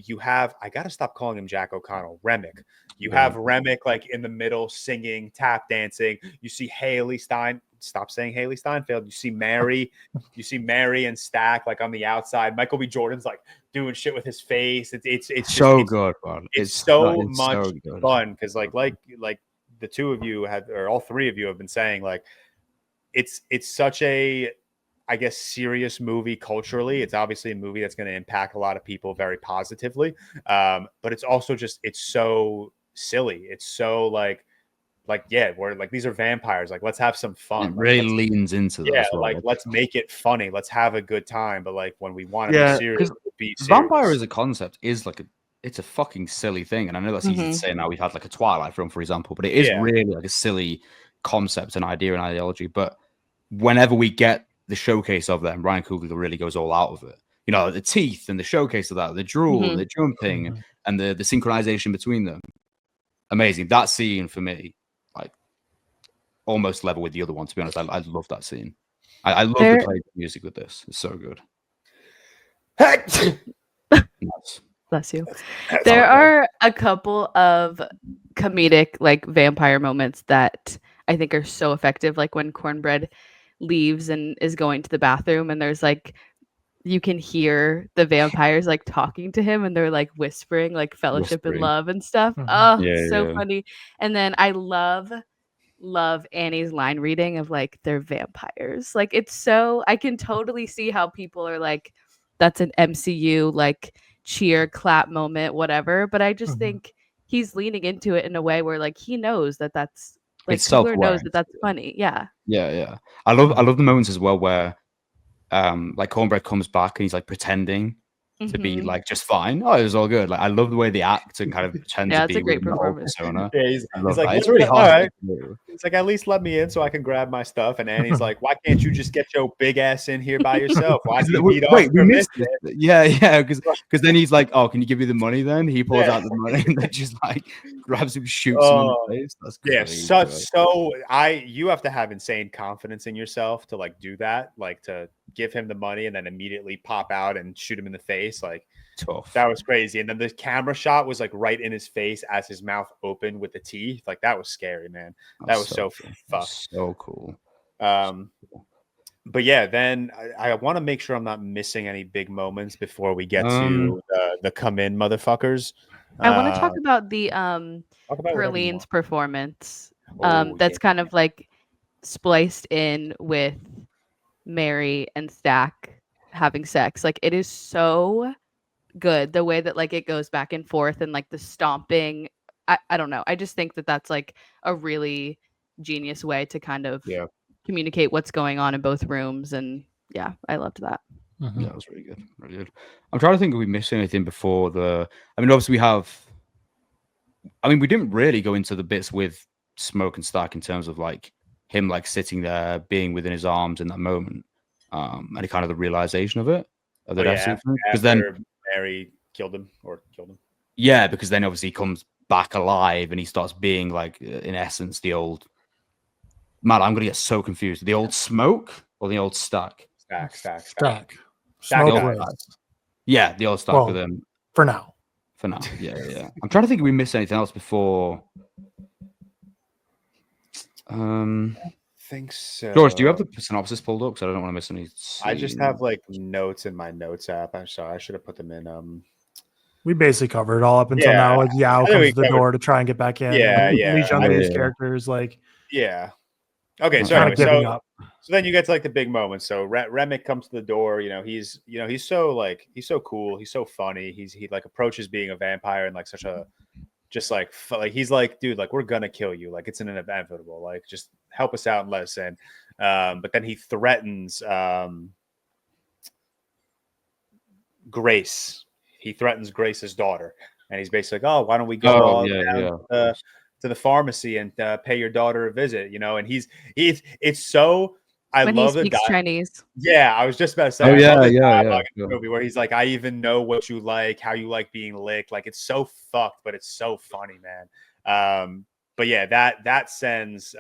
You have, I gotta stop calling him Jack O'Connell, Remick. You have Remick like in the middle singing, tap dancing. You see Haley stop saying Haley Steinfeld. You see Mary and Stack like on the outside. Michael B. Jordan's like doing shit with his face. It's so good, man. It's so much fun because like the two of you or all three of you have been saying, like, it's such a, I guess, serious movie culturally. It's obviously a movie that's going to impact a lot of people very positively. But it's also just, it's so silly. It's so like, we're like, these are vampires. Like, let's have some fun. It really leans into that. Yeah, like, let's make it funny. Let's have a good time. But like, when we want to be serious, vampire as a concept is like it's a fucking silly thing. And I know that's easy to say now. We've had like a Twilight film, for example, but it is really like a silly concept and idea and ideology. But whenever we get the showcase of them, Ryan Coogler really goes all out of it. The teeth and the showcase of that, the drool, and the jumping, and the synchronization between them. Amazing. That scene for me, like, almost level with the other one, to be honest. I love that scene. I love the play music with this. It's so good. Nice. Bless you. There are a couple of comedic like vampire moments that I think are so effective. Like when Cornbread leaves and is going to the bathroom, and there's like, you can hear the vampires like talking to him, and they're like whispering like fellowship and love and stuff. Funny. And then I love Annie's line reading of like, they're vampires. Like, it's so, I can totally see how people are like, that's an MCU like cheer clap moment, whatever. But I just think he's leaning into it in a way where like he knows that that's like, Coogler knows that that's funny. Yeah. I love the moments as well where like Cornbread comes back and he's like pretending to be like just fine. Oh, it was all good. Like, I love the way they act and kind of pretend to be. It's a great performance. Persona. Yeah, he's like, it's really hard. It's like, at least let me in so I can grab my stuff. And Annie's like, why can't you just get your big ass in here by yourself? Why do you wait, we missed it. Yeah, because then he's like, oh, can you give me the money then? He pulls out the money and then just like grabs him, shoots him in the face. That's crazy. You have to have insane confidence in yourself to like do that, like to give him the money and then immediately pop out and shoot him in the face. Like, tough. That was crazy. And then the camera shot was like right in his face as his mouth opened with the teeth. Like, that was scary, man. That was so fucked. So cool. But yeah, then I want to make sure I'm not missing any big moments before we get to the come in motherfuckers. I want to talk about the Perline's performance. That's kind of like spliced in with Mary and Stack having sex. Like, it is so good the way that like it goes back and forth and like the stomping. I don't know. I just think that that's like a really genius way to kind of communicate what's going on in both rooms. And yeah, I loved that. Mm-hmm. Yeah, that was really good. Really good. I'm trying to think if we missed anything before obviously we didn't really go into the bits with Smoke and Stack in terms of like him like sitting there being within his arms in that moment. And kind of the realization of it. Because then Mary killed him. Yeah, because then obviously he comes back alive and he starts being like, in essence, the old. Man, I'm gonna get so confused. The old Smoke or the old Stack? Stack. Yeah, the old Stack with him. For now. Yeah. I'm trying to think if we missed anything else before. Think so. George, do you have the synopsis pulled up? Because I don't want to miss any. I just have like notes in my notes app. I'm sorry, I should have put them in. We basically covered it all up until now. Like Yao comes to the door to try and get back in. Yeah. These young characters, like. Yeah. Okay, so anyway, so then you get to like the big moment. So Remick comes to the door. He's so cool. He's so funny. He like approaches being a vampire and like such a. Just like he's like, dude, like we're gonna kill you, like it's an inevitable, like just help us out and let us in. But then he threatens Grace. He threatens Grace's daughter, and he's basically like, oh, why don't we go to the pharmacy and pay your daughter a visit? And it's so. I love the guy. Chinese. Yeah, I was just about to say. Movie where he's like, I even know what you like, how you like being licked. Like it's so fucked, but it's so funny, man. But yeah, that sends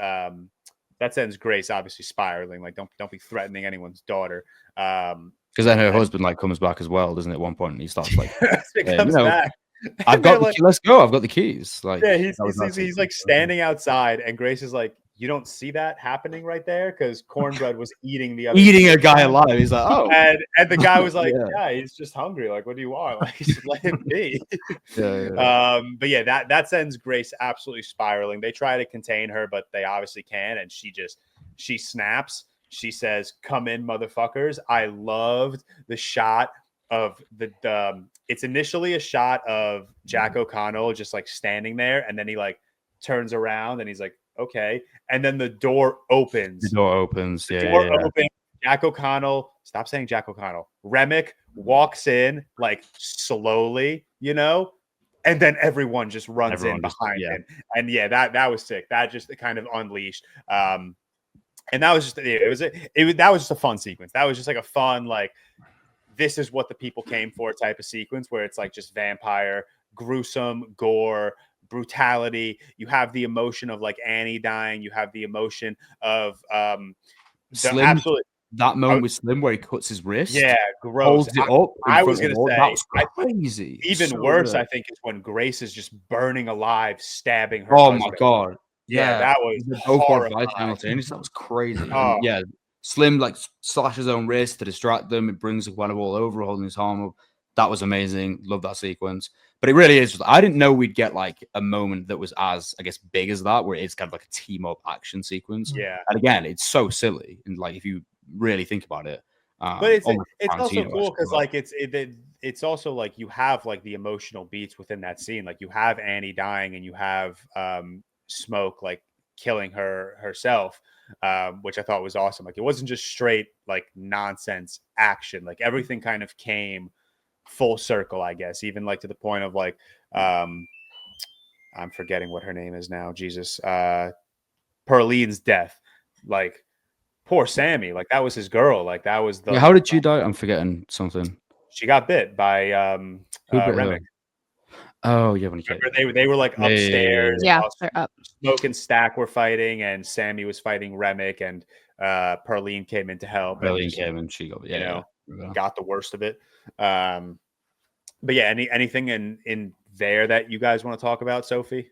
Grace obviously spiraling. Like don't be threatening anyone's daughter. Because then her husband like comes back as well, doesn't it? At one point, and he starts like, back. I've got the, let's go. I've got the keys. Like he's like standing outside, and Grace is like, you don't see that happening right there because Cornbread was eating a guy alive. He's like, oh, and the guy was like, yeah, he's just hungry. Like, what do you want? Like, just let him be. But yeah, that sends Grace absolutely spiraling. They try to contain her, but they obviously can, and she snaps. She says, "Come in, motherfuckers." I loved the shot of it's initially a shot of Jack O'Connell just like standing there, and then he like turns around and he's like, okay, and then the door opens. Opens. Jack O'Connell. Stop saying Jack O'Connell. Remick walks in like slowly, and then everyone just runs in behind him. And that was sick. That just kind of unleashed. And that was just that was just a fun sequence. That was just like a fun like this is what the people came for type of sequence where it's like just vampire, gruesome gore, brutality. You have the emotion of like Annie dying. You have the emotion of Slim. That moment with Slim where he cuts his wrist. Yeah, gross. Holds it up. I was going to say that was crazy. Even worse, I think, is when Grace is just burning alive, stabbing her. Oh husband. My god! Yeah, that was that was crazy. Oh. Yeah, Slim like slashes his own wrist to distract them. It brings the one all over, holding his arm up. That was amazing. Love that sequence. But it really is. I didn't know we'd get like a moment that was as, I guess, big as that, where it's kind of like a team up action sequence. Yeah. And again, it's so silly. And like, if you really think about it. But it's also cool because like it's also like you have like the emotional beats within that scene. Like you have Annie dying and you have Smoke like killing herself, which I thought was awesome. Like it wasn't just straight like nonsense action. Like everything kind of came full circle, I guess, even like to the point of like I'm forgetting what her name is now. Jesus. Perline's death. Like poor Sammy, like that was his girl. Like that was the how did she die? I'm forgetting something. She got bit by Remick. Oh yeah, when they were like upstairs. Yeah, they're up. Smoke and Stack were fighting, and Sammy was fighting Remick, and Perline came in to help. Perline came and she got the worst of it. But yeah, anything in there that you guys want to talk about, Sophie?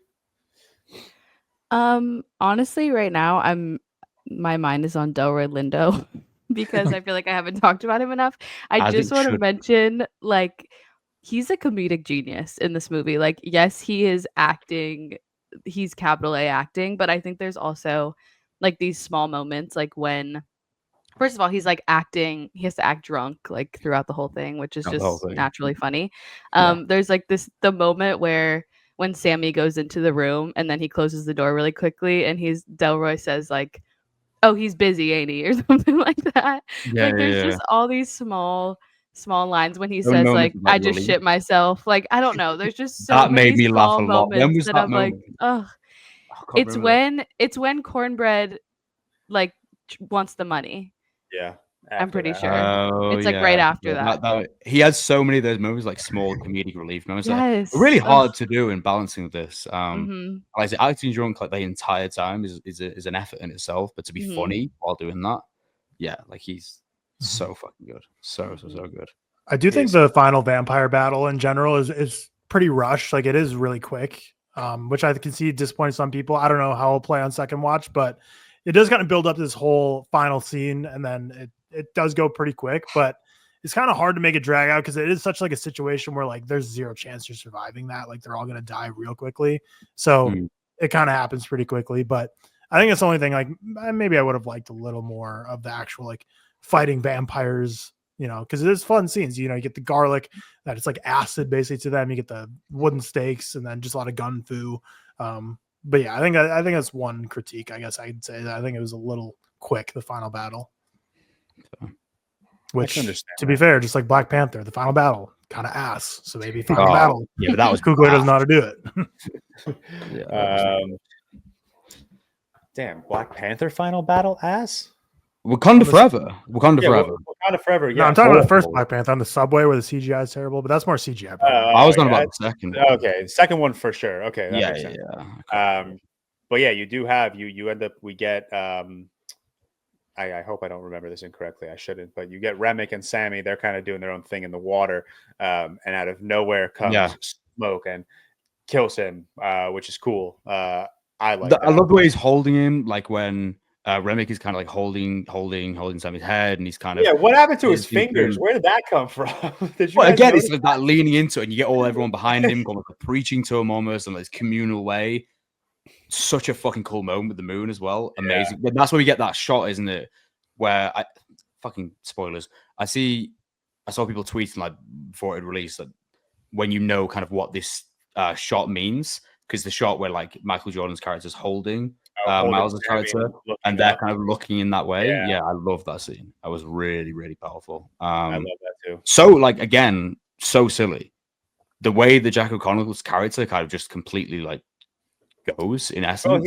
Honestly, right now my mind is on Delroy Lindo because I feel like I haven't talked about him enough. I just want to mention like he's a comedic genius in this movie. Like, yes, he is acting, he's capital A acting, but I think there's also like these small moments, like when, first of all, he's like acting, he has to act drunk like throughout the whole thing, which is just naturally funny. There's like the moment where when Sammy goes into the room and then he closes the door really quickly and Delroy says like, oh, he's busy, ain't he, or something like that. Yeah, Like there's just all these small lines when he Those says moments like, of, I like, just relief. shit myself. Like I don't know. There's just so That many made me laugh a small lot. When moments was that that I'm like, moment? ugh. I can't remember It's when Cornbread like wants the money. Yeah. I'm pretty that. sure. Oh, It's like right yeah. after that. He has so many of those moments, like small comedic relief moments, that Yes. are really hard to do in balancing this. Mhm. Like I said, acting drunk like the entire time is an effort in itself, but to be funny while doing that, yeah, like he's so fucking good, so good. I do think the final vampire battle in general is pretty rushed. Like it is really quick, which I can see disappointing some people. I don't know how it'll play on second watch, but it does kind of build up this whole final scene, and then it does go pretty quick. But it's kind of hard to make it drag out because it is such like a situation where like there's zero chance you're surviving that. Like they're all gonna die real quickly, so it kind of happens pretty quickly. But I think it's the only thing. Like maybe I would have liked a little more of the actual like fighting vampires. You know, because it is fun scenes. You know, you get the garlic that it's like acid basically to them. You get the wooden stakes and then just a lot of gun foo. But yeah, I think that's one critique. I guess I'd say that I think it was a little quick, the final battle. Which, to be fair, just like Black Panther, the final battle kind of ass. So maybe final battle. Yeah, but that was Coogler doesn't know how to do it. Damn, Black Panther final battle ass. Wakanda forever. Wakanda forever. Yeah, no, I'm talking about the first Black Panther on the subway where the CGI is terrible, but that's more CGI. I was on about the second. Okay, the second one for sure. Okay, that makes sense. Okay. But yeah, you do have you end up we get I hope I don't remember this incorrectly. I shouldn't, but you get Remick and Sammy. They're kind of doing their own thing in the water, and out of nowhere comes Smoke and kills him, which is cool. I love the way he's holding him, like when Remick is kind of like holding Sammy's head, and he's kind of what happened to his fingers? Where did that come from? Again, it's like that leaning into it, and you get everyone behind him, going like preaching to him almost in this communal way. Such a fucking cool moment with the moon as well. Amazing. Yeah. That's where we get that shot, isn't it? Where fucking spoilers. I saw people tweeting like before it released that when you know kind of what this shot means, because the shot where like Michael Jordan's character is holding Miles' character, and they're kind of looking in that way. Yeah, I love that scene. That was really, really powerful. I love that too. So like again, so silly. The way the Jack O'Connell's character kind of just completely like goes in essence. Well,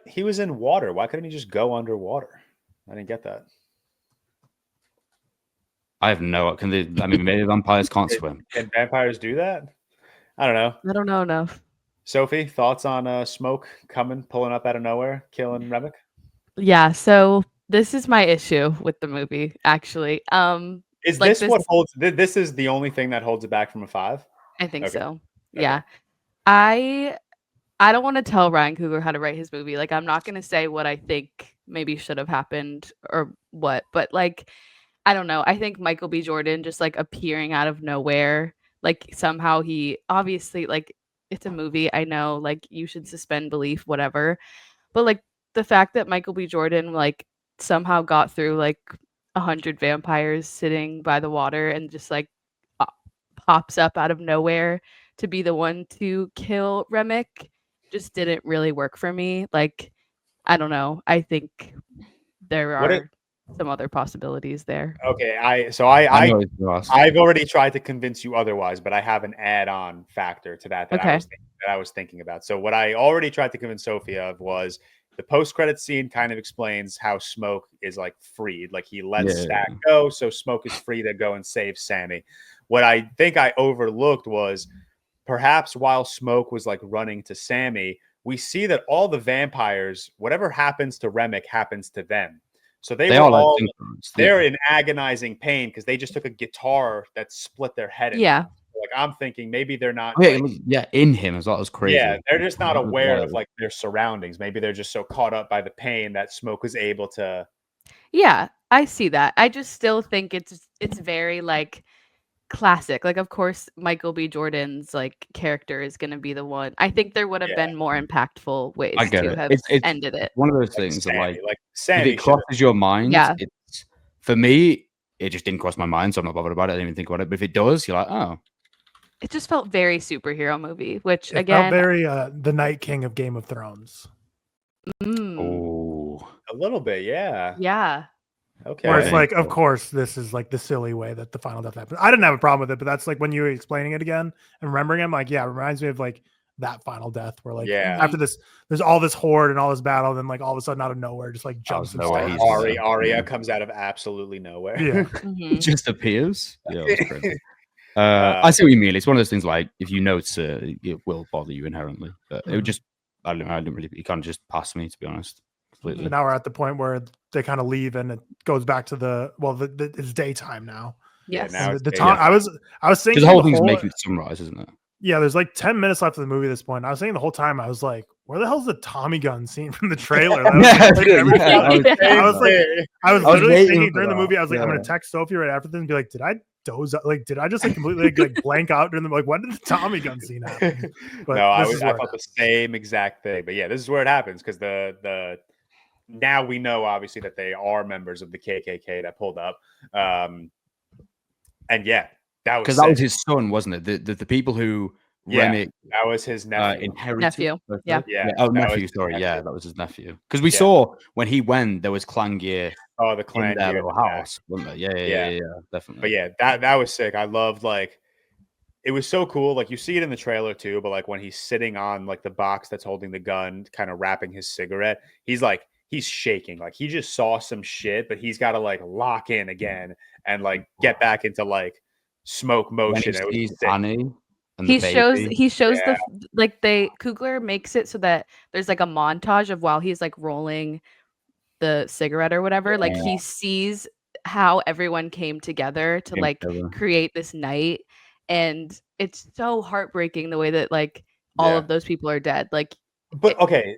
he was in water. Why couldn't he just go underwater? I didn't get that. I have no. Maybe vampires can't swim. Can vampires do that? I don't know. I don't know enough. Sophie, thoughts on Smoke pulling up out of nowhere, killing Remick? Yeah, so this is my issue with the movie, actually. Is like this what holds? This is the only thing that holds it back from a 5? I think so. Okay. Yeah, I don't want to tell Ryan Coogler how to write his movie. Like, I'm not going to say what I think maybe should have happened or what, but like, I don't know. I think Michael B. Jordan just like appearing out of nowhere, like somehow he obviously like it's a movie. I know like you should suspend belief, whatever. But like the fact that Michael B. Jordan like somehow got through like 100 vampires sitting by the water and just like pops up out of nowhere to be the one to kill Remick just didn't really work for me. Like, I don't know. I think there are some other possibilities there. Okay, I've already tried to convince you otherwise, but I have an add-on factor to that I was thinking about. So what I already tried to convince Sophie of was the post-credit scene kind of explains how Smoke is like freed, like he lets Stack go, so Smoke is free to go and save Sammy. What I think I overlooked was perhaps while Smoke was like running to Sammy, we see that all the vampires, whatever happens to Remick happens to them. So they're in agonizing pain because they just took a guitar that split their head in. Yeah. Like I'm thinking maybe they're not in him as well. It was crazy. Yeah, they're just not aware of like their surroundings. Maybe they're just so caught up by the pain that Smoke was able to. Yeah, I see that. I just still think it's very like classic. Like, of course, Michael B. Jordan's like character is going to be the one. I think there would have been more impactful ways to have ended it. One of those things that like if it crosses your mind, for me, it just didn't cross my mind, so I'm not bothered about it. I didn't even think about it. But if it does, you're like, oh. It just felt very superhero movie, which it again felt very the Night King of Game of Thrones. Oh, A little bit, yeah. Yeah. Okay. Where it's like, of course, this is like the silly way that the final death happens. I didn't have a problem with it, but that's like when you were explaining it again and remembering him, like, yeah, it reminds me of like that final death where like after this, there's all this horde and all this battle, and then like all of a sudden out of nowhere, just like jumps and Arya comes out of absolutely nowhere. Yeah. It just appears. Yeah, I see what you mean. It's one of those things like if you notice it will bother you inherently. But it would just I didn't really it kind of just passed me, to be honest. Completely. But now we're at the point where they kind of leave and it goes back to it's daytime now. Yes. Yeah, the time I was thinking the whole thing's making it sunrise, isn't it? Yeah, there's like 10 minutes left of the movie at this point. I was thinking the whole time, I was like, where the hell's the Tommy gun scene from the trailer? I was literally thinking during the movie, I was like, I'm going to text Sophie right after this and be like, did I doze up? Like, did I just like completely like blank out during the, like, when did the Tommy gun scene happen? But no, I thought the same exact thing. But yeah, this is where it happens because now we know obviously that they are members of the KKK that pulled up. And yeah. That was his son, wasn't it? The people who Remick, that was his nephew. Yeah. Oh, nephew. Sorry, yeah, that was his nephew. Because we saw when he went, there was clan gear. Oh, the clan in their little house, wasn't there? Yeah, definitely. But yeah, that was sick. I loved like it was so cool. Like you see it in the trailer too, but like when he's sitting on like the box that's holding the gun, kind of wrapping his cigarette, he's shaking. Like he just saw some shit, but he's got to like lock in again and like get back into like smoke motion. He shows the like Coogler makes it so that there's like a montage of while he's like rolling the cigarette or whatever. Like he sees how everyone came together to like create this night, and it's so heartbreaking the way that like all of those people are dead. Like, okay.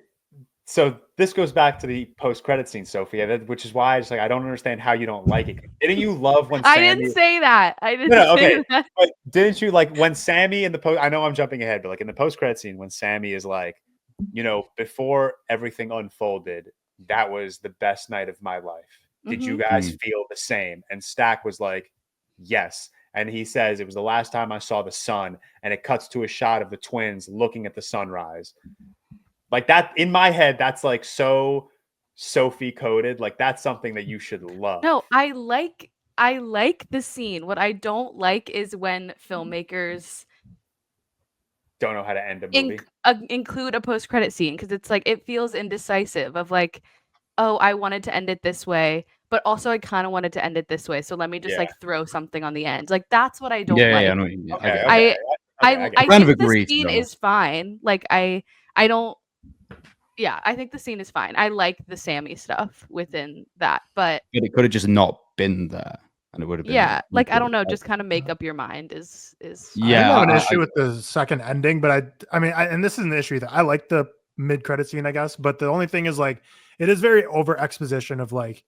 So this goes back to the post-credit scene, Sophie, which is why I don't understand how you don't like it. Didn't you love when Sammy... I didn't say that. I didn't say that. But didn't you like when Sammy in the post... I know I'm jumping ahead, but like in the post-credit scene when Sammy is like, before everything unfolded, that was the best night of my life. Did you guys feel the same? And Stack was like, yes. And he says, it was the last time I saw the sun. And it cuts to a shot of the twins looking at the sunrise. Like that in my head, that's like so Sophie coded. Like that's something that you should love. No, I like the scene. What I don't like is when filmmakers don't know how to end a movie. Include a post-credit scene because it's like it feels indecisive of like, oh, I wanted to end it this way, but also I kind of wanted to end it this way. So let me just like throw something on the end. Like that's what I don't like. Yeah, I know what you mean. I think the scene is fine. Like I don't. Yeah, I think the scene is fine. I like the Sammy stuff within that, but it could have just not been there, and it would have been. Yeah, like I don't know, just kind of make up your mind is. Yeah, I have an issue with the second ending, but I mean, and this is an issue that I like the mid-credit scene, I guess, but the only thing is like it is very over exposition of like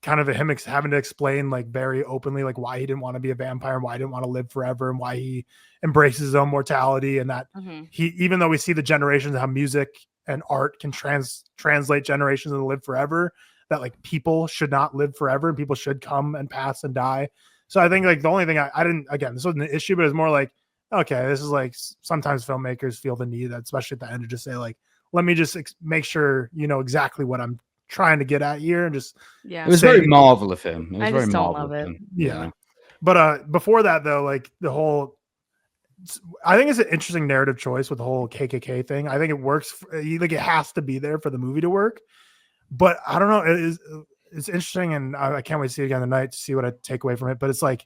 kind of him having to explain like very openly like why he didn't want to be a vampire and why he didn't want to live forever and why he embraces his own mortality and that he, even though we see the generations how music and art can translate generations and live forever, that like people should not live forever and people should come and pass and die. So I think like the only thing I didn't, again, this wasn't an issue, but it's more like, okay, this is like sometimes filmmakers feel the need that, especially at the end, to just say like, let me just make sure you know exactly what I'm trying to get at here and just it was very Marvel of him. I just don't love it. Yeah. But before that though, like the whole, I think it's an interesting narrative choice with the whole KKK thing. I think it works. Like it has to be there for the movie to work. But I don't know. It's interesting, and I can't wait to see it again tonight to see what I take away from it. But it's like,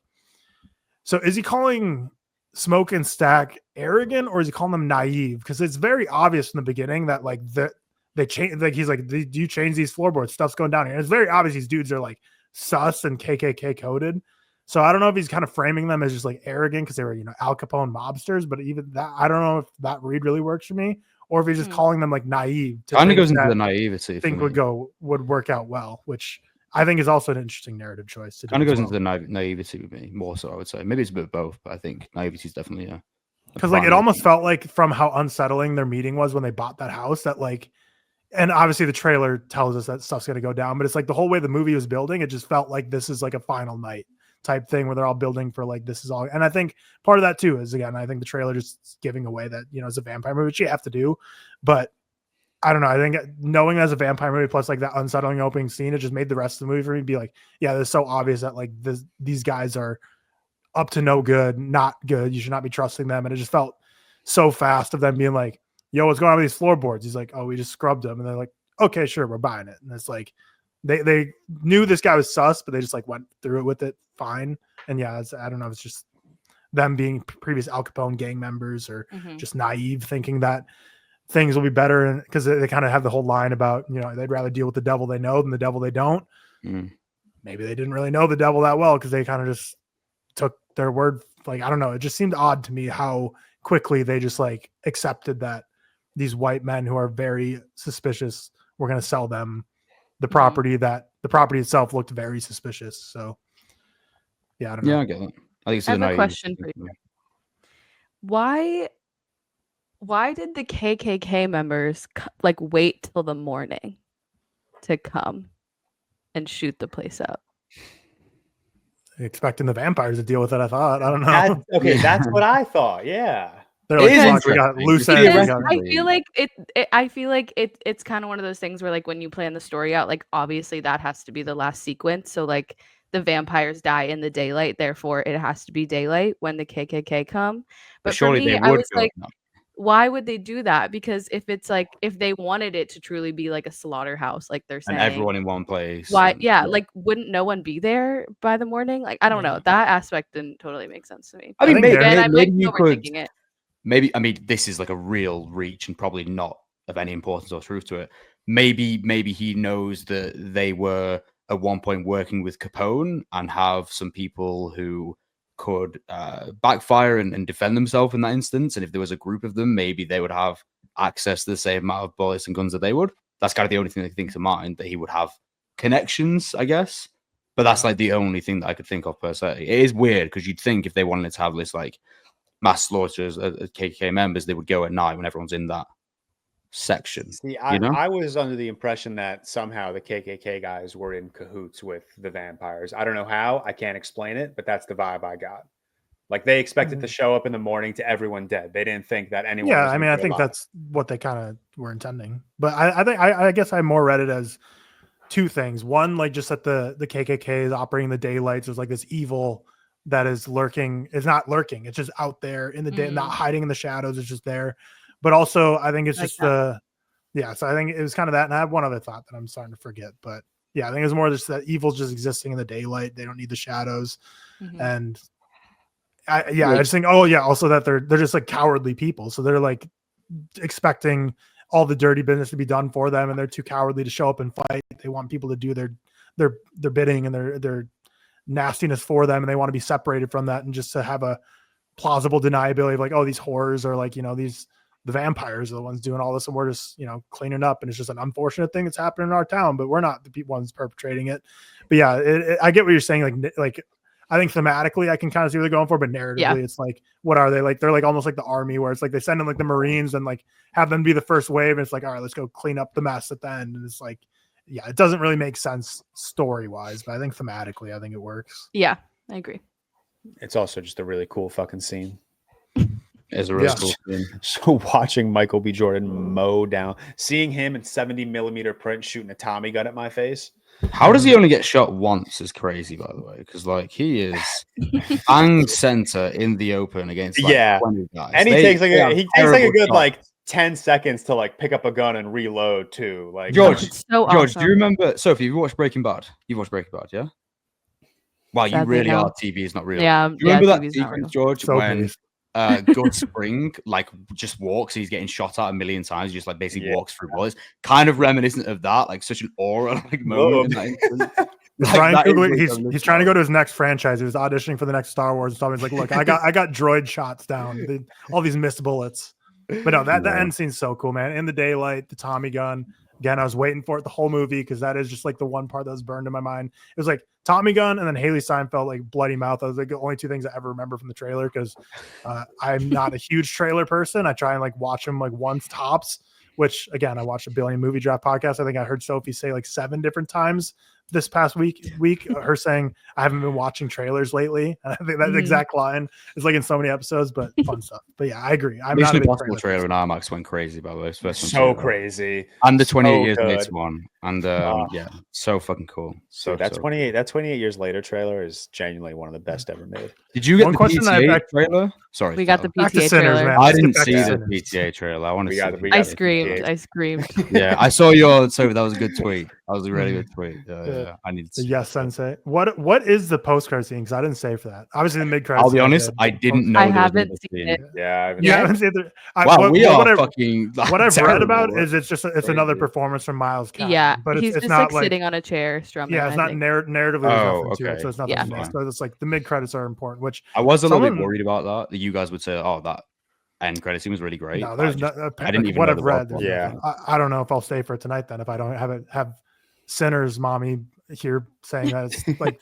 so is he calling Smoke and Stack arrogant, or is he calling them naive? Because it's very obvious from the beginning that like they change. Like he's like, do you change these floorboards? Stuff's going down here. And it's very obvious these dudes are like sus and KKK coded. So I don't know if he's kind of framing them as just like arrogant because they were, Al Capone mobsters, but even that, I don't know if that read really works for me, or if he's just calling them like naive. Kind of goes into the naivety. I think would work out well, which I think is also an interesting narrative choice. Kind of goes into the naivety with me more so, I would say. Maybe it's a bit of both, but I think naivety is definitely because like it almost felt like from how unsettling their meeting was when they bought that house that like, and obviously the trailer tells us that stuff's going to go down, but it's like the whole way the movie was building, it just felt like this is like a final night type thing where they're all building for like this is all. And I think part of that too is, again, I think the trailer just giving away that it's a vampire movie, which you have to do, but I don't know. I think knowing as a vampire movie plus like that unsettling opening scene, it just made the rest of the movie for me be like, yeah, it's so obvious that like these guys are up to no good, not good. You should not be trusting them. And it just felt so fast of them being like, yo, what's going on with these floorboards? He's like, oh, we just scrubbed them. And they're like, okay, sure, we're buying it. And it's like, they knew this guy was sus, but they just like went through it with it fine. And yeah, I don't know. It's just them being previous Al Capone gang members or just naive thinking that things will be better. And because they kind of have the whole line about, you know, they'd rather deal with the devil they know than the devil they don't. Maybe they didn't really know the devil that well because they kind of just took their word. Like, I don't know. It just seemed odd to me how quickly they just like accepted that these white men who are very suspicious were going to sell them the property, that the property itself looked very suspicious. So yeah, I don't know. Yeah, I get that. I think it's I have a question for you. Why did the KKK members like wait till the morning to come and shoot the place up? Expecting the vampires to deal with it, I thought. I don't know. That's what I thought. Yeah. They're like, we got loose ends. I feel like it's kind of one of those things where like when you plan the story out, like obviously that has to be the last sequence. So like the vampires die in the daylight, therefore it has to be daylight when the KKK come. But for me, I was like, why would they do that? Because if it's like, if they wanted it to truly be like a slaughterhouse, like they're saying, and everyone in one place, why? Yeah, like wouldn't no one be there by the morning? Like I don't know. That aspect didn't totally make sense to me. I mean, maybe you could. Maybe, I mean, this is like a real reach and probably not of any importance or truth to it. Maybe he knows that they were at one point working with Capone and have some people who could backfire and defend themselves in that instance. And if there was a group of them, maybe they would have access to the same amount of bullets and guns that they would. That's kind of the only thing that I think to mind, that he would have connections, I guess. But that's like the only thing that I could think of per se. It is weird because you'd think if they wanted to have this like mass slaughters as KKK members, they would go at night when everyone's in that section. See, I was under the impression that somehow the KKK guys were in cahoots with the vampires. I don't know how. I can't explain it, but that's the vibe I got. Like they expected to show up in the morning to everyone dead. They didn't think that anyone. Yeah, I mean, I think that's what they kind of were intending. But I guess I more read it as two things. One, like just that the KKK is operating the daylights. There's like this evil that is lurking. It's not lurking. It's just out there in the day, not hiding in the shadows. It's just there. But also, I think it's just so I think it was kind of that. And I have one other thought that I'm starting to forget. But yeah, I think it was more just that evil's just existing in the daylight. They don't need the shadows. And I just think, also that they're just like cowardly people. So they're like expecting all the dirty business to be done for them, and they're too cowardly to show up and fight. They want people to do their bidding and their nastiness for them, and they want to be separated from that, and just to have a plausible deniability of like, oh, these horrors are like, the vampires are the ones doing all this, and we're just cleaning up, and it's just an unfortunate thing that's happening in our town, but we're not the ones perpetrating it. But yeah, I get what you're saying. Like I think thematically I can kind of see what they're going for, but narratively it's like, what are they like? They're like almost like the army, where it's like they send in like the Marines and like have them be the first wave, and it's like, all right, let's go clean up the mess at the end. And it's like, yeah, it doesn't really make sense story wise, but I think thematically, I think it works. Yeah, I agree. It's also just a really cool fucking scene. It's a really cool scene. So watching Michael B. Jordan mow down, seeing him in 70mm print shooting a Tommy gun at my face. How does he only get shot once is crazy, by the way, because like he is bang center in the open against 20 guys. And he takes a good like 10 seconds to like pick up a gun and reload too. Like George, do you remember Sophie? Have you watched Breaking Bad? You've watched Breaking Bad, yeah? Wow, you really are. TV is not real. Yeah, do you remember that sequence, George, when Gus Spring like just walks, he's getting shot at a million times, he just like basically walks through bullets, kind of reminiscent of that, like such an aura like moment in that Ryan Coogler, he's trying to go to his next franchise. He was auditioning for the next Star Wars and stuff. He's like, look, I got droid shots down, all these missed bullets. But no, that end scene's so cool, man. In the daylight, the Tommy gun. Again, I was waiting for it the whole movie because that is just like the one part that was burned in my mind. It was like Tommy gun and then Haley Steinfeld, like bloody mouth. Those are like the only two things I ever remember from the trailer, because I'm not a huge trailer person. I try and like watch them like once tops, which again, I watched a billion movie draft podcasts. I think I heard Sophie say like 7 different times this past week, her saying, I haven't been watching trailers lately. And I think that exact line is like in so many episodes, but fun stuff. But yeah, I agree. I'm not a big Impossible trailer in IMAX went crazy, by the way. So crazy. And the 28 years later one. And yeah, so fucking cool. So that 28 that 28 years later trailer is genuinely one of the best ever made. Did you get the PTA trailer? Sorry, we got the PTA trailer. I didn't see the PTA trailer. I want to see. I screamed. Yeah, I saw your. So that was a good tweet. That was a really good tweet. Yeah. I need to. Yes, Sensei. What is the post credit scene? Because I didn't save for that. Obviously, the mid credit. I'll be honest. I didn't know. I haven't seen it. Yeah, you haven't seen it. Wow, we are fucking. What I've read about is it's another performance from Miles. Yeah, but he's just not like sitting on a chair strumming. Yeah, it's not narratively. Oh, okay. To it, so it's nothing. Yeah. So it's like the mid credits are important. Which I was a little bit worried about that you guys would say, oh, that end credit scene was really great. No, there's I didn't even what know I've read. Yeah, I don't know if I'll stay for tonight then if I don't have Sinner's mommy here saying that it's like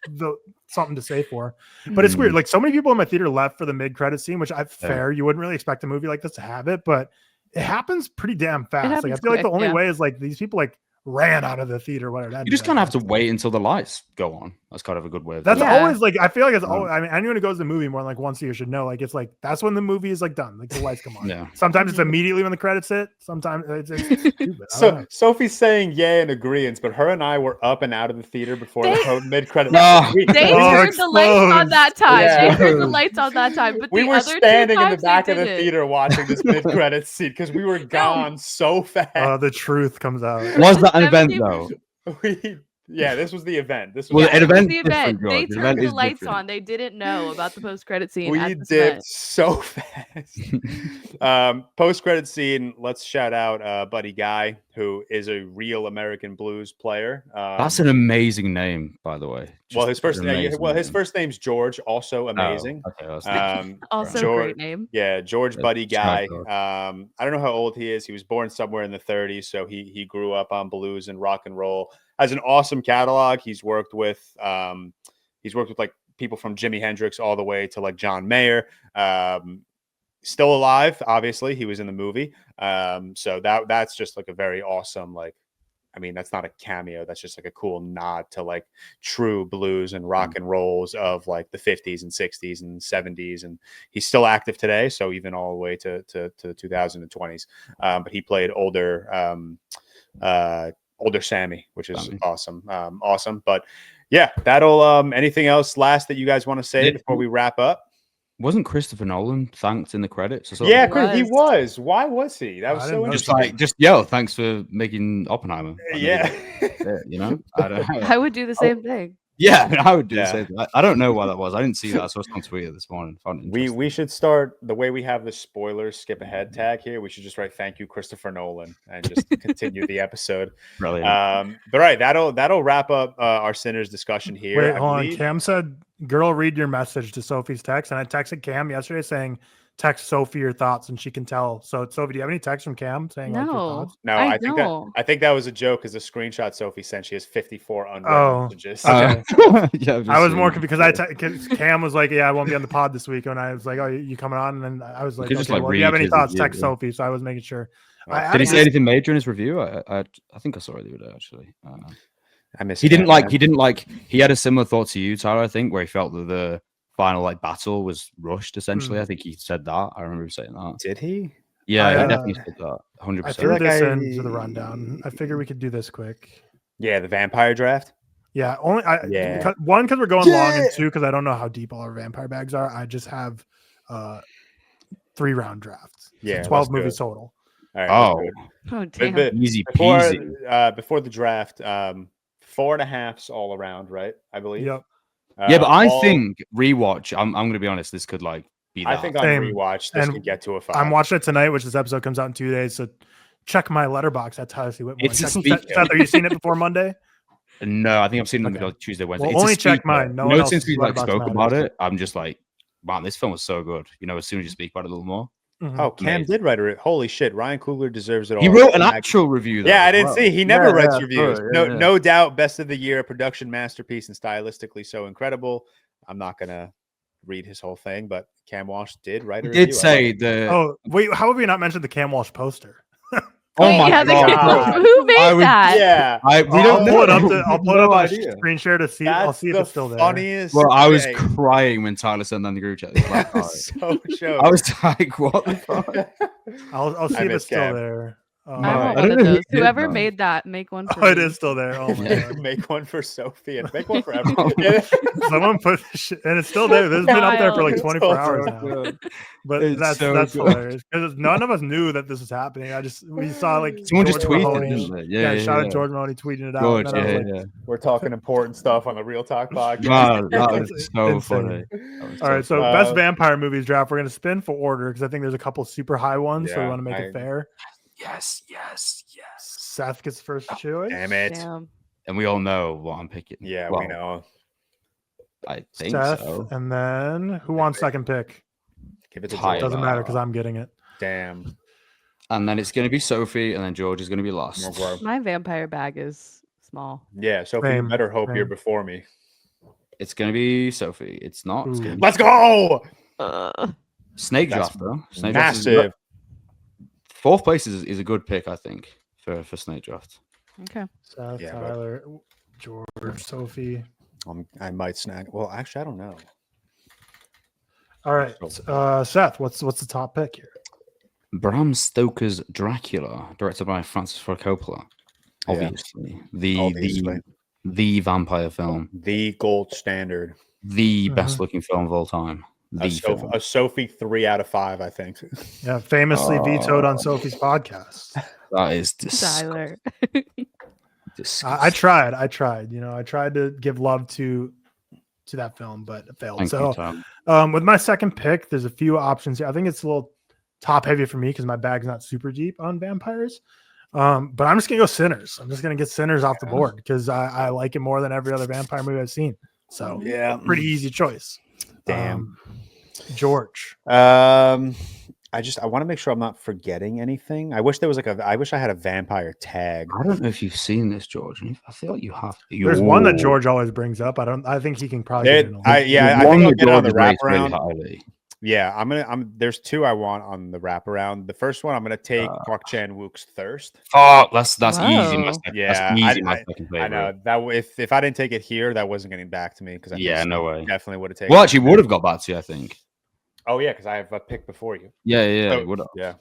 something to say for. But it's weird. Like so many people in my theater left for the mid credit scene, which fair. You wouldn't really expect a movie like this to have it, but it happens pretty damn fast. Like I feel like the only way is like these people like ran out of the theater. Whatever. You just kind of have to wait until the lights go on. That's kind of a good way. That's always like I feel like it's always. I mean, anyone who goes to the movie more than like once a year should know. Like it's like that's when the movie is like done. Like the lights come on. Yeah. Sometimes it's immediately when the credits hit. Sometimes it's stupid. So Sophie's saying yay in agreement, but her and I were up and out of the theater before the mid credits. They turned the lights on that time. Yeah. They turned the lights on that time. But we were standing in the back of the theater watching this mid credits scene because we were gone so fast. The truth comes out. Was that an event though? Yeah, this was the event. This was an event. The event. They turned the lights on. They didn't know about the post-credit scene. We dipped so fast. Post-credit scene. Let's shout out Buddy Guy, who is a real American blues player. That's an amazing name, by the way. His first name's George. Also amazing. Also great name. Yeah, George Buddy Guy. I don't know how old he is. He was born somewhere in the 30s, so he grew up on blues and rock and roll. Has an awesome catalog. He's worked with like people from Jimi Hendrix all the way to like John Mayer. Still alive, obviously. He was in the movie. So that's just like a very awesome, like, I mean, that's not a cameo. That's just like a cool nod to like true blues and rock and rolls of like the 50s and 60s and 70s. And he's still active today. So even all the way to 2020s. But he played older Sammy, which is awesome. Awesome. But yeah, that'll anything else last that you guys want to say before we wrap up? Wasn't Christopher Nolan thanked in the credits? Yeah, Chris, he was. Why was he? That was so interesting. Just thanks for making Oppenheimer. You know, I would do the same thing. Yeah, I would do the same thing. I don't know why that was. I didn't see that. I saw it on Twitter this morning. We should start the way we have the spoilers skip ahead tag here. We should just write "Thank you, Christopher Nolan" and just continue the episode. Brilliant. But right, that'll wrap up our Sinners discussion here. Wait, hold on. Cam said, "Girl, read your message to Sophie's text," and I texted Cam yesterday saying, "Text Sophie your thoughts," and she can tell. So, Sophie, do you have any texts from Cam saying like your thoughts? No, I think that was a joke because the screenshot Sophie sent, she has 54 unread messages. Okay. I was more because Cam was like, "Yeah, I won't be on the pod this week," and I was like, "Oh, you coming on?" And then I was like, "Okay, well, if you have any thoughts, text Sophie." So I was making sure. Did he say anything major in his review? I think I saw it the other day actually. I missed. He had a similar thought to you, Tyler. I think where he felt that the final like battle was rushed. Essentially, I think he said that. I remember him saying that. Did he? Yeah, he definitely said that. 100%. I threw this into the rundown. I figured we could do this quick. Yeah, the vampire draft. Yeah, one because we're going long, and two because I don't know how deep all our vampire bags are. I just have 3-round drafts. Yeah, 12 movies total. All right, oh damn! Easy peasy. Before the draft, 4.5s all around, right? I believe. Yep. Yeah, but I think rewatch. I'm going to be honest. This could like be that. I think on rewatch this could get to a 5. I'm watching it tonight, which this episode comes out in 2 days. So check my letterbox. That's how I see Whitmore. Seth, are you seeing it before Monday? No, I think I've seen them Tuesday, Wednesday. Well, only check mine. No one else since we like spoke about it, I'm just like, man, this film was so good. You know, as soon as you speak about it a little more. Mm-hmm. Oh, Cam did write it. Holy shit, Ryan Coogler deserves it all. He wrote an actual review. Yeah, I didn't see. He never writes reviews. No doubt, best of the year, production masterpiece, and stylistically so incredible. I'm not gonna read his whole thing, but Cam Walsh did write a review. Did say the. Oh wait, how have we not mentioned the Cam Walsh poster? Oh my god! Who made that? Yeah, I'll pull it up. I'll pull it up on screen share to see. I'll see if it's still there. Funniest. Well, I was crying when Tyler sent on the group chat. Like, so I was like, "What the fuck?" I'll see if it's still there. I don't know. Whoever made that, make one for me. It is still there. Oh my god. Make one for Sophie and make one for everyone. Someone put shit, and it's still there. This has been up there for like 24 hours now. But that's hilarious because none of us knew that this was happening. We saw like someone just tweeted. Yeah, shout out George Mahoney tweeting it out. George, We're talking important stuff on the ReelTok podcast. Wow, that was so funny. All right, so best vampire movies draft. We're gonna spin for order because I think there's a couple super high ones, so we want to make it fair. Yes. Seth gets first choice. Damn it. And we all know what I'm picking. Yeah, we know. I think Seth, so. And then who wants second pick? Give it to Tyler. Doesn't matter because I'm getting it. Damn. And then it's going to be Sophie, and then George is going to be last. My vampire bag is small. Yeah, Sophie, you better hope you're before me. It's going to be Sophie. It's not. It's gonna be Let's go! Snake draft, though. Snake massive. Draft fourth place is a good pick, I think, for snake draft. Okay. Seth, Tyler, George, Sophie. I might snag. Well, actually, I don't know. All right, Seth, what's the top pick here? Bram Stoker's Dracula, directed by Francis Ford Coppola. Obviously, the vampire film, the gold standard, the best looking film of all time. A Sophie 3 out of 5, I think. Yeah, famously vetoed on Sophie's podcast. That is Tyler. I tried. I tried to give love to that film, but it failed. With my second pick, there's a few options here. I think it's a little top heavy for me because my bag's not super deep on vampires. But I'm just gonna go Sinners. I'm just gonna get Sinners off the board because I like it more than every other vampire movie I've seen. So pretty easy choice. Damn. George. I want to make sure I'm not forgetting anything. I wish there was I wish I had a vampire tag. I don't know if you've seen this, George. I feel like you have to. There's one that George always brings up. I think he can probably get it. I think I'll get it on the wraparound. Yeah, there's two I want on the wraparound. The first one I'm gonna take Park Chan-wook's Thirst. Oh, that's easy. My second favorite. I know that if I didn't take it here, that wasn't getting back to me because no way. Definitely would have taken. Well, actually, would have got back to you, I think. Oh yeah, because I have a pick before you. Yeah, would have. Yeah.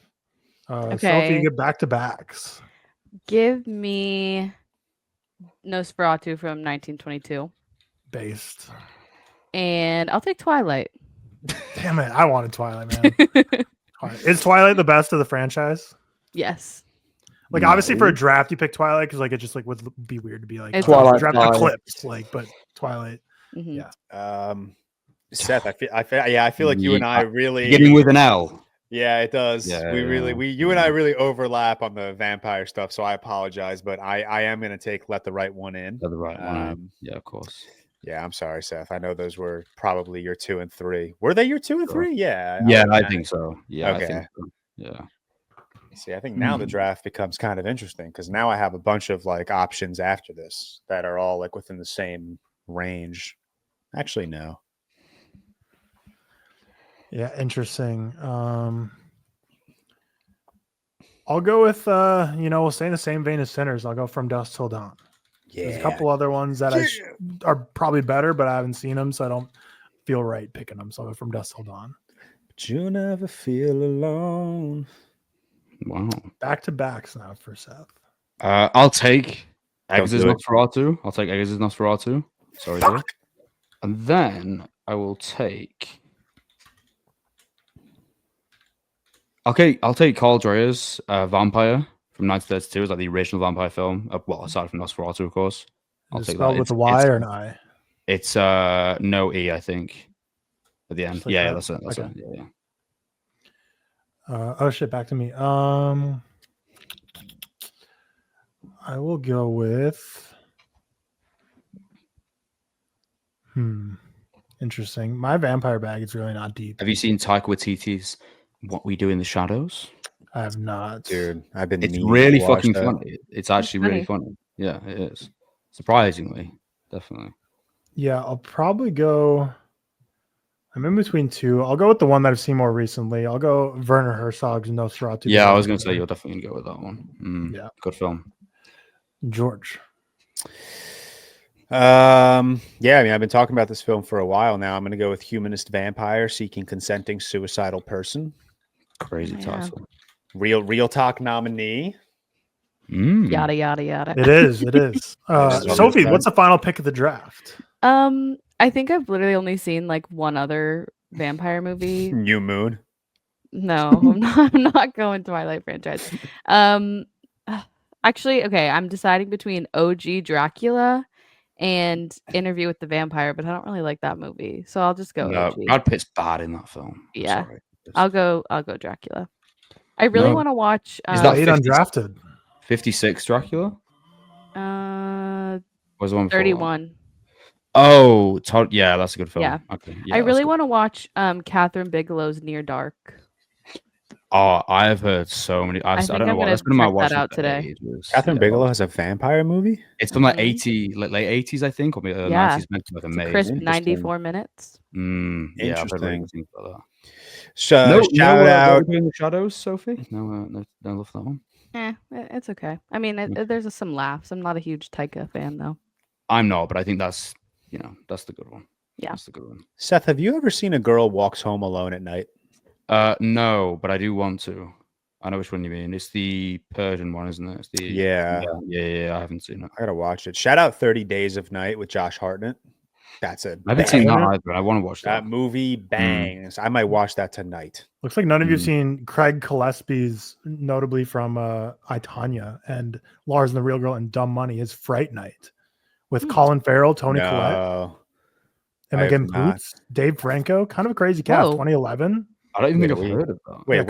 Sophie, you get back to backs. Give me Nosferatu from 1922. Based. And I'll take Twilight. Damn it! I wanted Twilight, man. Is Twilight the best of the franchise? Yes. Like obviously for a draft, you pick Twilight because like it just like would be weird to be like Twilight draft Eclipse, but Twilight. Mm-hmm. Yeah. Seth, I feel like you and I really getting with an L. Yeah, it does. Yeah, you and I really overlap on the vampire stuff, so I apologize, but I am gonna take Let the Right One In. Let the Right One In. Yeah, of course. Yeah, I'm sorry, Seth. I know those were probably your 2 and 3. Were they your 2 and 3? Yeah. I think so. Yeah, okay. I think so. Yeah. See, I think now the draft becomes kind of interesting because now I have a bunch of like options after this that are all like within the same range. Actually, no. Yeah, interesting. I'll go with we'll stay in the same vein as Sinners. I'll go From Dusk Till Dawn. Yeah. There's a couple other ones that are probably better, but I haven't seen them, so I don't feel right picking them. So I'll go From Dusk Till Dawn. But you never feel alone. Wow. Back to backs now for Seth. I'll take Exorcist Nosferatu. I'll take Exorcist Nosferatu. Sorry, there. And then I will take. Okay, I'll take Carl Dreyer's Vampire from 1932. It's like the original vampire film. Well, aside from Nosferatu, of course. I'll take that. With a Y or an I? It's no E, I think. At the end. Like that's it. That's okay. it. Yeah. Oh shit, back to me. I will go with interesting. My vampire bag is really not deep. Have you seen Taika Waititi's What We Do in the Shadows? I have not. Dude, I've been It's really fucking funny. It's actually really funny. Yeah, it is. Surprisingly, definitely. Yeah, I'll probably go I'm in between two. I'll go with the one that I've seen more recently. I'll go Werner Herzog's Nosferatu. Yeah, I was going to say you're definitely going to go with that one. Yeah. Good film. George. Yeah, I mean, I've been talking about this film for a while now. I'm going to go with Humanist Vampire Seeking Consenting Suicidal Person. Crazy title. ReelTok nominee. Yada yada yada. It is. Sophie, what's the final pick of the draft? I think I've literally only seen like one other vampire movie. New Moon. No, I'm not going Twilight franchise. Actually, okay, I'm deciding between OG Dracula and Interview with the Vampire, but I don't really like that movie, so I'll just go OG. Brad Pitt's bad in that film. Yeah, I'll go Dracula. I really want to watch. Is that 8 undrafted? 56 Dracula? Was the one 31. Oh, yeah, that's a good film. Yeah. Okay. Yeah, I really want to watch Catherine Bigelow's Near Dark. Oh, I have heard so many. I don't know what that's been in my watch out today. Catherine Bigelow has a vampire movie. It's from like late 80s, I think, or 90s. Meant to be like crisp 94 minutes. Yeah, I've heard really things about that. So shout out in the Shadows, Sophie. No love for that one. It's okay. I mean, there's some laughs. I'm not a huge Taika fan though. I'm not, but I think that's the good one. Yeah, that's the good one. Seth, have you ever seen A Girl Walks Home Alone at Night? No, but I do want to. I know which one you mean. It's the Persian one, isn't it? It's the yeah. I haven't seen it. I gotta watch it. Shout out 30 Days of Night with Josh Hartnett. That's it. I haven't seen that either. I want to watch that movie. Bangs. I might watch that tonight. Looks like none of you have seen Craig Gillespie's, notably from I, Tonya and Lars and the Real Girl and Dumb Money, his Fright Night with Colin Farrell, Toni Collette, Imogen Poots, Dave Franco. Kind of a crazy cast. 2011. I don't even think I've heard of that. Wait,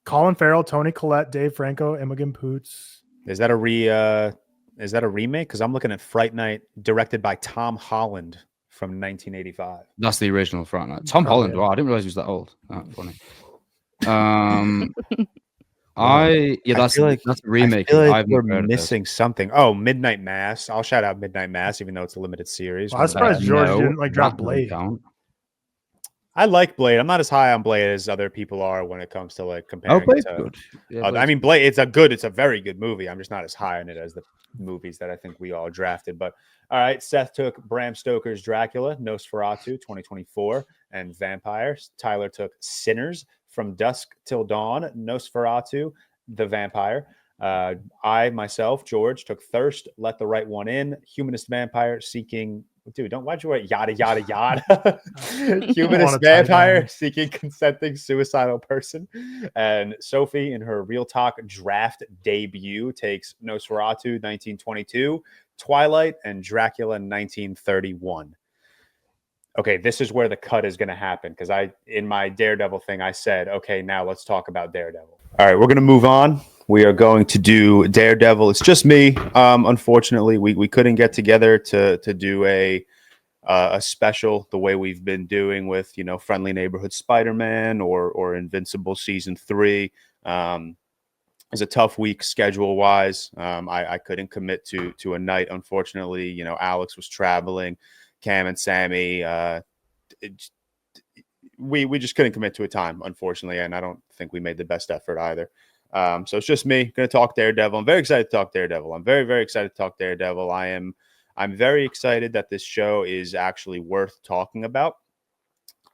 Colin Farrell, Toni Collette, Dave Franco, Imogen Poots. Is that a remake? Because I'm looking at Fright Night, directed by Tom Holland from 1985. That's the original Fright Night. Tom Holland. Wow, I didn't realize he was that old. Funny. That's a remake. I feel like we're missing something. Oh, Midnight Mass. I'll shout out Midnight Mass, even though it's a limited series. Well, I was surprised George didn't drop Blade. I like Blade. I'm not as high on Blade as other people are when it comes to comparing. Blade's good. Yeah, I mean, Blade. It's a very good movie. I'm just not as high on it as the movies that I think we all drafted. But all right, Seth took Bram Stoker's Dracula, Nosferatu, 2024, and Vampires. Tyler took Sinners, From Dusk Till Dawn, Nosferatu, The Vampire. I myself, George, took Thirst, Let the Right One In, Humanist Vampire, Seeking. Dude, why'd you write yada yada yada? Humanist Vampire Seeking Consenting Suicidal Person. And Sophie, in her ReelTok draft debut, takes Nosferatu 1922, Twilight, and Dracula 1931. Okay, this is where the cut is going to happen, because in my Daredevil thing, I said, okay, now let's talk about Daredevil. All right, we're going to move on. We are going to do Daredevil. It's just me. Unfortunately, we couldn't get together to do a special the way we've been doing with Friendly Neighborhood Spider-Man or Invincible Season 3. It's a tough week schedule wise. I couldn't commit to a night. Unfortunately, Alex was traveling. Cam and Sammy, we just couldn't commit to a time, unfortunately, and I don't think we made the best effort either. So it's just me going to talk Daredevil. I'm very excited to talk Daredevil. I'm very, very excited to talk Daredevil. I'm very excited that this show is actually worth talking about.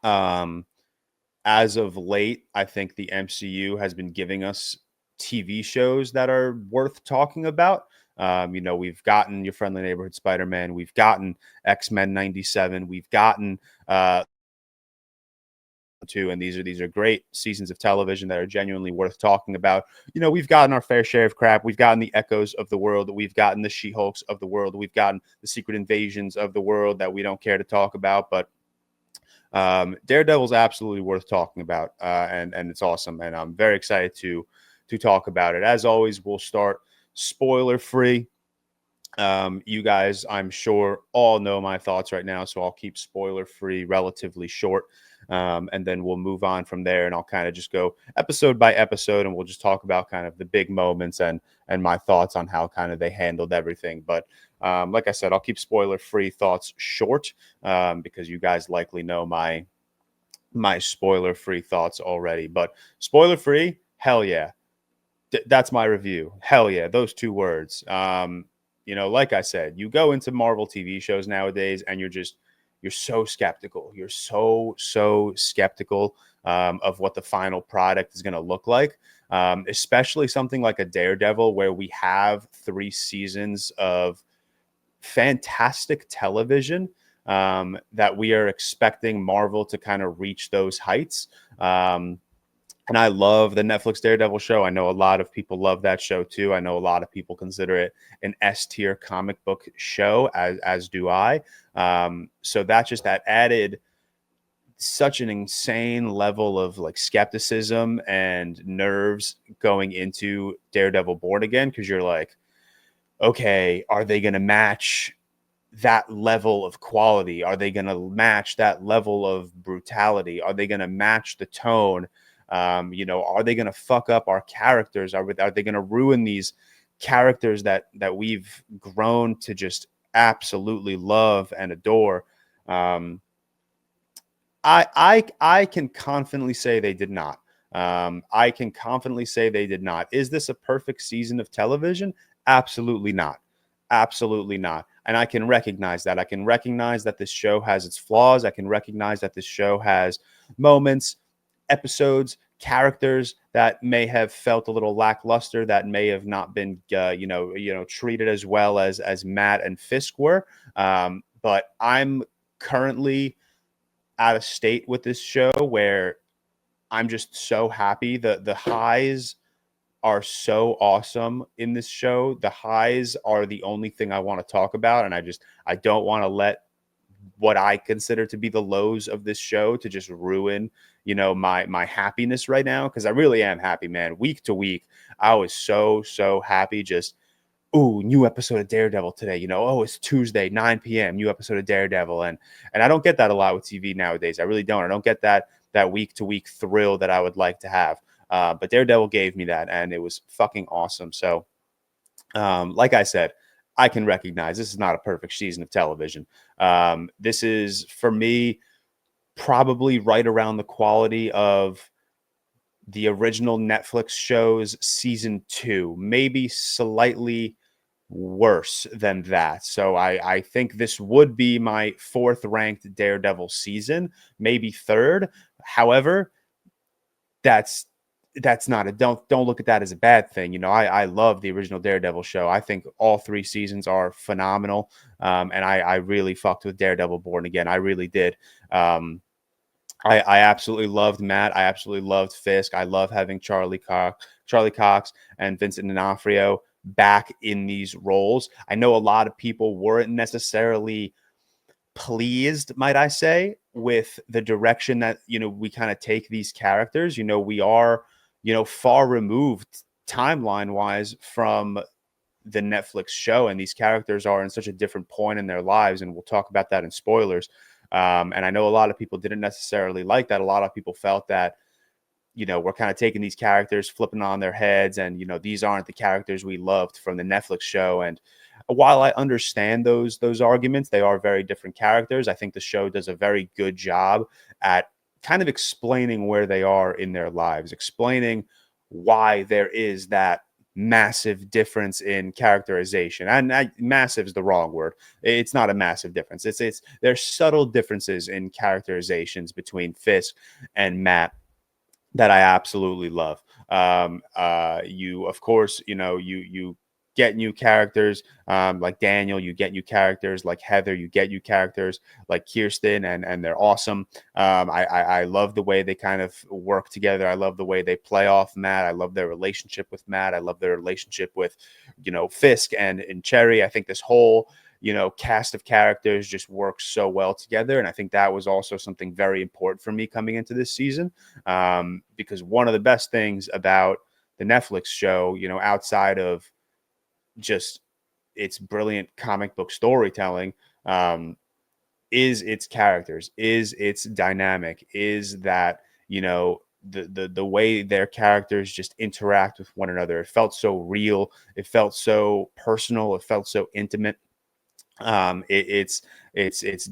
As of late, I think the MCU has been giving us TV shows that are worth talking about. We've gotten Your Friendly Neighborhood Spider-Man. We've gotten X-Men 97. We've gotten and these are great seasons of television that are genuinely worth talking about. We've gotten our fair share of crap. We've gotten the Echoes of the world. We've gotten the She-Hulks of the world. We've gotten the Secret Invasions of the world that we don't care to talk about. But Daredevil's absolutely worth talking about, and it's awesome. And I'm very excited to talk about it. As always, we'll start spoiler-free. You guys, I'm sure, all know my thoughts right now, so I'll keep spoiler-free relatively short. And then we'll move on from there, and I'll kind of just go episode by episode, and we'll just talk about kind of the big moments and my thoughts on how kind of they handled everything. But like I said, I'll keep spoiler-free thoughts short because you guys likely know my my spoiler-free thoughts already. But spoiler-free, hell yeah. That's my review. Hell yeah, those two words. Like I said, you go into Marvel TV shows nowadays and you're so skeptical. You're so skeptical of what the final product is going to look like. Especially something like a Daredevil, where we have 3 seasons of fantastic television that we are expecting Marvel to kind of reach those heights. And I love the Netflix Daredevil show. I know a lot of people love that show too. I know a lot of people consider it an S-tier comic book show, as do I. So that's just that added such an insane level of like skepticism and nerves going into Daredevil Born Again, because you're like, okay, are they going to match that level of quality? Are they going to match that level of brutality? Are they going to match the tone? Are they going to fuck up our characters? Are they going to ruin these characters that we've grown to just absolutely love and adore? I can confidently say they did not. I can confidently say they did not. Is this a perfect season of television? Absolutely not. Absolutely not. And I can recognize that. I can recognize that this show has its flaws. I can recognize that this show has moments, episodes, characters that may have felt a little lackluster, that may have not been, treated as well as Matt and Fisk were. But I'm currently at a state with this show where I'm just so happy. The highs are so awesome in this show. The highs are the only thing I want to talk about, and I don't want to let what I consider to be the lows of this show to just ruin, my happiness right now, because I really am happy, man. Week to week, I was so happy. Just, ooh, new episode of Daredevil today. It's Tuesday, 9 p.m. New episode of Daredevil, and I don't get that a lot with TV nowadays. I really don't. I don't get that week to week thrill that I would like to have. But Daredevil gave me that, and it was fucking awesome. So, like I said, I can recognize this is not a perfect season of television. This is, for me, probably right around the quality of the original Netflix show's season 2, maybe slightly worse than that. So I think this would be my 4th ranked Daredevil season, maybe 3rd. However, that's not don't look at that as a bad thing. I love the original Daredevil show. I think all 3 seasons are phenomenal. And I really fucked with Daredevil Born Again. I really did. I absolutely loved Matt. I absolutely loved Fisk. I love having Charlie Cox and Vincent D'Onofrio back in these roles. I know a lot of people weren't necessarily pleased, might I say, with the direction that, we kind of take these characters. We are, far removed timeline wise from the Netflix show, and these characters are in such a different point in their lives. And we'll talk about that in spoilers. And I know a lot of people didn't necessarily like that. A lot of people felt that, we're kind of taking these characters, flipping on their heads, and, these aren't the characters we loved from the Netflix show. And while I understand those arguments, they are very different characters. I think the show does a very good job at kind of explaining where they are in their lives, explaining why there is that massive difference in characterization. And massive is the wrong word. It's not a massive difference. There's subtle differences in characterizations between Fisk and Matt that I absolutely love. You, of course, you get new characters like Daniel. You get new characters like Heather. You get new characters like Kirsten, and they're awesome. I love the way they kind of work together. I love the way they play off Matt. I love their relationship with Matt. I love their relationship with, Fisk and Cherry. I think this whole, cast of characters just works so well together. And I think that was also something very important for me coming into this season, because one of the best things about the Netflix show, outside of just its brilliant comic book storytelling, is its characters, is its dynamic, is that, the way their characters just interact with one another. It felt so real. It felt so personal. It felt so intimate. It's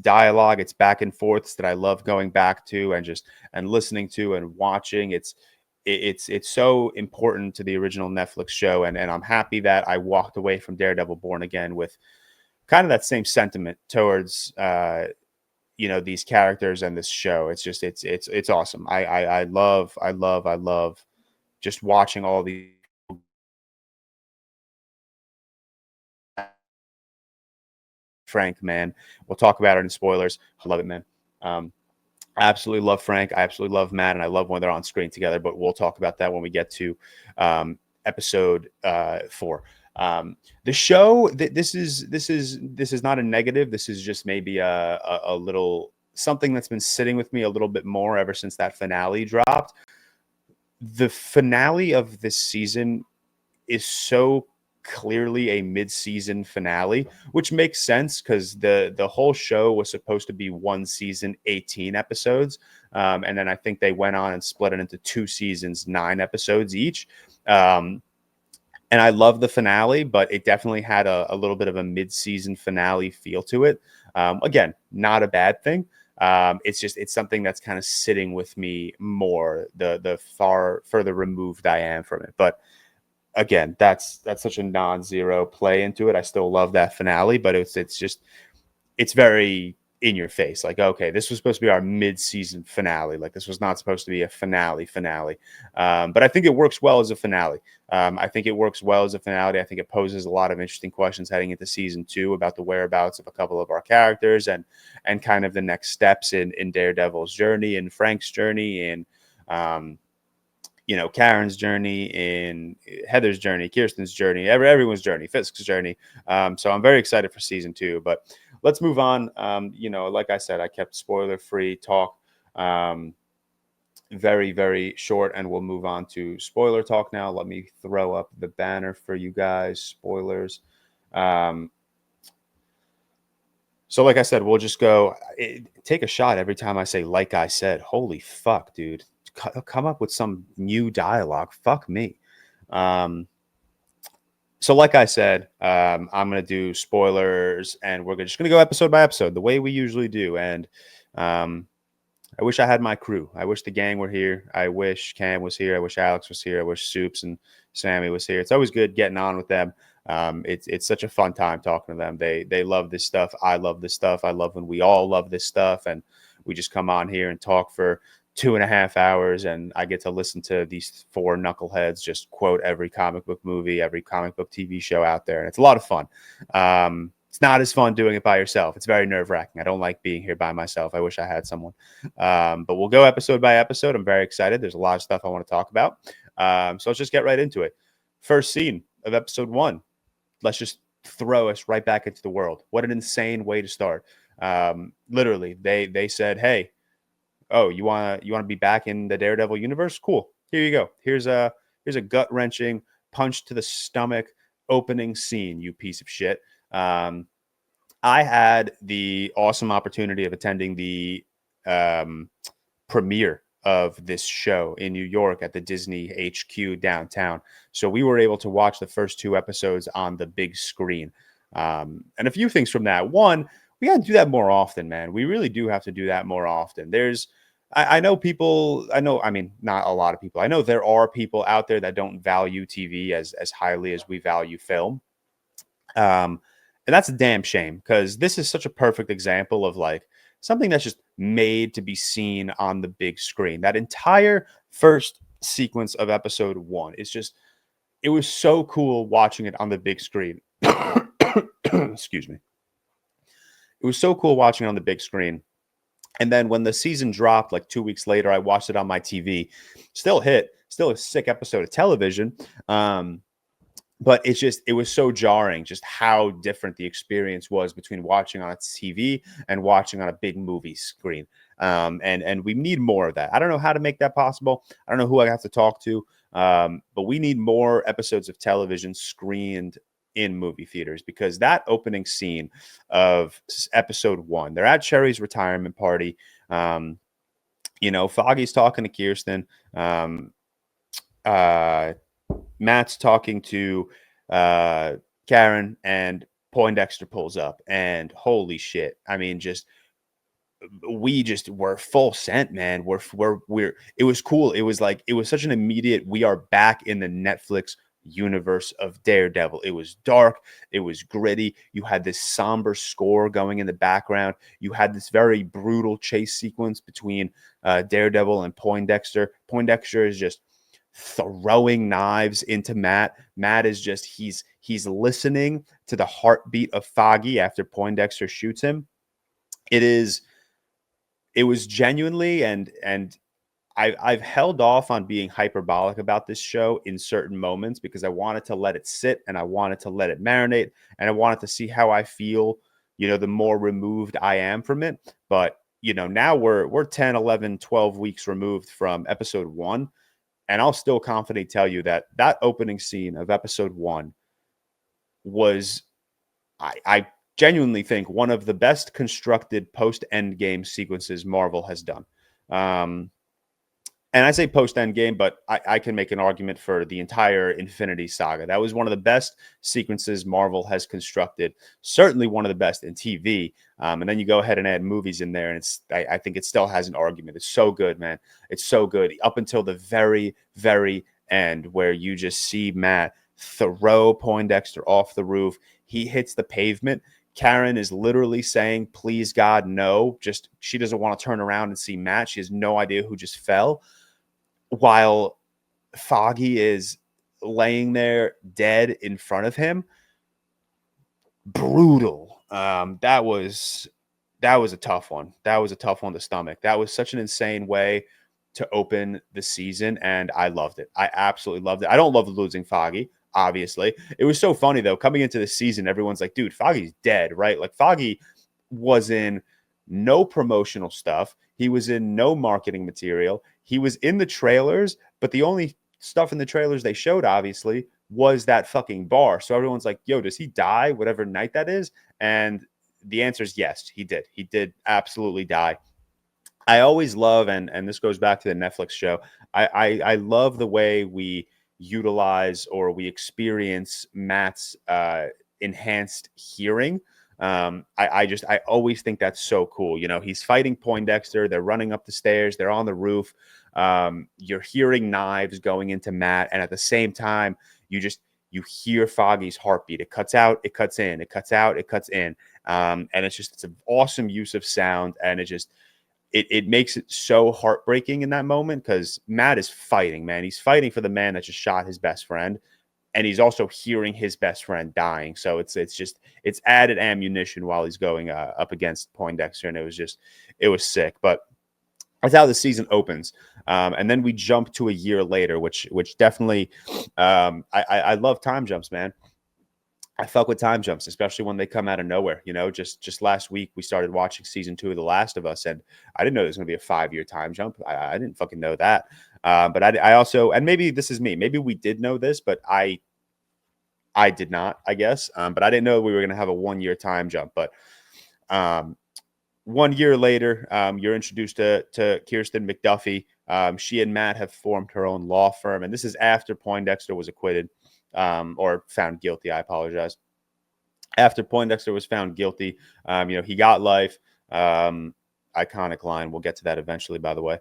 dialogue, it's back and forths that I love going back to and listening to and watching. It's so important to the original Netflix show, and I'm happy that I walked away from Daredevil Born Again with kind of that same sentiment towards these characters and this show. It's just it's awesome. I love just watching all these. Frank, man, we'll talk about it in spoilers. I love it, man. I absolutely love Frank. I absolutely love Matt, and I love when they're on screen together. But we'll talk about that when we get to episode 4. The show. This is not a negative. This is just maybe a little something that's been sitting with me a little bit more ever since that finale dropped. The finale of this season is so clearly a mid-season finale, which makes sense because the whole show was supposed to be one season, 18 episodes, and then I think they went on and split it into 2 seasons, 9 episodes each. And I love the finale, but it definitely had a little bit of a mid-season finale feel to it. Again, not a bad thing. It's something that's kind of sitting with me more the far further removed I am from it, but again, that's such a non-zero play into it. I still love that finale, but it's very in your face. Like, okay, this was supposed to be our mid-season finale. Like, this was not supposed to be a finale. But I think it works well as a finale. I think it works well as a finale. I think it poses a lot of interesting questions heading into season 2 about the whereabouts of a couple of our characters and kind of the next steps in Daredevil's journey and Frank's journey and Karen's journey, in Heather's journey, Kirsten's journey, everyone's journey, Fisk's journey. So I'm very excited for season 2. But let's move on. Like I said, I kept spoiler-free talk very, very short, and we'll move on to spoiler talk now. Let me throw up the banner for you guys. Spoilers. So like I said, we'll just go take a shot every time I say, like I said. Holy fuck, dude. Come up with some new dialogue. Fuck me. So like I said, I'm going to do spoilers, and we're just going to go episode by episode the way we usually do. And I wish I had my crew. I wish the gang were here. I wish Cam was here. I wish Alex was here. I wish Soups and Sammy was here. It's always good getting on with them. It's such a fun time talking to them. They love this stuff. I love this stuff. I love when we all love this stuff, and we just come on here and talk for 2.5 hours, and I get to listen to these 4 knuckleheads just quote every comic book movie, every comic book TV show out there, and it's a lot of fun. It's not as fun doing it by yourself. It's very nerve-wracking. I don't like being here by myself. I wish I had someone. But we'll go episode by episode. I'm very excited. There's a lot of stuff I want to talk about. So let's just get right into it. First scene of episode 1. Let's just throw us right back into the world. What an insane way to start. Literally, they said, hey, oh, you want to be back in the Daredevil universe? Cool. Here you go. Here's a gut-wrenching punch to the stomach opening scene, you piece of shit. I had the awesome opportunity of attending the premiere of this show in New York at the Disney HQ downtown. So we were able to watch the first 2 episodes on the big screen. And a few things from that. One, we got to do that more often, man. We really do have to do that more often. I know people, I mean, not a lot of people. I know there are people out there that don't value TV as highly as we value film. And that's a damn shame, because this is such a perfect example of like something that's just made to be seen on the big screen. That entire first sequence of episode 1 is just, it was so cool watching it on the big screen. Excuse me. It was so cool watching it on the big screen. And then when the season dropped, like 2 weeks later, I watched it on my TV. Still a sick episode of television. But it was so jarring just how different the experience was between watching on a TV and watching on a big movie screen. And we need more of that. I don't know how to make that possible. I don't know who I have to talk to. But we need more episodes of television screened in movie theaters, because that opening scene of episode 1, they're at Sherry's retirement party. Foggy's talking to Kirsten. Matt's talking to Karen, and Poindexter pulls up, and holy shit. I mean, we were full sent, man. It was cool. It was such an immediate, we are back in the Netflix universe of Daredevil. It was dark, it was gritty. You had this somber score going in the background. You had this very brutal chase sequence between Daredevil and Poindexter. Poindexter is just throwing knives into Matt. Matt is just he's listening to the heartbeat of Foggy after Poindexter shoots him. It was genuinely, and I've held off on being hyperbolic about this show in certain moments because I wanted to let it sit and I wanted to let it marinate and I wanted to see how I feel, the more removed I am from it. But, now we're 10, 11, 12 weeks removed from episode 1. And I'll still confidently tell you that opening scene of episode 1 was, I genuinely think, one of the best constructed post-Endgame sequences Marvel has done. And I say post-Endgame, but I can make an argument for the entire Infinity Saga. That was one of the best sequences Marvel has constructed. Certainly one of the best in TV. And then you go ahead and add movies in there, and I think it still has an argument. It's so good, man. It's so good. Up until the very, very end, where you just see Matt throw Poindexter off the roof. He hits the pavement. Karen is literally saying, please, God, no. She doesn't want to turn around and see Matt. She has no idea who just fell. While Foggy is laying there dead in front of him. Brutal. That was a tough one. That was a tough one to stomach. That was such an insane way to open the season, and I loved it. I absolutely loved it. I don't love losing Foggy, obviously. It was so funny, though. Coming into the season, everyone's like, dude, Foggy's dead, right? Like, Foggy was in no promotional stuff. He was in no marketing material. He was in the trailers, but the only stuff in the trailers they showed, obviously, was that fucking bar. So everyone's like, yo, does he die whatever night that is? And the answer is yes, he did. He did absolutely die. I always love, and this goes back to the Netflix show, I love the way we utilize or we experience Matt's enhanced hearing. I always think that's so cool. He's fighting Poindexter. They're running up the stairs. They're on the roof. You're hearing knives going into Matt. And at the same time, you hear Foggy's heartbeat. It cuts out, it cuts in, it cuts out, it cuts in. And it's an awesome use of sound. And it makes it so heartbreaking in that moment because Matt is fighting, man. He's fighting for the man that just shot his best friend. And he's also hearing his best friend dying. So it's added ammunition while he's going up against Poindexter. And it was sick. But that's how the season opens. And then we jump to a year later, which definitely, I love time jumps, man. I fuck with time jumps, especially when they come out of nowhere. Just last week, we started watching season 2 of The Last of Us, and I didn't know there was going to be a 5-year time jump. I didn't fucking know that. But I also, and maybe this is me, maybe we did know this, but I did not, I guess. But I didn't know we were going to have a 1-year time jump. But 1 year later, you're introduced to Kirsten McDuffie. She and Matt have formed her own law firm. And this is after Poindexter was acquitted or found guilty. I apologize. After Poindexter was found guilty, he got life. Iconic line. We'll get to that eventually, by the way.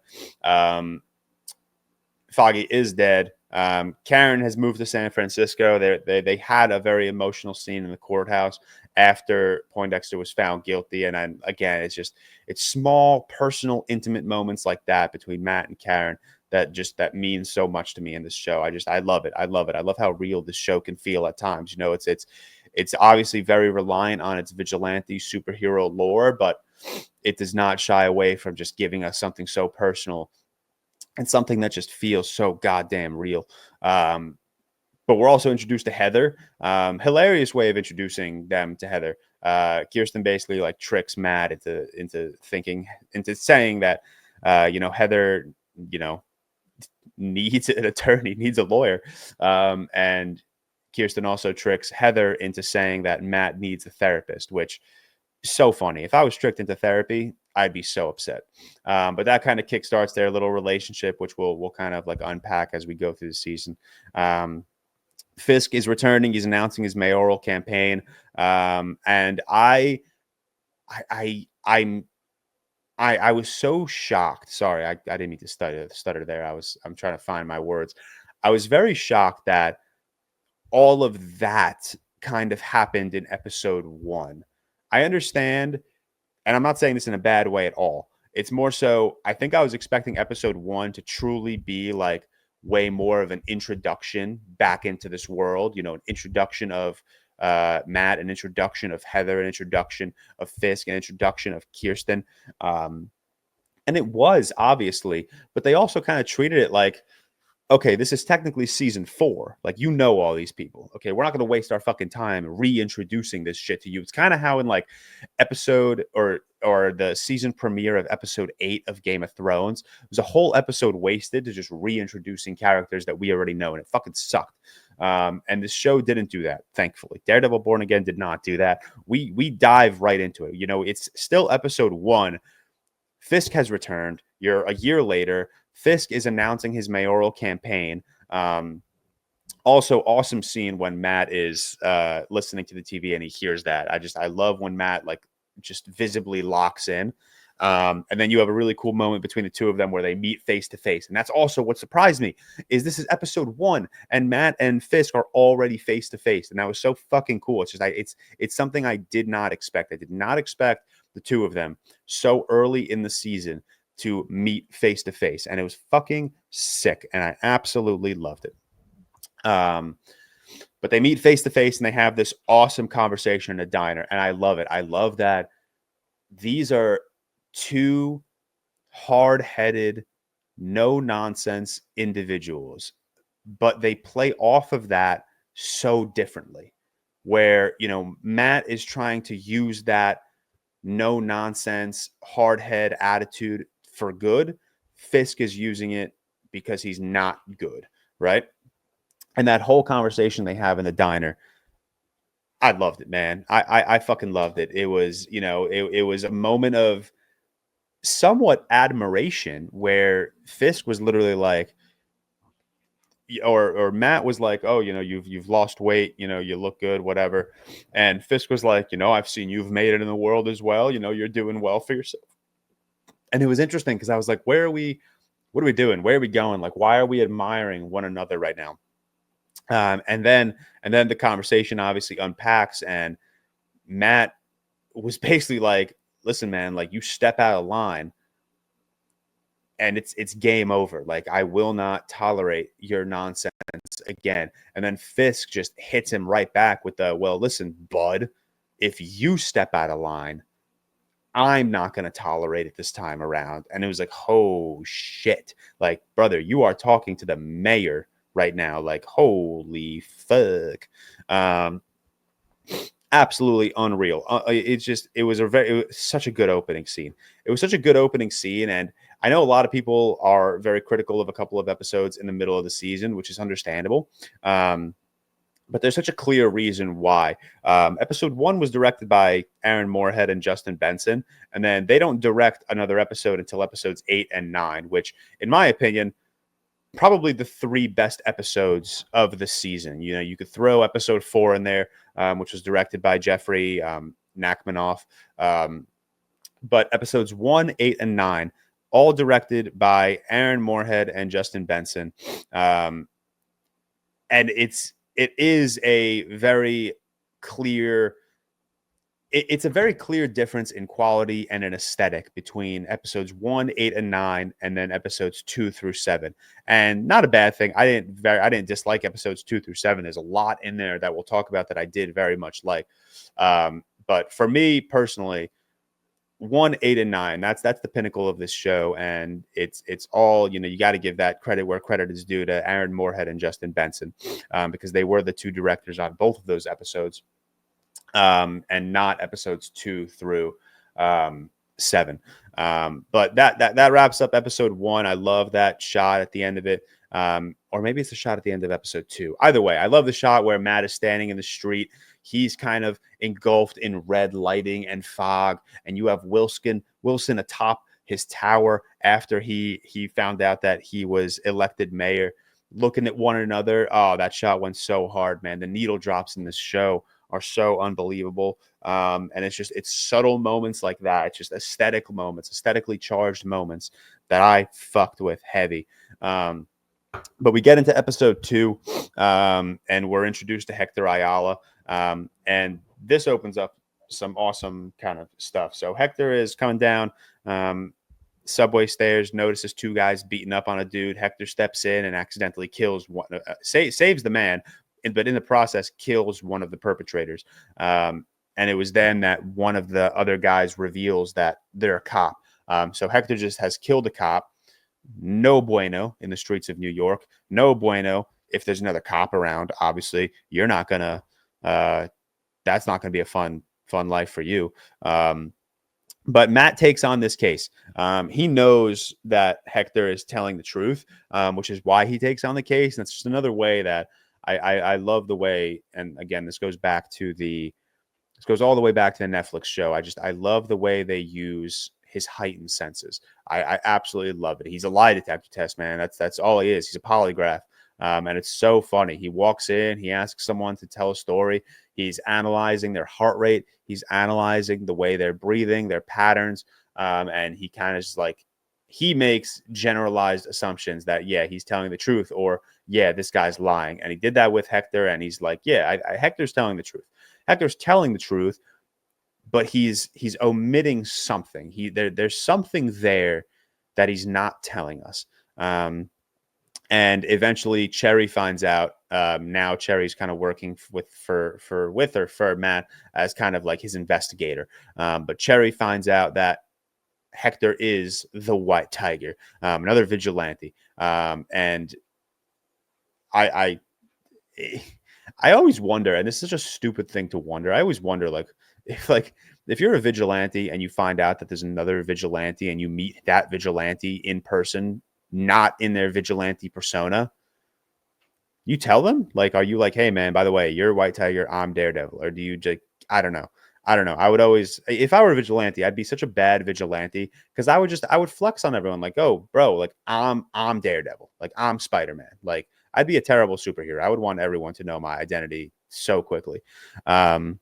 Foggy is dead. Karen has moved to San Francisco. They had a very emotional scene in the courthouse after Poindexter was found guilty. And again, it's small, personal, intimate moments like that between Matt and Karen that means so much to me in this show. I love it. I love it. I love how real this show can feel at times. It's obviously very reliant on its vigilante superhero lore, but it does not shy away from just giving us something so personal and something that just feels so goddamn real. But we're also introduced to Heather. Hilarious way of introducing them to Heather. Kirsten basically tricks Matt into saying that Heather needs an attorney, needs a lawyer, and Kirsten also tricks Heather into saying that Matt needs a therapist, which is so funny. If I was tricked into therapy, I'd be so upset. But that kind of kickstarts their little relationship, which we'll kind of unpack as we go through the season. Fisk is returning. He's announcing his mayoral campaign. And I was so shocked. Sorry, I didn't mean to stutter there. I'm trying to find my words. I was very shocked that all of that kind of happened in episode 1. I understand, and I'm not saying this in a bad way at all. It's more so, I think I was expecting episode 1 to truly be like way more of an introduction back into this world, an introduction of Matt, an introduction of Heather, an introduction of Fisk, an introduction of Kirsten. And it was, obviously, but they also kind of treated it like, okay, this is technically season 4. Like, all these people. Okay, we're not going to waste our fucking time reintroducing this shit to you. It's kind of how in like episode or the season premiere of episode 8 of Game of Thrones, it was a whole episode wasted to just reintroducing characters that we already know, and it fucking sucked. And this show didn't do that, thankfully. Daredevil Born Again did not do that. We dive right into it. It's still episode 1. Fisk has returned. You're a year later. Fisk is announcing his mayoral campaign. Also, awesome scene when Matt is listening to the TV and he hears that. I love when Matt like just visibly locks in. And then you have a really cool moment between the two of them where they meet face to face. And that's also what surprised me is this is episode 1 and Matt and Fisk are already face to face. And that was so fucking cool. It's just, it's something I did not expect. I did not expect the two of them so early in the season to meet face to face, and it was fucking sick, and I absolutely loved it. But they meet face to face, and they have this awesome conversation in a diner, and I love it. I love that these are two hard-headed, no-nonsense individuals, but they play off of that so differently. Where Matt is trying to use that no-nonsense, hard-head attitude for good. Fisk is using it because he's not good, right? And that whole conversation they have in the diner, I loved it, man. I fucking loved it. It was, it was a moment of somewhat admiration where Fisk was literally like, or Matt was like, oh, you've lost weight, you look good, whatever. And Fisk was like, I've seen you've made it in the world as well. You're doing well for yourself. And it was interesting because I was like, what are we doing? Where are we going? Like, why are we admiring one another right now? And then the conversation obviously unpacks, and Matt was basically like, listen, man, like you step out of line and it's game over. Like, I will not tolerate your nonsense again. And then Fisk just hits him right back with the, well, listen, bud, if you step out of line, I'm not going to tolerate it this time around. And it was like, oh shit. Like, brother, you are talking to the mayor right now. Like, holy fuck. Absolutely unreal. It was such a good opening scene. It was such a good opening scene. And I know a lot of people are very critical of a couple of episodes in the middle of the season, which is understandable. But there's such a clear reason why. Episode 1 was directed by Aaron Moorhead and Justin Benson. And then they don't direct another episode until episodes 8 and 9, which, in my opinion, probably the 3 best episodes of the season. You could throw episode 4 in there, which was directed by Jeffrey Nachmanoff. But episodes 1, 8, and 9, all directed by Aaron Moorhead and Justin Benson. And it is a very clear, it's a very clear difference in quality and an aesthetic between episodes 1, 8, and 9, and then episodes 2 through 7. And not a bad thing. I didn't dislike episodes 2 through 7. There's a lot in there that we'll talk about that I did very much like. But for me personally, 1, 8, and 9, that's the pinnacle of this show, and it's all, you got to give that credit where credit is due to Aaron Moorhead and Justin Benson, because they were the 2 directors on both of those episodes, and not episodes 2 through 7. But that wraps up episode 1. I love that shot at the end of it, or maybe it's a shot at the end of episode 2. Either way, I love the shot where Matt is standing in the street. He's kind of engulfed in red lighting and fog, and you have Wilson atop his tower after he found out that he was elected mayor. looking at one another. Oh, that shot went so hard, man. The needle drops in this show are so unbelievable. And it's subtle moments like that. It's just aesthetic moments, aesthetically charged moments that I fucked with heavy. But we get into episode 2, and we're introduced to Hector Ayala. And this opens up some awesome kind of stuff. So Hector is coming down subway stairs, notices 2 guys beating up on a dude. Hector steps in and accidentally kills one, saves the man, but in the process kills one of the perpetrators. And it was then that one of the other guys reveals that they're a cop. So Hector just has killed a cop. No bueno in the streets of New York. No bueno if there's another cop around. Obviously, you're not gonna. That's not gonna be a fun life for you. But Matt takes on this case. He knows that Hector is telling the truth, which is why he takes on the case. And it's just another way that I love the way. And again, this goes all the way back to the Netflix show. I love the way they use his heightened senses. I absolutely love it. He's a lie detector test, man. That's all he is. He's a polygraph. And it's so funny. He walks in, he asks someone to tell a story. He's analyzing their heart rate. He's analyzing the way they're breathing, their patterns. And he kind of just like, he makes generalized assumptions that, yeah, he's telling the truth, or yeah, this guy's lying. And he did that with Hector. And he's like, yeah, Hector's telling the truth. Hector's telling the truth, but he's omitting something. There's something there that he's not telling us. And eventually Cherry finds out. Now Cherry's kind of working for Matt as kind of like his investigator. But Cherry finds out that Hector is the White Tiger, another vigilante. And I always wonder, and this is such a stupid thing to wonder. I always wonder, if you're a vigilante and you find out that there's another vigilante and you meet that vigilante in person, not in their vigilante persona, you tell them? Like, are you like, hey man, by the way, you're White Tiger, I'm Daredevil? Or do you just, I don't know. I would always, if I were a vigilante, I'd be such a bad vigilante because I would flex on everyone like, oh bro, like I'm Daredevil, like I'm Spider-Man. Like I'd be a terrible superhero. I would want everyone to know my identity so quickly. But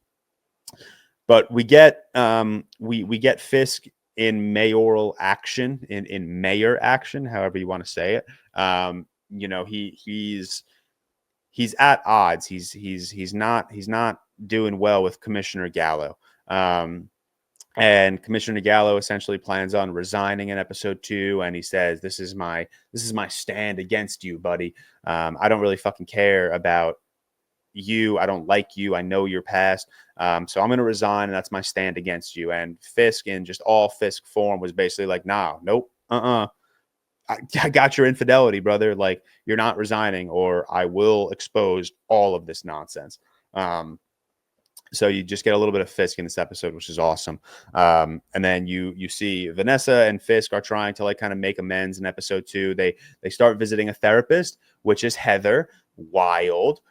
we get we get Fisk in mayoral action, in mayor action, however you want to say it. He's at odds. He's not doing well with Commissioner Gallo. And Commissioner Gallo essentially plans on resigning in episode 2, and he says, "This is my stand against you, buddy. I don't really fucking care about you. I don't like you. I know your past. So I'm going to resign, and that's my stand against you." And Fisk, in just all Fisk form, was basically like, "Nah, nope, I got your infidelity, brother. Like, you're not resigning, or I will expose all of this nonsense." So you just get a little bit of Fisk in this episode, which is awesome. And then you see Vanessa and Fisk are trying to like kind of make amends in episode 2. They start visiting a therapist, which is Heather. Wild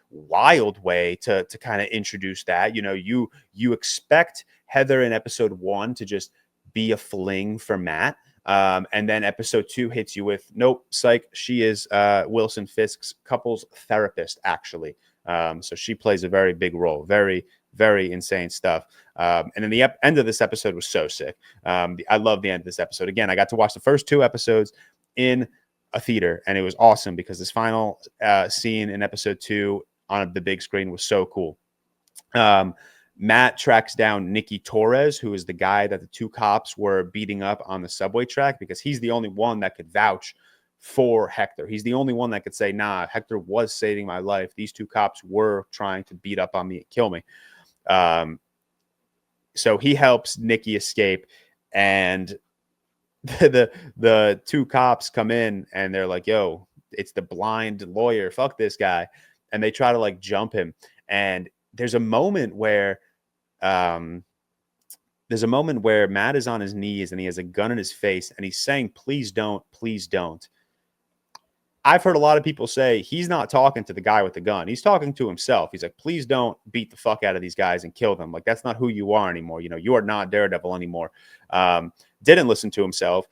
way to kind of introduce that. You expect Heather in episode 1 to just be a fling for Matt. And then episode 2 hits you with, nope, psych, she is Wilson Fisk's couples therapist, actually. So she plays a very big role. Very, very insane stuff. And then the end of this episode was so sick. I love the end of this episode. Again, I got to watch the first 2 episodes in a theater, and it was awesome because this final scene in episode 2 on the big screen was so cool. Matt tracks down Nicky Torres, who is the guy that the 2 cops were beating up on the subway track, because he's the only one that could vouch for Hector. He's the only one that could say, nah, Hector was saving my life. These 2 cops were trying to beat up on me and kill me. So he helps Nicky escape, and the 2 cops come in and they're like, yo, it's the blind lawyer, fuck this guy. And they try to like jump him. And there's a moment where Matt is on his knees and he has a gun in his face and he's saying, please don't, please don't. I've heard a lot of people say he's not talking to the guy with the gun. He's talking to himself. He's like, please don't beat the fuck out of these guys and kill them. Like, that's not who you are anymore. You are not Daredevil anymore. Didn't listen to himself,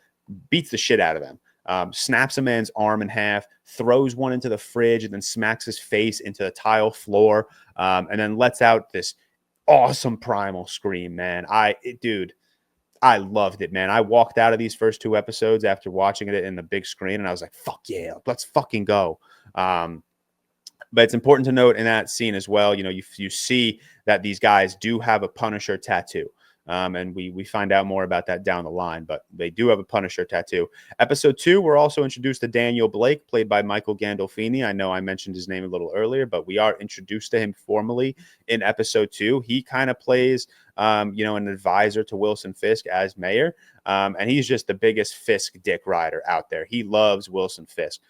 beats the shit out of them. snaps a man's arm in half, throws one into the fridge, and then smacks his face into the tile floor, and then lets out this awesome primal scream, man. Dude, I loved it, man. I walked out of these first 2 episodes after watching it in the big screen, and I was like, fuck yeah, let's fucking go. But it's important to note in that scene as well, you know, you see that these guys do have a Punisher tattoo. And we find out more about that down the line, but they do have a Punisher tattoo. Episode 2, we're also introduced to Daniel Blake, played by Michael Gandolfini. I know I mentioned his name a little earlier, but we are introduced to him formally in episode 2. He kind of plays, you know, an advisor to Wilson Fisk as mayor. And he's just the biggest Fisk dick rider out there. He loves Wilson Fisk.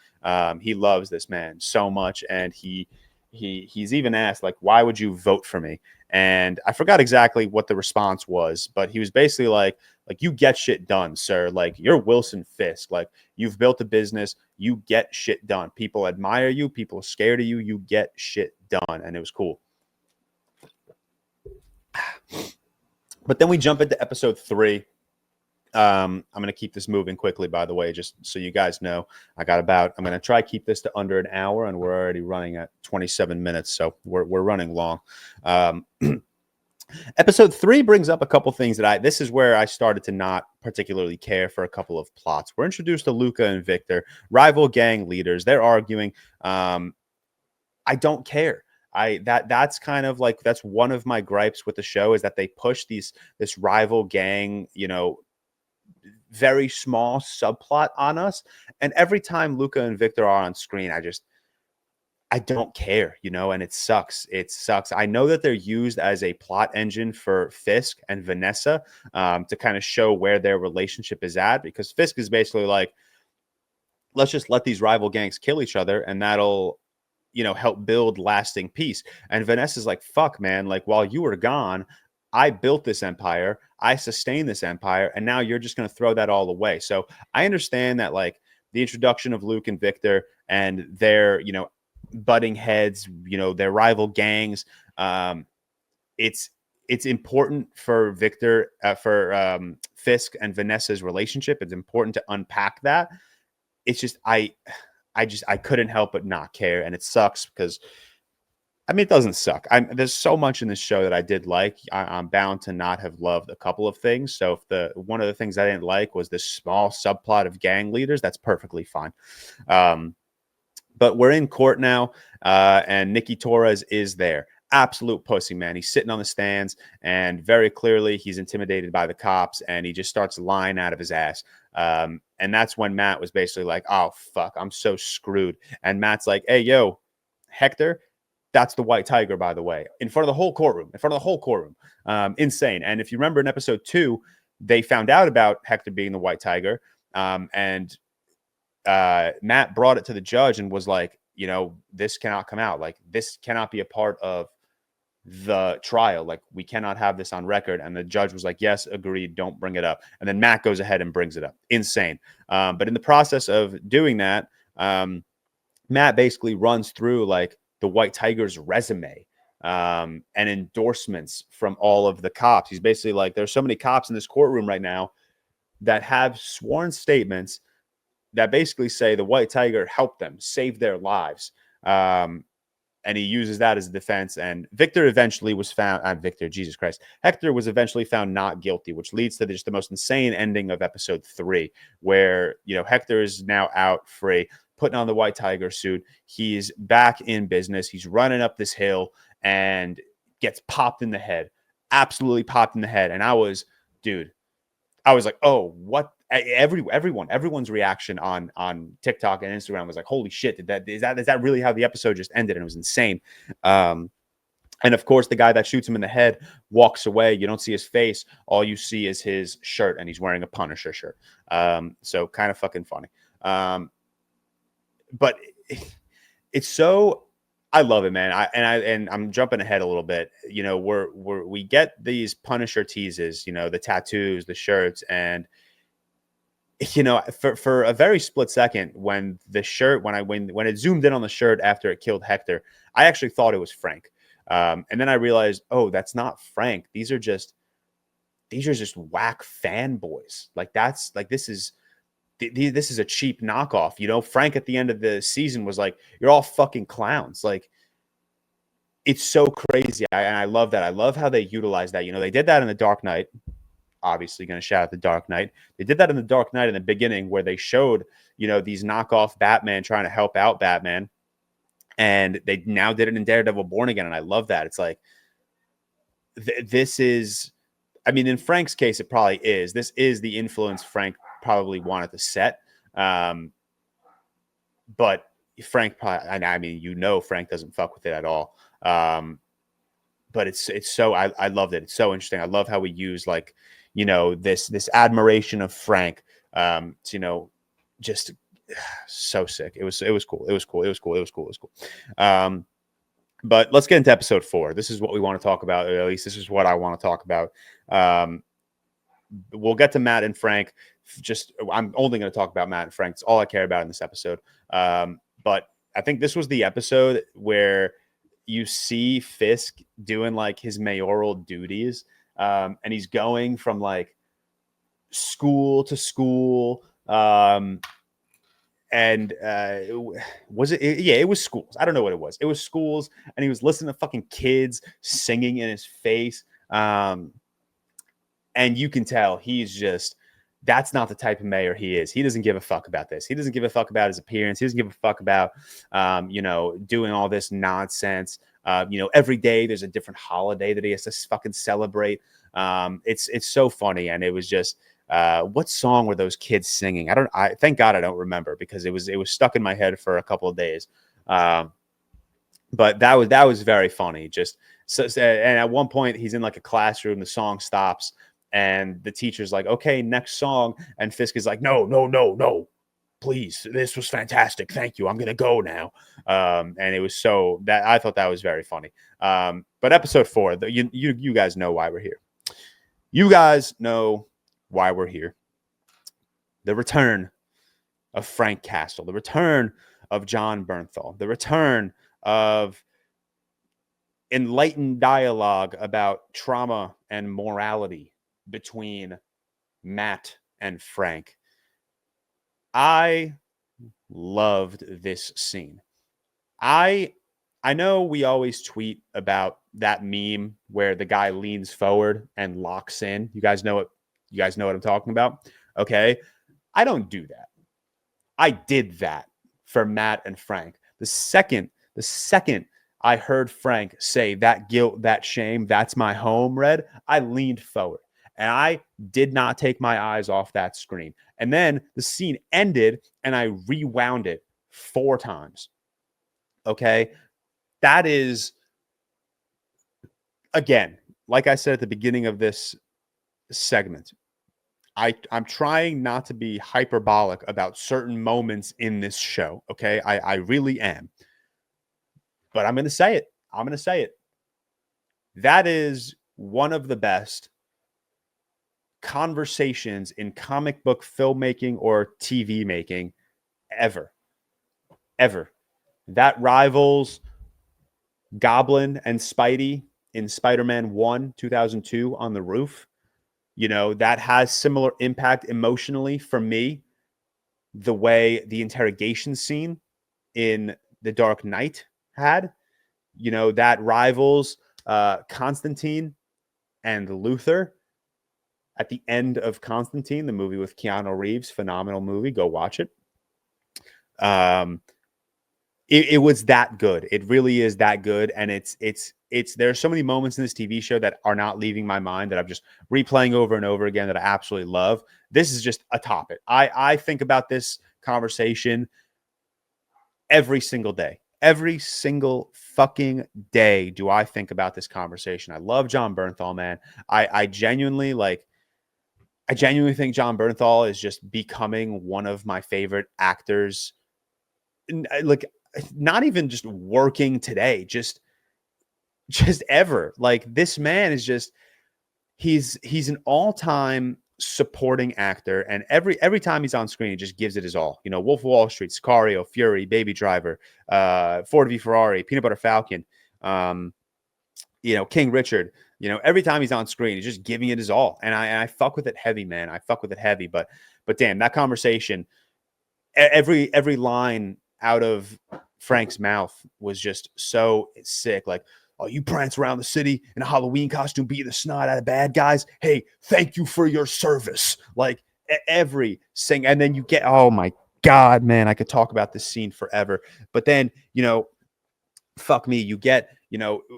He loves this man so much. And he's even asked, like, why would you vote for me? And I forgot exactly what the response was, but he was basically like, you get shit done, sir. Like, you're Wilson Fisk. Like, you've built a business. You get shit done. People admire you. People are scared of you. You get shit done. And it was cool. But then we jump into episode 3. I'm going to keep this moving quickly, by the way, just so you guys know. I'm going to try to keep this to under an hour, and we're already running at 27 minutes. So we're running long. Episode 3 brings up a couple things this is where I started to not particularly care for a couple of plots. We're introduced to Luca and Victor, rival gang leaders. They're arguing. I don't care. That's kind of like, that's one of my gripes with the show, is that they push this rival gang, you know, very small subplot on us. And every time Luca and Victor are on screen, I don't care, you know, and it sucks. It sucks. I know that they're used as a plot engine for Fisk and Vanessa, to kind of show where their relationship is at, because Fisk is basically like, let's just let these rival gangs kill each other, and that'll, you know, help build lasting peace. And Vanessa's like, fuck, man, like, while you were gone, I built this empire, I sustained this empire, and now you're just going to throw that all away. So I understand that, like, the introduction of Luke and Victor and their, you know, butting heads, you know, their rival gangs, it's important for Victor, for Fisk and Vanessa's relationship. It's important to unpack that. It's just, I couldn't help but not care, and it sucks because, I mean, it doesn't suck. There's so much in this show that I did like. I'm bound to not have loved a couple of things. So if one of the things I didn't like was this small subplot of gang leaders, that's perfectly fine. But we're in court now, and Nicky Torres is there. Absolute pussy, man. He's sitting on the stands, and very clearly he's intimidated by the cops, and he just starts lying out of his ass. And that's when Matt was basically like, oh, fuck, I'm so screwed. And Matt's like, hey, yo, Hector, that's the White Tiger, by the way, in front of the whole courtroom, insane. And if you remember in episode 2, they found out about Hector being the White Tiger. And Matt brought it to the judge and was like, you know, this cannot come out. Like, this cannot be a part of the trial. Like, we cannot have this on record. And the judge was like, yes, agreed, don't bring it up. And then Matt goes ahead and brings it up. Insane. But in the process of doing that, Matt basically runs through, like, the White Tiger's resume, and endorsements from all of the cops. He's basically like, there's so many cops in this courtroom right now that have sworn statements that basically say the White Tiger helped them, save their lives. And he uses that as a defense. And Victor eventually was found, Hector was eventually found not guilty, which leads to just the most insane ending of episode 3, where, you know, Hector is now out free, putting on the White Tiger suit. He's back in business. He's running up this hill and gets popped in the head, absolutely popped in the head. And I was like, oh, what? Everyone's reaction on TikTok and Instagram was like, holy shit, is that really how the episode just ended? And it was insane. And of course, the guy that shoots him in the head walks away. You don't see his face. All you see is his shirt, and he's wearing a Punisher shirt. So kind of fucking funny. But it's so, I love it, man. I'm jumping ahead a little bit. You know, we get these Punisher teases, you know, the tattoos, the shirts, and, you know, for a very split second, when the shirt, when it zoomed in on the shirt after it killed Hector, I actually thought it was Frank. And then I realized, oh, that's not Frank. These are just whack fanboys. Like, this is this is a cheap knockoff. You know, Frank at the end of the season was like, you're all fucking clowns. Like, it's so crazy. And I love that. I love how they utilize that. You know, they did that in The Dark Knight. Obviously going to shout out The Dark Knight. They did that in The Dark Knight in the beginning where they showed, you know, these knockoff Batman trying to help out Batman. And they now did it in Daredevil Born Again. And I love that. It's like, this is, I mean, in Frank's case, it probably is. This is the influence Frank probably wanted to set. But Frank probably, I mean, you know, Frank doesn't fuck with it at all. But it's so, I loved it. It's so interesting. I love how we use, like, you know, this admiration of Frank, to, you know, just so sick. It was cool. It was cool. But let's get into episode 4. This is what we want to talk about. Or at least this is what I want to talk about. We'll get to Matt and Frank. I'm only going to talk about Matt and Frank. It's all I care about in this episode. But I think this was the episode where you see Fisk doing like his mayoral duties. And he's going from like school to school. And was it? Yeah, it was schools. I don't know what it was. It was schools. And he was listening to fucking kids singing in his face. And you can tell he's just, that's not the type of mayor he is. He doesn't give a fuck about this. He doesn't give a fuck about his appearance. He doesn't give a fuck about, you know, doing all this nonsense. You know, every day there's a different holiday that he has to fucking celebrate. It's so funny. And it was just, what song were those kids singing? I thank God I don't remember, because it was stuck in my head for a couple of days. But that was very funny. Just so, and at one point he's in like a classroom, the song stops, and the teacher's like, okay, next song. And Fisk is like, no, please. This was fantastic. Thank you. I'm going to go now. And it was so that I thought that was very funny. But episode 4, you guys know why we're here. You guys know why we're here. The return of Frank Castle, the return of Jon Bernthal, the return of enlightened dialogue about trauma and morality between Matt and Frank. I loved this scene. I know we always tweet about that meme where the guy leans forward and locks in. You guys know what I'm talking about? Okay. I don't do that. I did that for Matt and Frank. The second I heard Frank say that guilt, that shame, that's my home, Red, I leaned forward. And I did not take my eyes off that screen. And then the scene ended and I rewound it 4 times. Okay. That is, again, like I said at the beginning of this segment, I'm trying not to be hyperbolic about certain moments in this show. Okay. I really am. But I'm going to say it. That is one of the best conversations in comic book filmmaking or TV making ever. That rivals Goblin and Spidey in Spider-Man 1, 2002 on the roof. You know, that has similar impact emotionally for me, the way the interrogation scene in The Dark Knight had. You know, that rivals Constantine and Luther at the end of Constantine, the movie with Keanu Reeves. Phenomenal movie. Go watch it. It was that good. It really is that good. And it's there are so many moments in this TV show that are not leaving my mind that I'm just replaying over and over again that I absolutely love. This is just atop it. I think about this conversation every single day. Every single fucking day do I think about this conversation. I love Jon Bernthal, man. I genuinely think Jon Bernthal is just becoming one of my favorite actors. Like, not even just working today, just ever. Like, this man is just, he's an all-time supporting actor, and every time he's on screen, he just gives it his all. You know, Wolf of Wall Street, Sicario, Fury, Baby Driver, Ford v Ferrari, Peanut Butter Falcon. King Richard, every time he's on screen, he's just giving it his all. And I fuck with it heavy, man. I fuck with it heavy. But damn, that conversation, every line out of Frank's mouth was just so sick. Like, oh, you prance around the city in a Halloween costume, beating the snot out of bad guys. Hey, thank you for your service. Like every sing. And then you get, oh my God, man, I could talk about this scene forever. But then, fuck me, you get,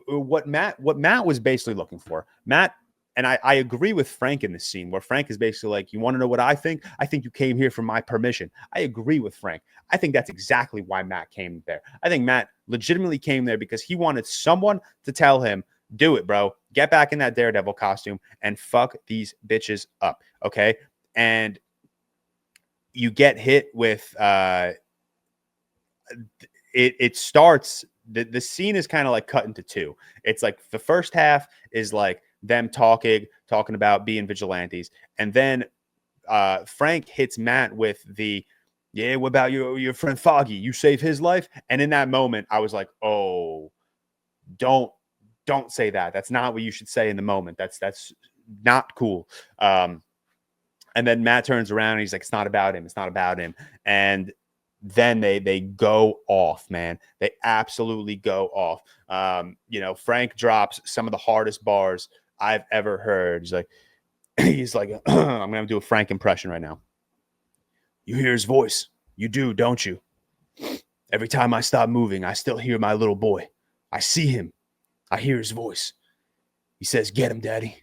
what Matt was basically looking for. Matt, and I agree with Frank in this scene where Frank is basically like, you want to know what I think? I think you came here for my permission. I agree with Frank. I think that's exactly why Matt came there. I think Matt legitimately came there because he wanted someone to tell him, do it, bro. Get back in that Daredevil costume and fuck these bitches up. Okay. And you get hit with, it starts, the scene is kind of like cut into two. It's like the first half is like them talking about being vigilantes. And then Frank hits Matt with the, yeah, what about your friend Foggy? You save his life? And in that moment, I was like, oh, don't say that. That's not what you should say in the moment. That's not cool. And then Matt turns around and he's like, it's not about him. It's not about him. And then they go off, man. They absolutely go off. Frank drops some of the hardest bars I've ever heard. He's like, I'm going to do a Frank impression right now. You hear his voice. You do, don't you? Every time I stop moving, I still hear my little boy. I see him. I hear his voice. He says, get him, Daddy.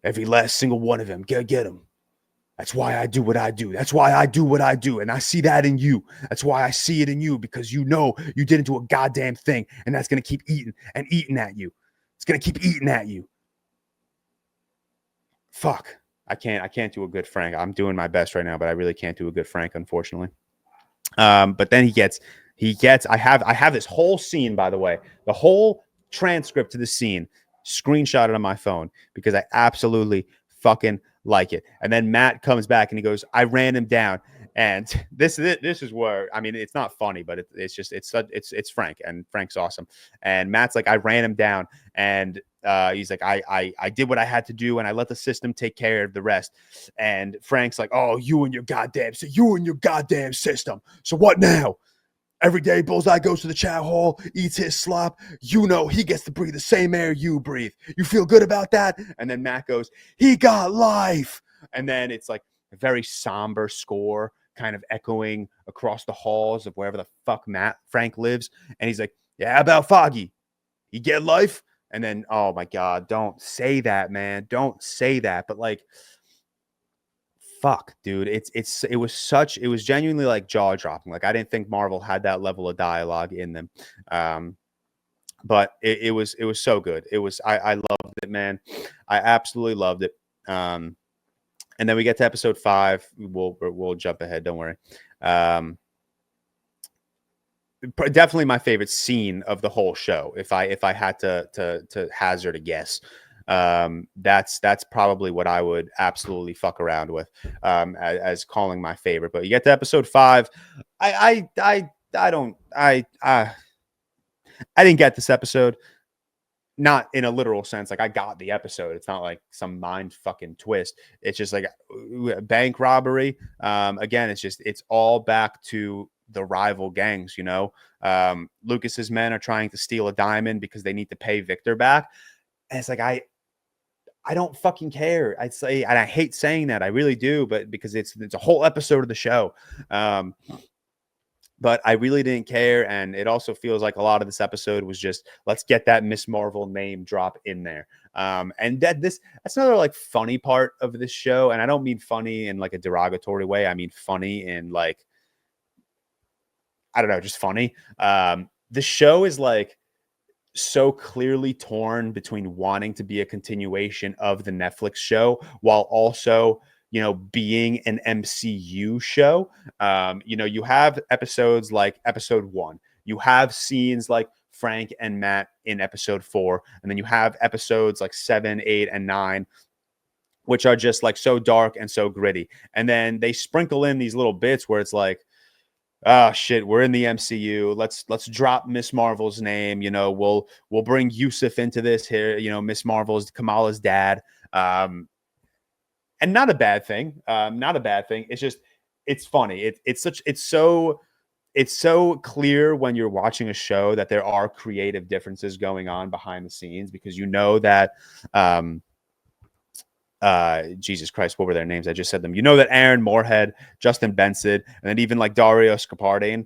Every last single one of them. Get him. That's why I do what I do. That's why I do what I do. And I see that in you. That's why I see it in you, because you didn't do a goddamn thing. And that's going to keep eating and eating at you. It's going to keep eating at you. Fuck. I can't do a good Frank. I'm doing my best right now, but I really can't do a good Frank, unfortunately. But then he gets, I have this whole scene, by the way, the whole transcript to the scene screenshotted on my phone because I absolutely fucking like it. And then Matt comes back and he goes, I ran him down. And this is where, I mean, it's not funny, but it's Frank, and Frank's awesome. And Matt's like, I ran him down, and he's like, I did what I had to do, and I let the system take care of the rest. And Frank's like, oh, you and your goddamn system. So what now? Every day Bullseye goes to the chow hall, eats his slop. He gets to breathe the same air you breathe. You feel good about that? And then Matt goes, he got life. And then it's like a very somber score kind of echoing across the halls of wherever the fuck Frank lives. And he's like, yeah, how about Foggy? He get life? And then, oh my God, don't say that, man. Don't say that. But like, fuck, dude. It was genuinely like jaw dropping. Like, I didn't think Marvel had that level of dialogue in them. But it was so good. I loved it, man. I absolutely loved it. And then we get to episode 5. We'll jump ahead. Don't worry. Definitely my favorite scene of the whole show. If I had to hazard a guess, that's probably what I would absolutely fuck around with, as calling my favorite. But you get to episode 5. I didn't get this episode. Not in a literal sense, like I got the episode. It's not like some mind fucking twist. It's just like bank robbery. Again, it's all back to the rival gangs, Lucas's men are trying to steal a diamond because they need to pay Victor back. And it's like, I don't fucking care. I'd say, and I hate saying that, I really do, but because it's a whole episode of the show. But I really didn't care, and it also feels like a lot of this episode was just, let's get that Miss Marvel name drop in there. And that's another like funny part of this show, and I don't mean funny in like a derogatory way. I mean funny in like, I don't know, just funny. The show is like so clearly torn between wanting to be a continuation of the Netflix show while also being an MCU show. You have episodes like episode 1. You have scenes like Frank and Matt in episode 4. And then you have episodes like 7, 8, and 9, which are just like so dark and so gritty. And then they sprinkle in these little bits where it's like, oh shit, we're in the MCU. Let's drop Miss Marvel's name. You know, we'll bring Yusuf into this here. You know, Miss Marvel's Kamala's dad. And not a bad thing. Not a bad thing. It's just, it's funny. It's so clear when you're watching a show that there are creative differences going on behind the scenes, because you know that Jesus Christ, what were their names? I just said them. You know that Aaron Moorhead, Justin Benson, and then even like Dario Scardapane.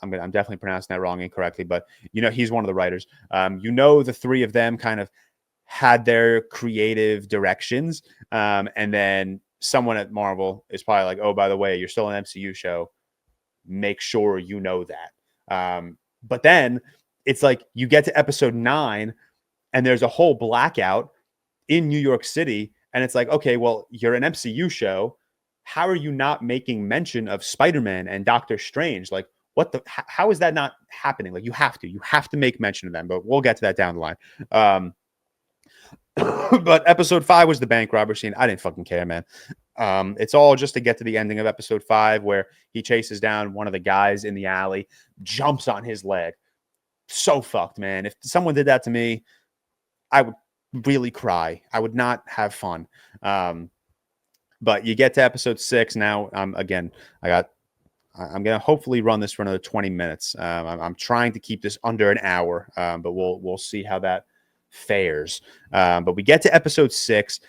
I'm definitely pronouncing that wrong incorrectly, but you know, he's one of the writers. You know, the three of them kind of had their creative directions. And then someone at Marvel is probably like, oh, by the way, you're still an MCU show. Make sure you know that. But then it's like you get to episode 9 and there's a whole blackout in New York City. And it's like, okay, well, you're an MCU show. How are you not making mention of Spider-Man and Doctor Strange? Like, how is that not happening? Like, you have to make mention of them, but we'll get to that down the line. But episode 5 was the bank robber scene. I didn't fucking care, man. It's all just to get to the ending of episode 5, where he chases down one of the guys in the alley, jumps on his leg. So fucked, man. If someone did that to me, I would really cry. I would not have fun. But you get to episode 6 now. I'm gonna hopefully run this for another 20 minutes. I'm trying to keep this under an hour, but we'll see how that fares. But we get to episode 6.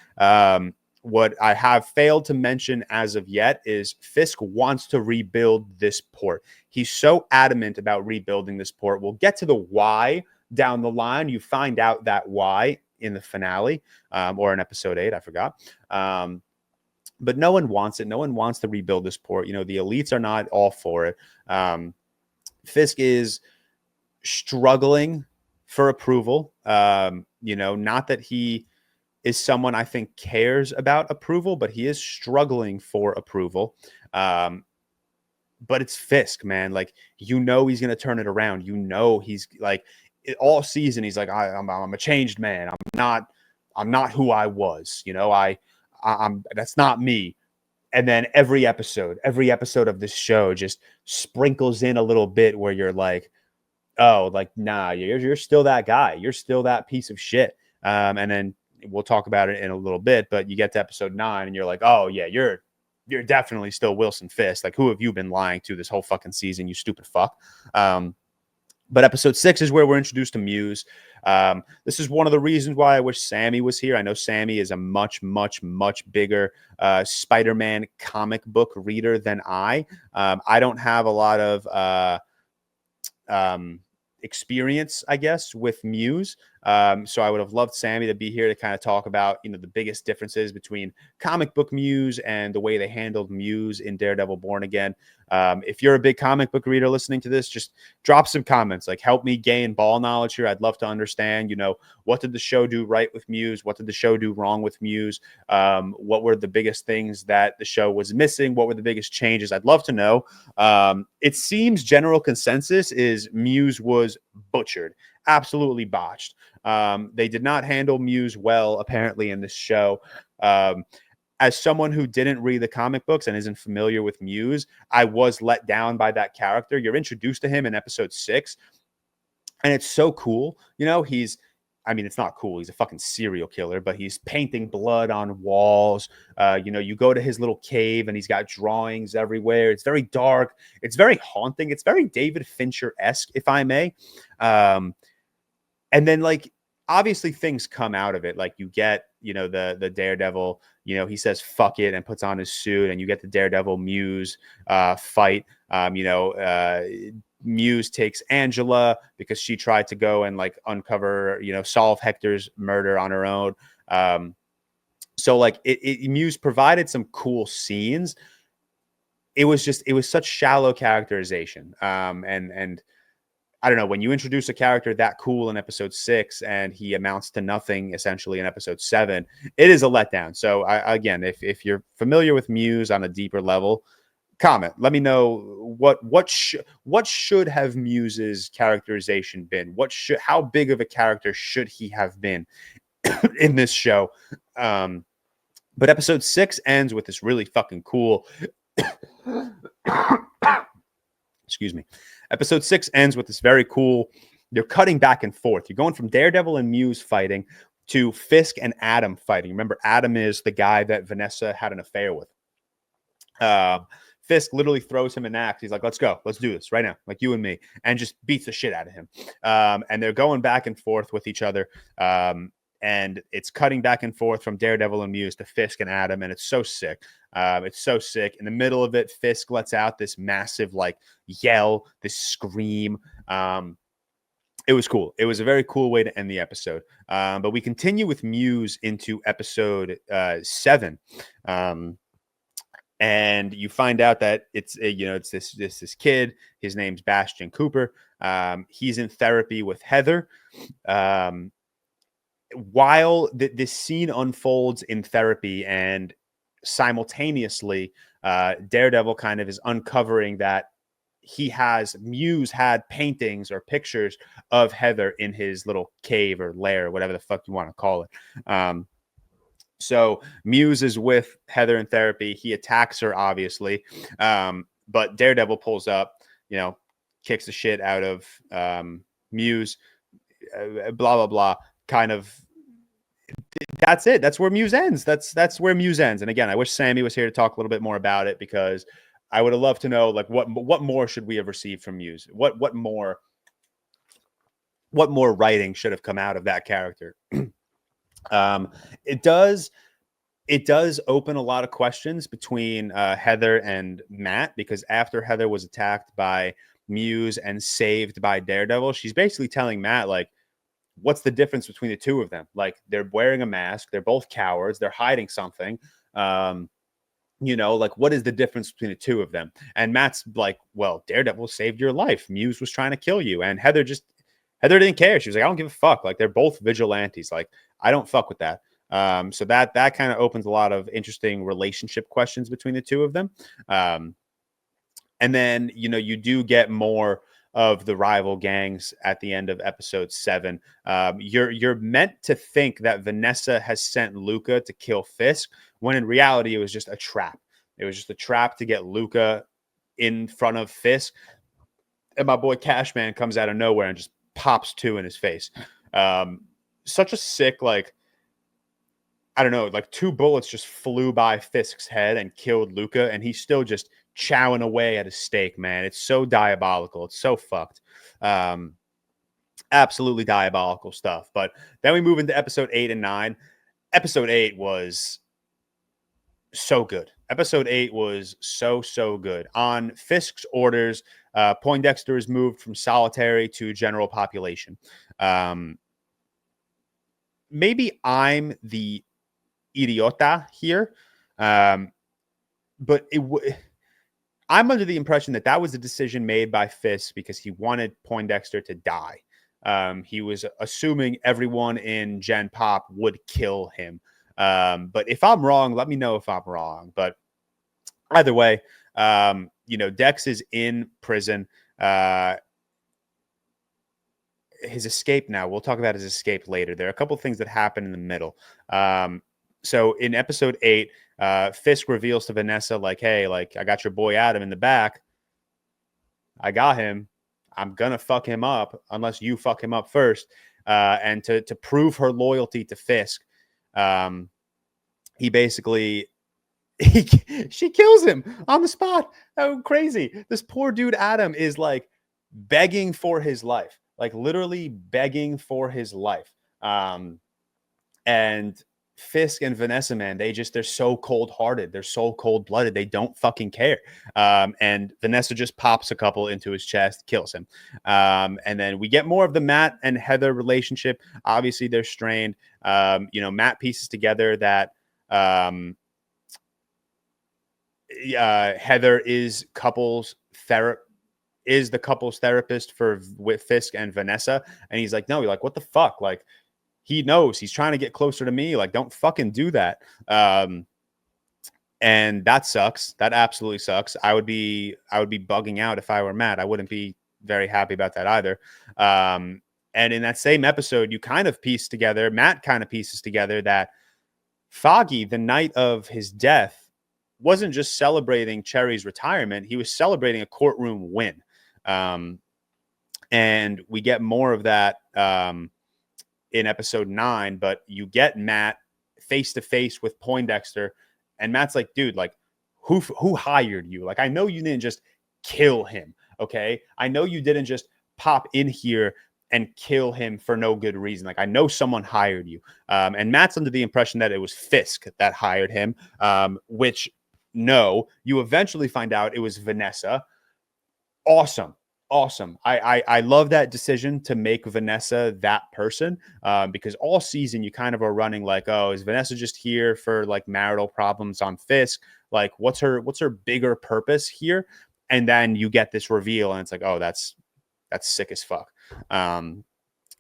What I have failed to mention as of yet is Fisk wants to rebuild this port. He's so adamant about rebuilding this port. We'll get to the why down the line. You find out that why in the finale, or in episode 8, I forgot. But no one wants it. No one wants to rebuild this port. You know, the elites are not all for it. Fisk is struggling for approval. You know, not that he is someone I think cares about approval, but he is struggling for approval. But it's Fisk, man. Like, you know, he's going to turn it around. You know, he's like, all season, he's like, I'm a changed man. I'm not who I was. You know, I'm that's not me. And then every episode of this show just sprinkles in a little bit where you're like, oh, like, nah, you're still that guy. You're still that piece of shit. And then we'll talk about it in a little bit, but you get to episode 9 and you're like, oh yeah, you're definitely still Wilson Fisk. Like, who have you been lying to this whole fucking season, you stupid fuck? But episode 6 is where we're introduced to Muse. This is one of the reasons why I wish Sammy was here. I know Sammy is a much, much, much bigger Spider-Man comic book reader than I. I don't have a lot of experience, I guess, with Muse. So I would have loved Sammy to be here to kind of talk about, you know, the biggest differences between comic book Muse and the way they handled Muse in Daredevil Born Again. If you're a big comic book reader listening to this, just drop some comments. Like, help me gain ball knowledge here. I'd love to understand, you know, what did the show do right with Muse? What did the show do wrong with Muse? What were the biggest things that the show was missing? What were the biggest changes? I'd love to know. It seems general consensus is Muse was butchered, absolutely botched. They did not handle Muse well, apparently, in this show. As someone who didn't read the comic books and isn't familiar with Muse, I was let down by that character. You're introduced to him in episode 6, and it's so cool. You know, it's not cool. He's a fucking serial killer, but he's painting blood on walls. You know, you go to his little cave and he's got drawings everywhere. It's very dark. It's very haunting. It's very David Fincher-esque, if I may. And then, like, obviously things come out of it. Like, you get, you know, the Daredevil, you know, he says fuck it and puts on his suit, and you get the Daredevil Muse fight. Muse takes Angela because she tried to go and, like, uncover, you know, solve Hector's murder on her own. So like Muse provided some cool scenes. It was such shallow characterization. And I don't know, when you introduce a character that cool in episode 6 and he amounts to nothing essentially in episode 7, it is a letdown. So again, if you're familiar with Muse on a deeper level, comment. Let me know what should have Muse's characterization been. How big of a character should he have been in this show? But episode 6 ends with this really fucking cool Excuse me. Episode 6 ends with this very cool. They're cutting back and forth. You're going from Daredevil and Muse fighting to Fisk and Adam fighting. Remember, Adam is the guy that Vanessa had an affair with. Fisk literally throws him an axe. He's like, let's go. Let's do this right now. Like you and me. And just beats the shit out of him. And they're going back and forth with each other. And it's cutting back and forth from Daredevil and Muse to Fisk and Adam. And it's so sick. It's so sick. In the middle of it, Fisk lets out this massive like yell, this scream. It was cool. It was a very cool way to end the episode. But we continue with Muse into episode 7. And you find out that it's this kid. His name's Bastian Cooper. He's in therapy with Heather. While this scene unfolds in therapy, and simultaneously, Daredevil kind of is uncovering that Muse had paintings or pictures of Heather in his little cave or lair, whatever the fuck you want to call it. So Muse is with Heather in therapy. He attacks her, obviously. But Daredevil pulls up, kicks the shit out of Muse, blah, blah, blah. Kind of, that's it. That's where Muse ends. That's where Muse ends. And again, I wish Sammy was here to talk a little bit more about it, because I would have loved to know, like, what more should we have received from Muse? What more writing should have come out of that character? It does open a lot of questions between Heather and Matt, because after Heather was attacked by Muse and saved by Daredevil, she's basically telling Matt, like, what's the difference between the two of them? Like, they're wearing a mask. They're both cowards. They're hiding something. Like, what is the difference between the two of them? And Matt's like, well, Daredevil saved your life. Muse was trying to kill you. And Heather didn't care. She was like, I don't give a fuck. Like, they're both vigilantes. Like, I don't fuck with that. So that kind of opens a lot of interesting relationship questions between the two of them. And then, you do get more of the rival gangs at the end of episode 7. You're meant to think that Vanessa has sent Luca to kill Fisk, when in reality it was just a trap. It was just a trap to get Luca in front of Fisk. And my boy Cashman comes out of nowhere and just pops 2 in his face. Such a sick, like, I don't know, like 2 bullets just flew by Fisk's head and killed Luca, and he's still just chowing away at his steak, man. It's so diabolical. It's so fucked. Absolutely diabolical stuff. But then we move into episode 8 and 9. Episode 8 was so good. Episode 8 was so good. On Fisk's orders, Poindexter is moved from solitary to general population. Maybe I'm the idiota here, but I'm under the impression that was a decision made by Fisk because he wanted Poindexter to die. He was assuming everyone in Gen Pop would kill him. But if I'm wrong, let me know if I'm wrong. But either way, Dex is in prison. His escape now. We'll talk about his escape later. There are a couple of things that happen in the middle. So in episode 8, Fisk reveals to Vanessa, like, hey, like, I got your boy Adam in the back. I got him. I'm going to fuck him up unless you fuck him up first. And to prove her loyalty to Fisk, she kills him on the spot. Oh, crazy. This poor dude, Adam, is like begging for his life, like literally begging for his life. And Fisk and Vanessa, man, they're so cold-hearted. They're so cold-blooded. They don't fucking care. And Vanessa just pops a couple into his chest, kills him. And then we get more of the Matt and Heather relationship. Obviously, they're strained. Matt pieces together that Heather is the couples therapist with Fisk and Vanessa. And he's like, no, you're like, what the fuck? Like, he knows he's trying to get closer to me. Like, don't fucking do that. And that sucks. That absolutely sucks. I would be bugging out if I were Matt. I wouldn't be very happy about that either. And in that same episode, Matt kind of pieces together that Foggy, the night of his death, wasn't just celebrating Cherry's retirement. He was celebrating a courtroom win. And we get more of that in episode 9, but you get Matt face to face with Poindexter, and Matt's like, dude, like, who hired you? Like, I know you didn't just kill him. Okay. I know you didn't just pop in here and kill him for no good reason. Like, I know someone hired you. And Matt's under the impression that it was Fisk that hired him, which no, you eventually find out it was Vanessa. Awesome. I love that decision to make Vanessa that person, because all season you kind of are running like, oh, is Vanessa just here for like marital problems on Fisk? Like, what's her bigger purpose here? And then you get this reveal, and it's like, oh, that's sick as fuck.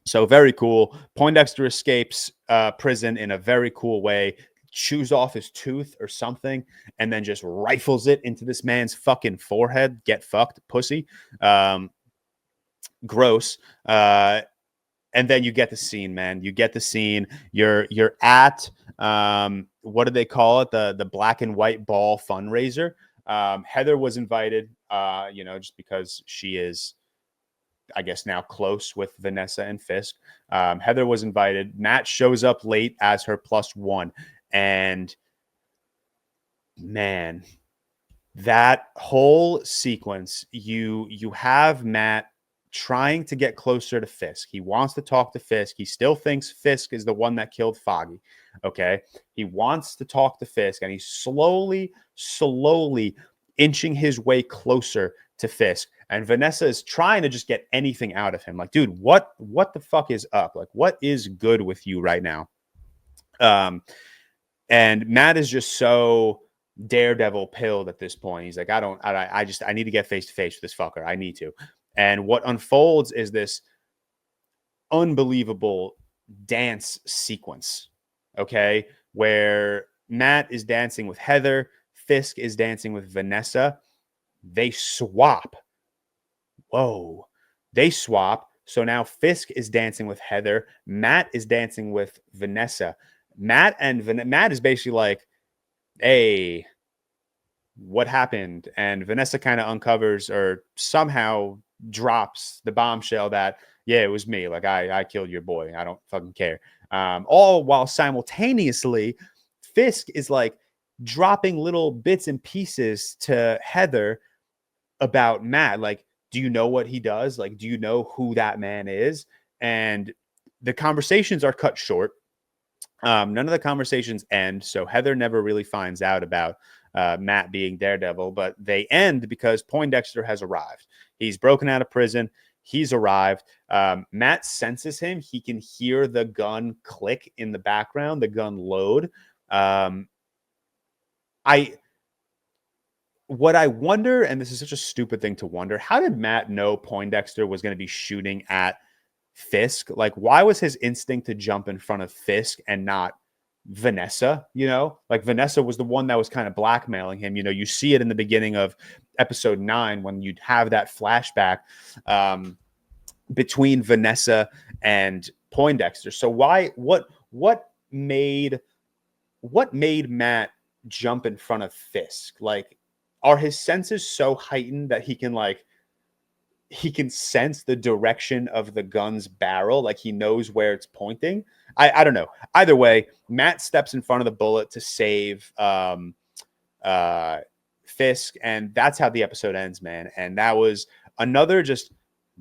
So very cool. Poindexter escapes prison in a very cool way. Chews off his tooth or something, and then just rifles it into this man's fucking forehead. Get fucked, pussy. Gross. And then you get the scene, man. You get the scene. You're at what do they call it? The black and white ball fundraiser. Heather was invited, just because she is, I guess, now close with Vanessa and Fisk. Heather was invited. Matt shows up late as her +1. And man, that whole sequence, you have Matt trying to get closer to Fisk. He wants to talk to Fisk. He still thinks Fisk is the one that killed Foggy. Okay. He wants to talk to Fisk, and he's slowly inching his way closer to Fisk. And Vanessa is trying to just get anything out of him. Like, dude, what the fuck is up? Like, what is good with you right now? And Matt is just so Daredevil pilled at this point. He's like, I need to get face to face with this fucker. I need to. And what unfolds is this unbelievable dance sequence, okay, where Matt is dancing with Heather, Fisk is dancing with Vanessa. They swap. Whoa. They swap. So now Fisk is dancing with Heather. Matt is dancing with Vanessa. Matt is basically like, hey, what happened? And Vanessa kind of uncovers or somehow drops the bombshell that, yeah, it was me. Like, I killed your boy. I don't fucking care. All while simultaneously, Fisk is like dropping little bits and pieces to Heather about Matt. Like, do you know what he does? Like, do you know who that man is? And the conversations are cut short. None of the conversations end. So Heather never really finds out about Matt being Daredevil, but they end because Poindexter has arrived. He's broken out of prison. He's arrived. Matt senses him. He can hear the gun click in the background, the gun load. What I wonder, and this is such a stupid thing to wonder, how did Matt know Poindexter was going to be shooting at Fisk? Like, why was his instinct to jump in front of Fisk and not Vanessa? Like, Vanessa was the one that was kind of blackmailing him. You see it in the beginning of episode 9 when you'd have that flashback between Vanessa and Poindexter. So what made Matt jump in front of Fisk? Like, are his senses so heightened that he can sense the direction of the gun's barrel? Like, he knows where it's pointing. I don't know. Either way, Matt steps in front of the bullet to save Fisk, and that's how the episode ends, man. And that was another just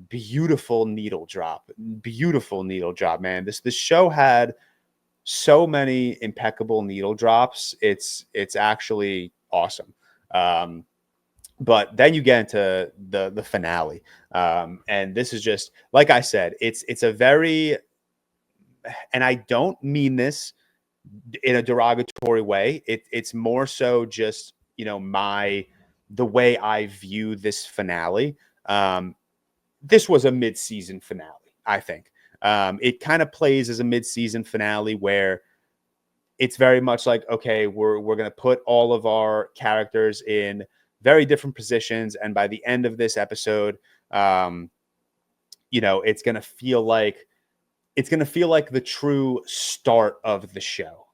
beautiful needle drop. Beautiful needle drop, man. This show had so many impeccable needle drops. It's actually awesome. But then you get into the finale. And this is just, like I said, it's a very, and I don't mean this in a derogatory way. It's more so just, the way I view this finale. This was a mid-season finale, I think. It kind of plays as a mid-season finale where it's very much like, okay, we're going to put all of our characters in very different positions, and by the end of this episode, it's going to feel like the true start of the show.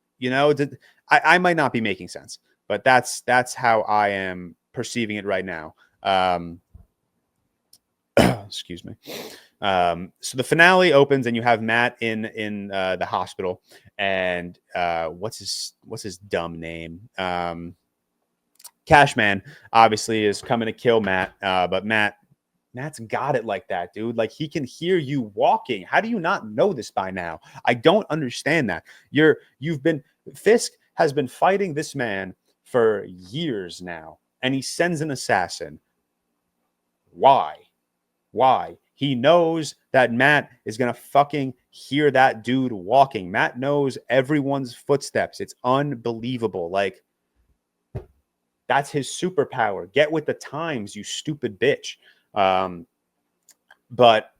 I might not be making sense, but that's how I am perceiving it right now. Excuse me. So the finale opens and you have Matt in the hospital, and what's his dumb name? Cashman obviously is coming to kill Matt, but Matt's got it like that, dude. Like, he can hear you walking. How do you not know this by now? I don't understand that. Fisk has been fighting this man for years now, and he sends an assassin. Why? He knows that Matt is going to fucking hear that dude walking. Matt knows everyone's footsteps. It's unbelievable. Like, that's his superpower. Get with the times, you stupid bitch. But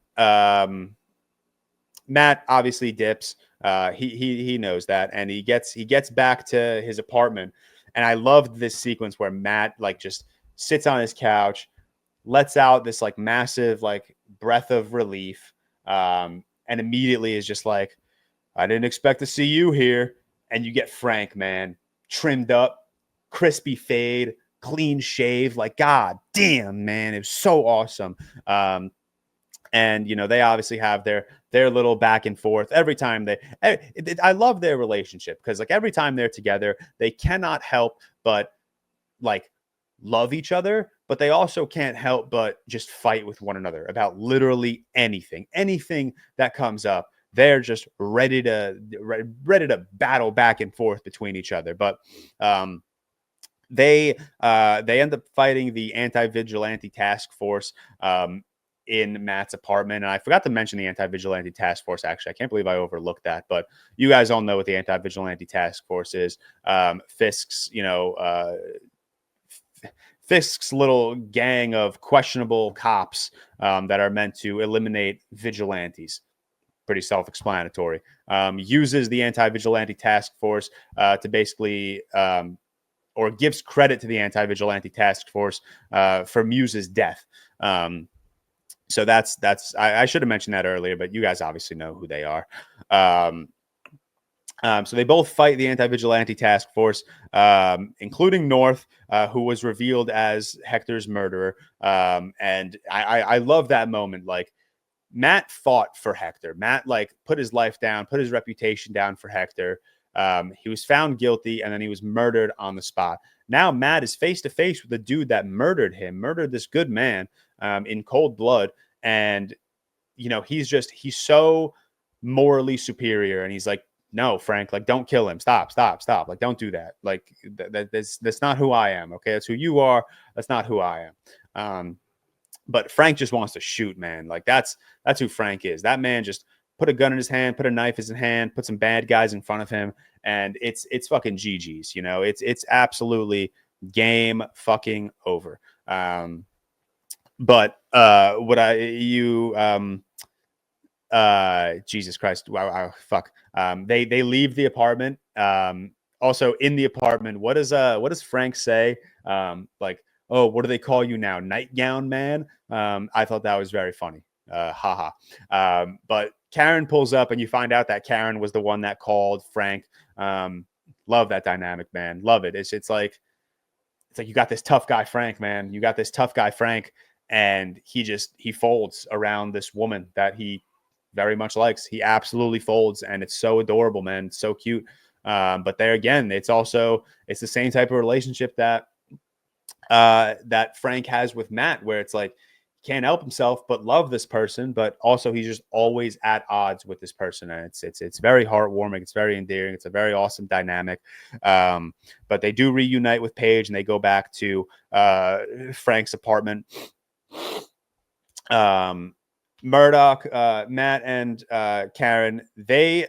Matt obviously dips. He knows that, and he gets back to his apartment. And I loved this sequence where Matt like just sits on his couch, lets out this like massive like breath of relief, and immediately is just like, I didn't expect to see you here. And you get Frank, man, trimmed up, crispy fade, clean shave. Like, god damn, man, it was so awesome. And they obviously have their little back and forth every time I love their relationship, because like every time they're together, they cannot help but like love each other, but they also can't help but just fight with one another about literally anything that comes up. They're just ready to battle back and forth between each other. But they end up fighting the anti-vigilante task force in Matt's apartment. And I forgot to mention the anti-vigilante task force. Actually, I can't believe I overlooked that, but you guys all know what the anti-vigilante task force is. Fisk's little gang of questionable cops that are meant to eliminate vigilantes. Pretty self-explanatory. Uses the anti-vigilante task force to basically, or gives credit to the anti-vigilante task force for Muse's death. So that's I should have mentioned that earlier, but you guys obviously know who they are. So they both fight the anti-vigilante task force, including North, who was revealed as Hector's murderer. And I love that moment. Like, Matt fought for Hector. Matt like put his life down, put his reputation down for Hector. He was found guilty, and then he was murdered on the spot. Now Matt is face to face with the dude that murdered this good man in cold blood. And, he's so morally superior. And he's like, no, Frank, like, don't kill him. Stop. Like, don't do that. Like, that's not who I am. Okay. That's who you are. That's not who I am. But Frank just wants to shoot, man. Like, that's who Frank is. That man just put a gun in his hand, put a knife in his hand, put some bad guys in front of him. And it's fucking GG's, it's absolutely game fucking over. But Jesus Christ, wow, fuck. They leave the apartment. Also in the apartment, what does Frank say? Like, oh, what do they call you now? Nightgown man? I thought that was very funny. Haha. But Karen pulls up, and you find out that Karen was the one that called Frank. Love that dynamic, man. Love it. It's like you got this tough guy, Frank, man. You got this tough guy, Frank. And he folds around this woman that he very much likes. He absolutely folds, and it's so adorable, man. It's so cute. But there again, it's the same type of relationship that Frank has with Matt, where it's like, he can't help himself but love this person, but also he's just always at odds with this person. And it's very heartwarming. It's very endearing. It's a very awesome dynamic. But they do reunite with Paige, and they go back to Frank's apartment. Murdoch, Matt, and Karen, they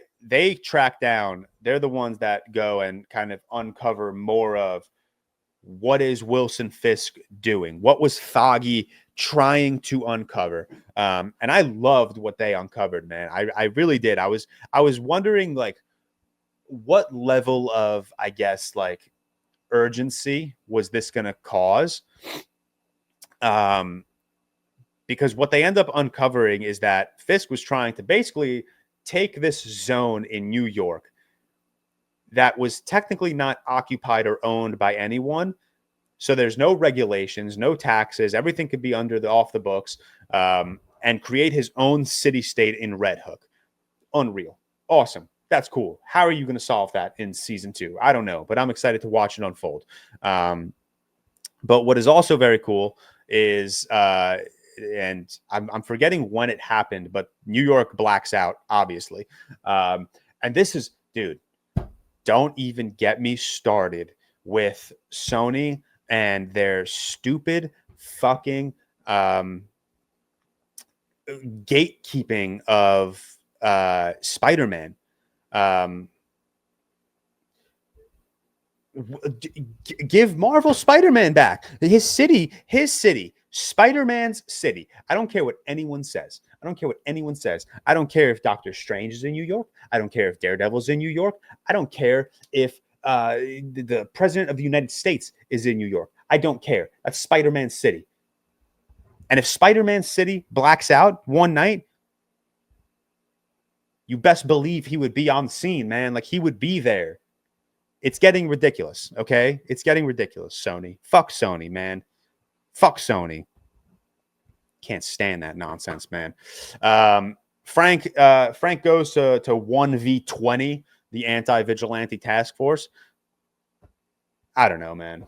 track down. They're the ones that go and kind of uncover more of what is Wilson Fisk doing? What was Foggy trying to uncover? And I loved what they uncovered, man. I really did. I was wondering, like, what level of, I guess, like, urgency was this going to cause? Because what they end up uncovering is that Fisk was trying to basically take this zone in New York, that was technically not occupied or owned by anyone. So there's no regulations, no taxes. Everything could be off the books, and create his own city-state in Red Hook. Unreal. Awesome. That's cool. How are you going to solve that in season 2? I don't know, but I'm excited to watch it unfold. But what is also very cool is, and I'm forgetting when it happened, but New York blacks out, obviously. And this is, dude, don't even get me started with Sony and their stupid fucking gatekeeping of Spider-Man. Give Marvel Spider-Man back. His city, Spider-Man's city. I don't care what anyone says. I don't care if Doctor Strange is in New York. I don't care if Daredevil's in New York. I don't care if the President of the United States is in New York. I don't care. That's Spider-Man's city. And if Spider-Man's city blacks out one night, you best believe he would be on the scene, man. Like, he would be there. It's getting ridiculous, okay? It's getting ridiculous, Sony. Fuck Sony, man. Fuck Sony. Can't stand that nonsense, man. Frank goes to 1v20, the anti-vigilante task force. I don't know, man.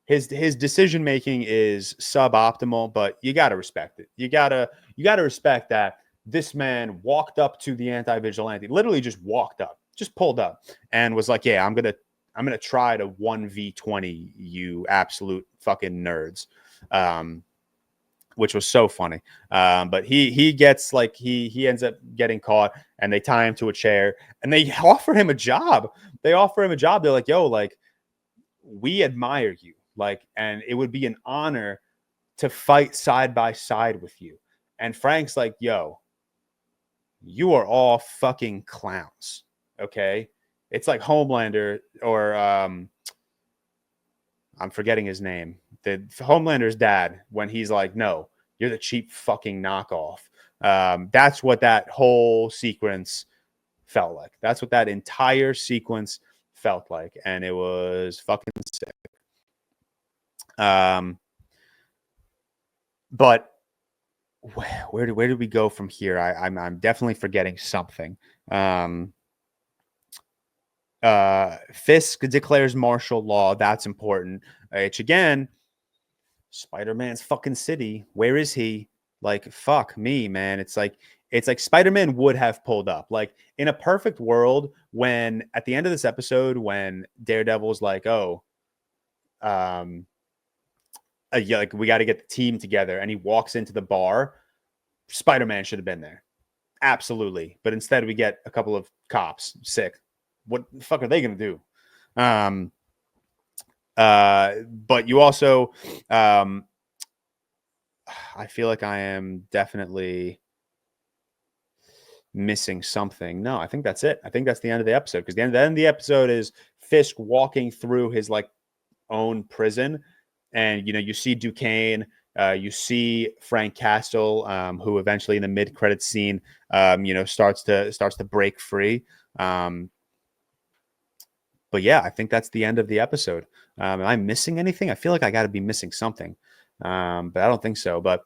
His decision making is suboptimal, but you gotta respect it. You gotta respect that this man walked up to the anti-vigilante, literally just walked up, just pulled up, and was like, "Yeah, I'm gonna try to 1v20 you absolute fucking nerds," which was so funny. But he gets like he ends up getting caught, and they tie him to a chair, and they offer him a job. They're like, "Yo, like, we admire you, like, and it would be an honor to fight side by side with you." And Frank's like, "Yo, you are all fucking clowns." Okay. It's like Homelander, or I'm forgetting his name. The Homelander's dad, when he's like, "No, you're the cheap fucking knockoff." That's what that whole sequence felt like. That's what that entire sequence felt like. And it was fucking sick. But where did we go from here? I'm definitely forgetting something. Fisk declares martial law. That's important. Which again, Spider-Man's fucking city. Where is he? Like, fuck me, man. It's like Spider-Man would have pulled up. Like, in a perfect world, when at the end of this episode, when Daredevil's like, "Oh, yeah, like, we got to get the team together," and he walks into the bar, Spider-Man should have been there. Absolutely. But instead we get a couple of cops. Sick. What the fuck are they going to do? But you also, I feel like I am definitely missing something. No, I think that's it. I think that's the end of the episode, because the end of the episode is Fisk walking through his like own prison, and you see Duquesne, you see Frank Castle, who eventually in the mid-credit scene, starts to break free. But yeah, I think that's the end of the episode. Am I missing anything? I feel like I got to be missing something, but I don't think so. But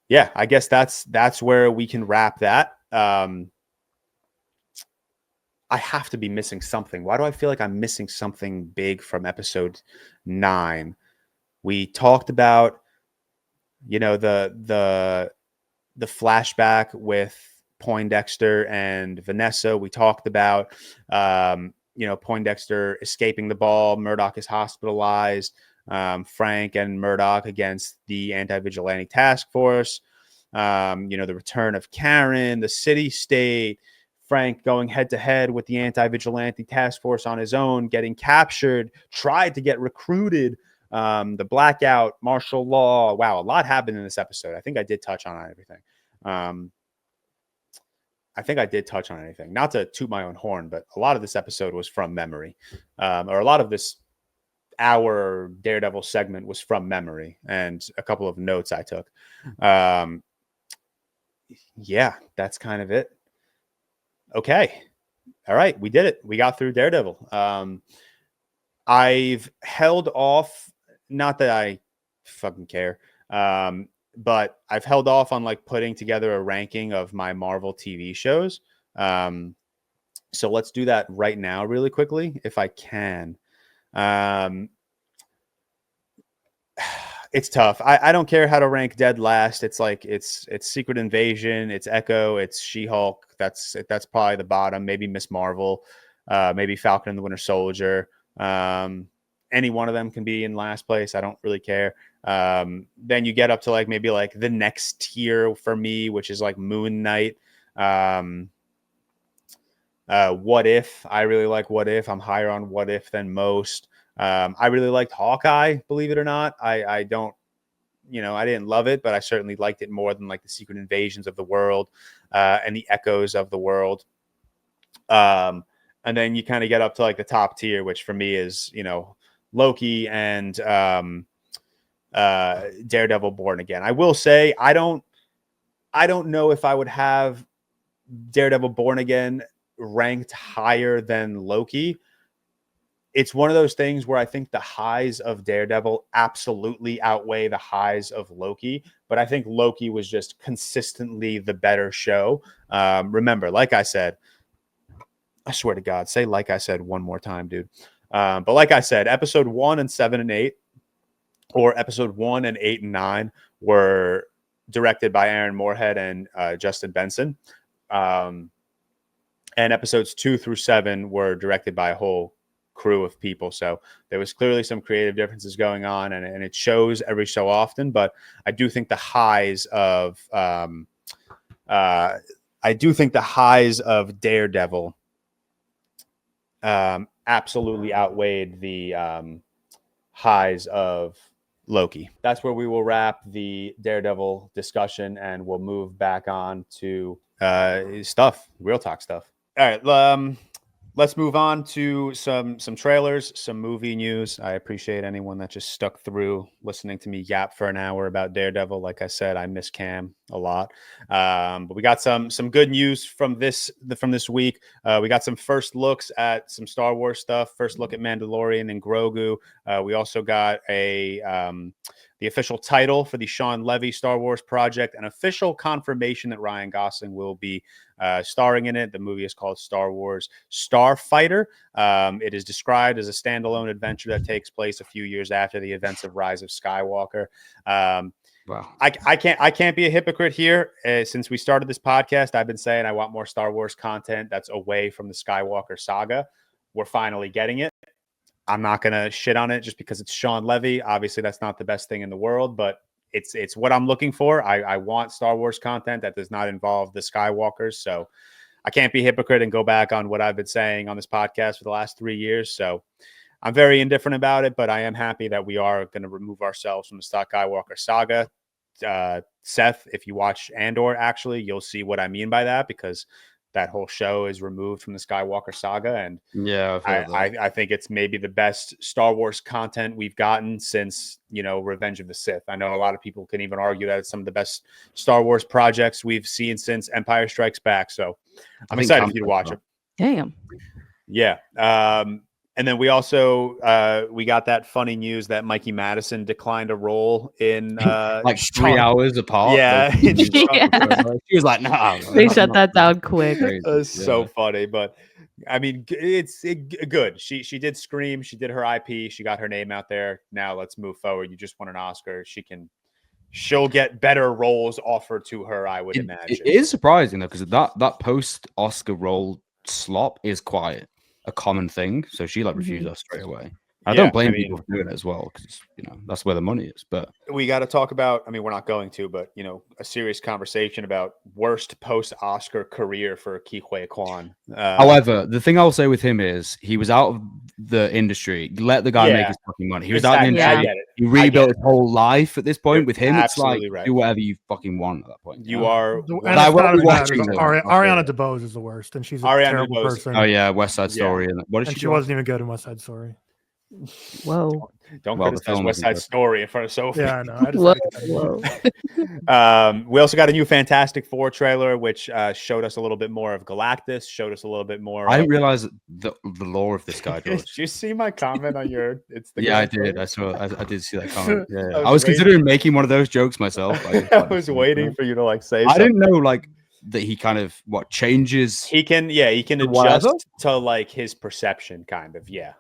yeah, I guess that's where we can wrap that. I have to be missing something. Why do I feel like I'm missing something big from episode 9? We talked about, the flashback with Poindexter and Vanessa. We talked about, Poindexter escaping the ball. Murdoch is hospitalized. Frank and Murdoch against the anti-vigilante task force. The return of Karen, the city-state, Frank going head-to-head with the anti-vigilante task force on his own, getting captured, tried to get recruited, the blackout, martial law. Wow, a lot happened in this episode. I think I did touch on everything. Not to toot my own horn, but a lot of this episode was from memory, or a lot of this hour Daredevil segment was from memory, and a couple of notes I took. Yeah, that's kind of it. Okay. all right, we did it. We got through Daredevil. I've held off, not that I fucking care, but I've held off on like putting together a ranking of my Marvel TV shows. So let's do that right now really quickly, if I can. It's tough. I don't care how to rank dead last. It's like it's Secret Invasion, it's Echo, it's She-Hulk. That's probably the bottom. Maybe Miss Marvel, maybe Falcon and the Winter Soldier. Any one of them can be in last place. I don't really care. Then you get up to like maybe like the next tier for me, which is like Moon Knight. What If. I really like What If. I'm higher on What If than most. I really liked Hawkeye, believe it or not. I don't, I didn't love it, but I certainly liked it more than like the Secret Invasions of the world, and the Echoes of the world. And then you kind of get up to like the top tier, which for me is, Loki and Daredevil Born Again. I will say I don't know if I would have Daredevil Born Again ranked higher than Loki. It's one of those things where I think the highs of Daredevil absolutely outweigh the highs of Loki, but I think Loki was just consistently the better show. Remember, like I said, I swear to God, say like I said one more time, dude. But like I said, episode 1 and 7 and 8, or episode 1 and 8 and 9 were directed by Aaron Moorhead and Justin Benson. And episodes 2 through 7 were directed by a whole crew of people. So there was clearly some creative differences going on, and it shows every so often. But I do think the highs of Daredevil absolutely outweighed the highs of Loki. That's where we will wrap the Daredevil discussion, and we'll move back on to ReelTok stuff. All right, let's move on to some trailers, some movie news. I appreciate anyone that just stuck through listening to me yap for an hour about Daredevil. Like I said, I miss Cam a lot. But we got some good news from this week. We got some first looks at some Star Wars stuff. First look at Mandalorian and Grogu. We also got the official title for the Sean Levy Star Wars project, an official confirmation that Ryan Gosling will be starring in it. The movie is called Star Wars Starfighter. It is described as a standalone adventure that takes place a few years after the events of Rise of Skywalker. Wow. I can't be a hypocrite here. Since we started this podcast, I've been saying I want more Star Wars content that's away from the Skywalker saga. We're finally getting it. I'm not going to shit on it just because it's Sean Levy. Obviously, that's not the best thing in the world, but it's what I'm looking for. I want Star Wars content that does not involve the Skywalkers. So I can't be a hypocrite and go back on what I've been saying on this podcast for the last 3 years. So I'm very indifferent about it, but I am happy that we are going to remove ourselves from the Skywalker saga. Seth, if you watch Andor, actually, you'll see what I mean by that, because that whole show is removed from the Skywalker saga. And yeah, I think it's maybe the best Star Wars content we've gotten since, Revenge of the Sith. I know a lot of people can even argue that it's some of the best Star Wars projects we've seen since Empire Strikes Back. So I'm excited for you to watch it. Damn. Yeah. And then we also we got that funny news that Mikey Madison declined a role in like 3 hours apart. Yeah. She was like, "No." They shut that down quick. It's so funny, but I mean, it's good. She did Scream. She did her IP. She got her name out there. Now let's move forward. You just won an Oscar. She'll get better roles offered to her, I would imagine. It is surprising though, because that post Oscar role slop is quite a common thing. So she refused us straight away. I don't blame people for doing it as well, because that's where the money is. But we got to talk about, we're not going to, but a serious conversation about worst post-Oscar career for Ke Huy Quan. However, the thing I'll say with him is he was out of the industry. Let the guy make his fucking money. He was out in the industry. He rebuilt his whole life at this point. With him, it's like do whatever you fucking want at that point. You are. Ariana DeBose is the worst, and she's a terrible person. Oh yeah, West Side Story. And she wasn't even good in West Side Story. Whoa. Don't criticize West Side Story in front of Sophie. Yeah, I know. I just we also got a new Fantastic Four trailer, which showed us a little bit more of Galactus, showed us a little bit more. I didn't realize the lore of this guy, George. Did you see my comment on your Instagram? Yeah, I did. I saw. I did see that comment. Yeah, I was considering making one of those jokes myself. I was waiting for you to like say. I didn't know like that he kind of changes. He can adjust to like his perception, kind of. Yeah,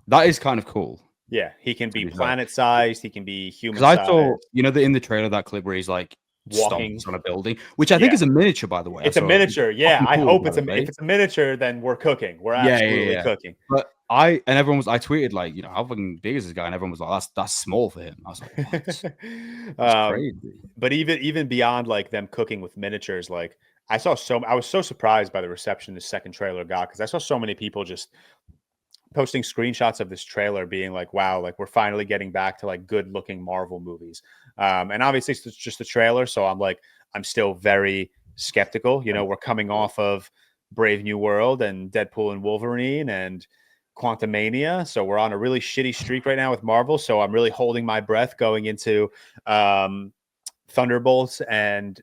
that is kind of cool. Yeah, he can be planet-sized. He can be human. Because I thought, in the trailer, that clip where he's like walking on a building, which I think is a miniature, by the way. It's a miniature. Yeah, I hope if it's a miniature, then we're cooking. We're absolutely cooking. But I tweeted like, how fucking big is this guy? And everyone was like, that's small for him. I was like, what? That's crazy. But even beyond like them cooking with miniatures, like I was so surprised by the reception the second trailer got, because I saw so many people just posting screenshots of this trailer being like, wow, like we're finally getting back to like good looking Marvel movies. And obviously it's just a trailer. So I'm still very skeptical. We're coming off of Brave New World and Deadpool and Wolverine and Quantumania. So we're on a really shitty streak right now with Marvel. So I'm really holding my breath going into Thunderbolts and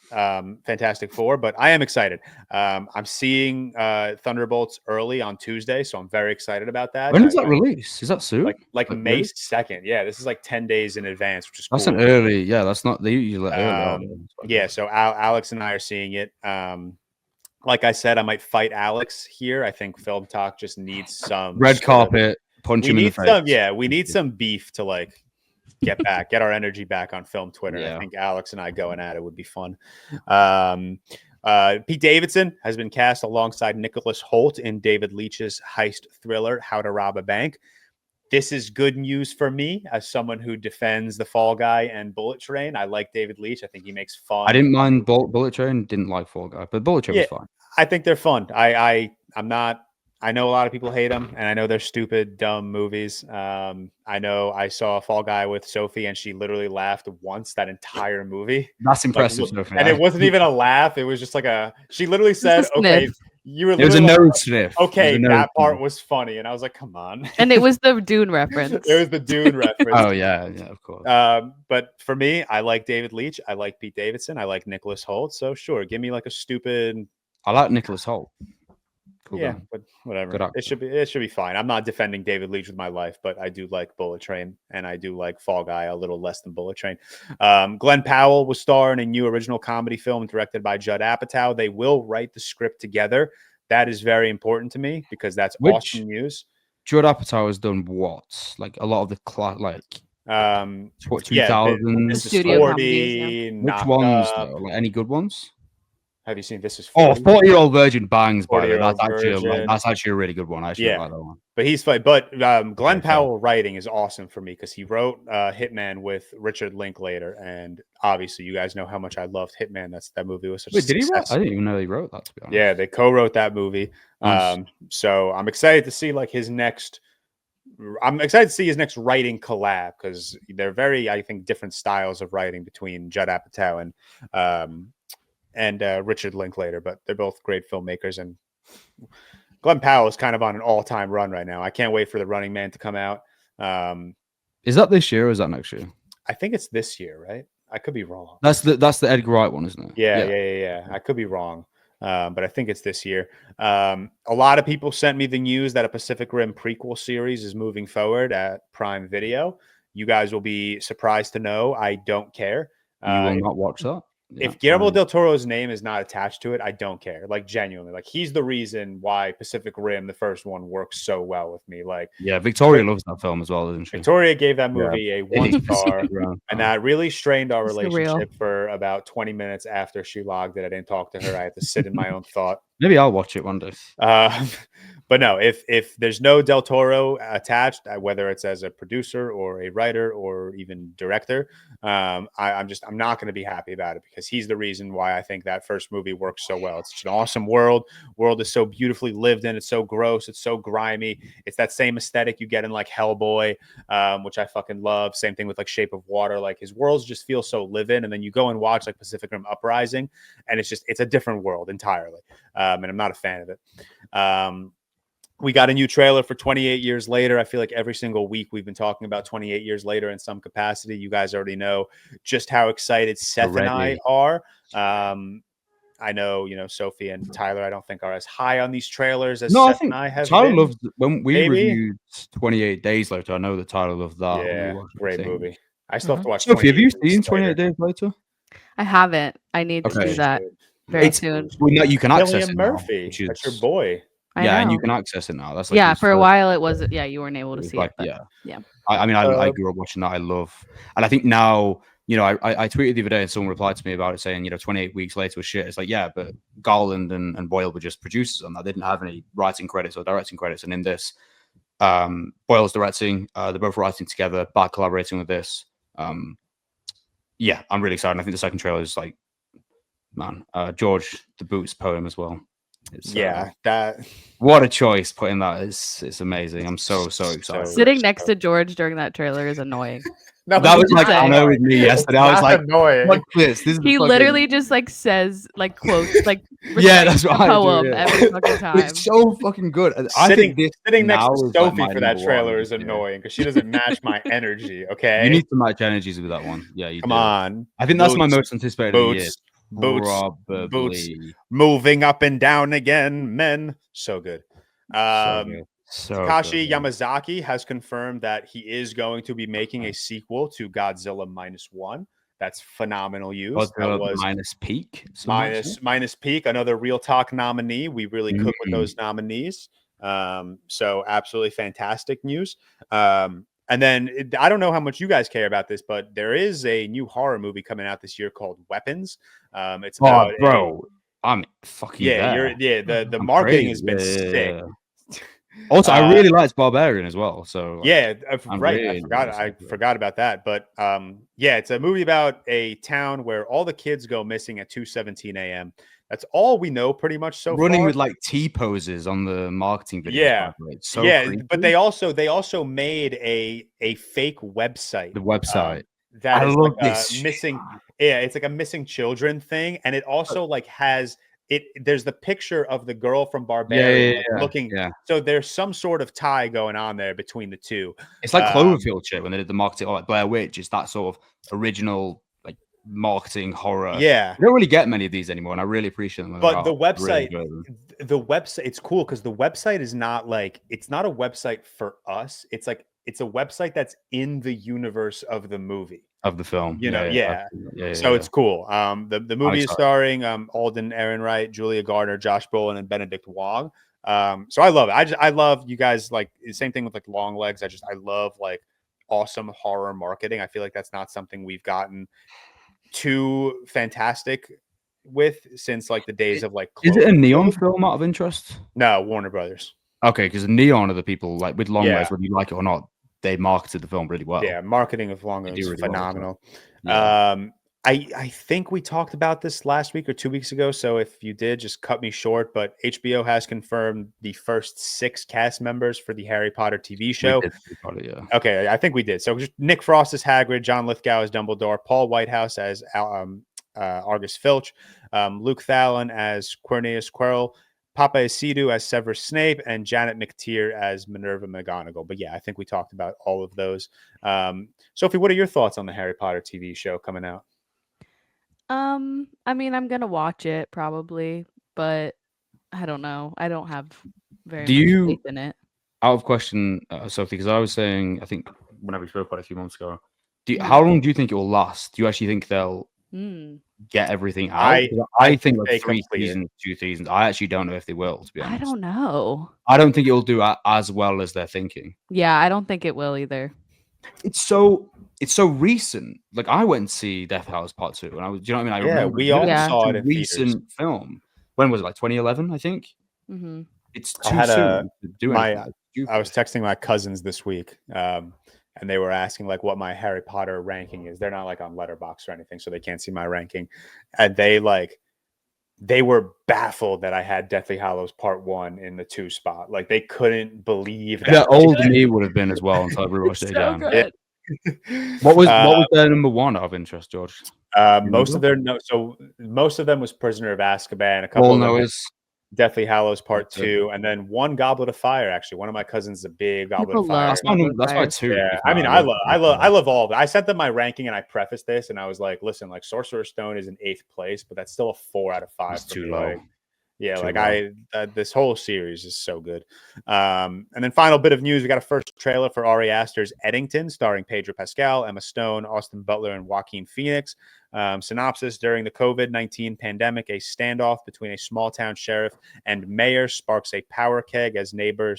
Fantastic Four, but I am excited. I'm seeing Thunderbolts early on Tuesday, so I'm very excited about that. When does that release? Is that soon? Like May 2nd. Yeah, this is like 10 days in advance, which is that's cool. An early. Yeah, that's not the usually early. Yeah, so Alex and I are seeing it. Like I said, I might fight Alex here. I think Film Talk just needs some red carpet, punch him in the face. We need some beef to like get our energy back on film Twitter. Yeah. I think Alex and I going at it would be fun. Pete Davidson has been cast alongside Nicholas Hoult in David Leitch's heist thriller How to Rob a Bank. This is good news for me as someone who defends The Fall Guy and Bullet Train. I like David Leitch. I think he makes fun. I didn't mind Bullet Train. Didn't like Fall Guy, but Bullet Train was fine. I think they're fun. I know a lot of people hate them, and I know they're stupid, dumb movies. I know I saw Fall Guy with Sophie, and she literally laughed once that entire movie. That's impressive, Sophie. And it wasn't even a laugh. It was just like she literally said, okay, you were literally like, nose sniff. Okay, that part was funny. And I was like, come on. And it was the Dune reference. It was the Dune reference. Oh, yeah, of course. But for me, I like David Leitch. I like Pete Davidson. I like Nicholas Hoult. So sure, give me like a stupid... I like Nicholas Hoult. Cool, yeah, but whatever. It should be fine. I'm not defending David Leitch with my life, but I do like Bullet Train, and I do like Fall Guy a little less than Bullet Train. Glenn Powell will star in a new original comedy film directed by Judd Apatow. They will write the script together. That is very important to me because that's awesome news. Judd Apatow has done what? Like a lot of the what 2000 studio 40, Which ones though? Like any good ones? Have you seen This Is 40? 40-Year-Old Virgin bangs, by the way. That's actually a really good one. I actually like that one. But he's fine. But Glenn Powell writing is awesome for me because he wrote Hitman with Richard Linklater, and obviously you guys know how much I loved Hitman. That movie was such a success. Did he write? I didn't even know he wrote that, to be honest. Yeah, they co-wrote that movie. So I'm excited to see like his next. I'm excited to see his next writing collab because they're very, I think, different styles of writing between Judd Apatow and Richard Linklater, but they're both great filmmakers. And Glenn Powell is kind of on an all-time run right now. I can't wait for The Running Man to come out. Is that this year or is that next year? I think it's this year, right? I could be wrong. That's the Edgar Wright one, isn't it? Yeah. I could be wrong, but I think it's this year. A lot of people sent me the news that a Pacific Rim prequel series is moving forward at Prime Video. You guys will be surprised to know I don't care. You will not watch that? If Guillermo del Toro's name is not attached to it, I don't care. Like genuinely, like he's the reason why Pacific Rim, the first one, works so well with me. Like, yeah, Victoria loves that film as well, doesn't she? Victoria gave that movie a 1 star, and that really strained our relationship for about 20 minutes after she logged it. I didn't talk to her. I had to sit in my own thought. Maybe I'll watch it one day. But no, if there's no Del Toro attached, whether it's as a producer or a writer or even director, I'm not going to be happy about it because he's the reason why I think that first movie works so well. It's such an awesome world. World is so beautifully lived in. It's so gross. It's so grimy. It's that same aesthetic you get in like Hellboy, which I fucking love. Same thing with like Shape of Water. Like his worlds just feel so live in. And then you go and watch like Pacific Rim Uprising, and it's a different world entirely. And I'm not a fan of it. We got a new trailer for 28 Years Later. I feel like every single week we've been talking about 28 Years Later in some capacity. You guys already know just how excited Seth and I are. I know, Sophie and Tyler, I don't think are as high on these trailers as Seth and I have Tyler been. loved when we reviewed 28 Days Later. I know that Tyler loved that. Yeah, great movie. I still have to watch. Sophie, have you seen 28 Days Later? I haven't. I need to do that very soon. Well, no, you can access Cillian it Murphy. now, That's your boy. Yeah, and you can access it now. That's like for a while it was. Yeah, you weren't able to see it. But, yeah. I grew up watching that. I love, and I think now, I tweeted the other day and someone replied to me about it saying, 28 weeks later was shit. It's like, yeah, but Garland and Boyle were just producers on that. They didn't have any writing credits or directing credits. And in this, Boyle's directing. They're both writing together, back collaborating with this. Yeah, I'm really excited. I think the second trailer is like, man, George the Boots poem as well. It's, what a choice putting that. It's amazing. I'm so excited. Sitting next to George during that trailer is annoying. That was like Anna with me yesterday. I was like, annoying. What this? He literally just like says like quotes like that's what poem every fucking time. It's so fucking good. Sitting next to Sophie for that trailer is annoying because she doesn't match my energy. Okay, you need to match energies with that one. Yeah, you come on. I think that's my most anticipated of the year. Boots moving up and down again, men. So good. Takashi Yamazaki has confirmed that he is going to be making a sequel to Godzilla -1. That's phenomenal news. Was minus peak. Minus peak. Another ReelTok nominee. We really cook with those nominees. So absolutely fantastic news. And then I don't know how much you guys care about this, but there is a new horror movie coming out this year called Weapons. It's about I'm fucking the marketing has been sick. Also, I really liked Barbarian as well. So I forgot about that. But it's a movie about a town where all the kids go missing at 2:17 a.m. That's all we know pretty much so far. Running with like T poses on the marketing video. But they also made a fake website. The website that is like missing. Yeah, it's like a missing children thing, and it also like has it. There's the picture of the girl from Barbarian looking. Yeah. So there's some sort of tie going on there between the two. It's like Cloverfield shit when they did the marketing, or like Blair Witch. It's that sort of original marketing horror. Yeah, you don't really get many of these anymore, and I really appreciate them. But the website, it's cool because the website is not like it's not a website for us. It's like it's a website that's in the universe of the movie of the film. So it's cool. The movie is starring Alden Ehrenreich, Julia Gardner, Josh Brolin, and Benedict Wong. So I love it. I love you guys like the same thing with like Long Legs. I love like awesome horror marketing. I feel like that's not something we've gotten too fantastic with since like the days of like is it a Neon film out of interest? No, Warner Brothers. Okay, because Neon are the people like with Long Legs, whether you like it or not, they marketed the film really well. Yeah, marketing of Long Legs is phenomenal. Well, I think we talked about this last week or 2 weeks ago, so if you did, just cut me short, but HBO has confirmed the first 6 cast members for the Harry Potter TV show. Okay, I think we did. So just Nick Frost as Hagrid, John Lithgow as Dumbledore, Paul Whitehouse as Argus Filch, Luke Fallon as Cornelius Quirrell, Papa Isidu as Severus Snape, and Janet McTeer as Minerva McGonagall. But yeah, I think we talked about all of those. Sophie, what are your thoughts on the Harry Potter TV show coming out? I mean, I'm gonna watch it probably, but I don't know. I don't have very much faith in it. Out of question, Sophie, because I was saying, I think whenever we spoke about it a few months ago, how long do you think it will last? Do you actually think they'll get everything out? I think like 3 seasons, 2 seasons. I actually don't know if they will, to be honest. I don't know. I don't think it will do as well as they're thinking. Yeah, I don't think it will either. It's so recent. Like I went and see Death House Part 2, and I was, do you know what I mean? I remember we all saw it in recent film. When was it? Like 2011, I think. Mm-hmm. It's too soon to do anything. I was texting my cousins this week, and they were asking like what my Harry Potter ranking is. They're not like on Letterboxd or anything, so they can't see my ranking. And they were baffled that I had Deathly Hallows Part 1 in the 2 spot. Like they couldn't believe that. Yeah, old me would have been as well until I rewatched it again. Good. What was their number one of interest, George? Most of them was Prisoner of Azkaban. A couple of them Deathly Hallows Part 2, and then one Goblet of Fire. Actually, one of my cousins is a big Goblet of Fire. That's my two. Yeah, I mean, I love all of it. I sent them my ranking, and I prefaced this, and I was like, listen, like Sorcerer's Stone is in 8th place, but that's still a 4 out of 5. It's too low. Like, yeah, too low. This whole series is so good. And then final bit of news: we got a first trailer for Ari Aster's Eddington, starring Pedro Pascal, Emma Stone, Austin Butler, and Joaquin Phoenix. Synopsis: during the COVID-19 pandemic, a standoff between a small-town sheriff and mayor sparks a power keg as neighbor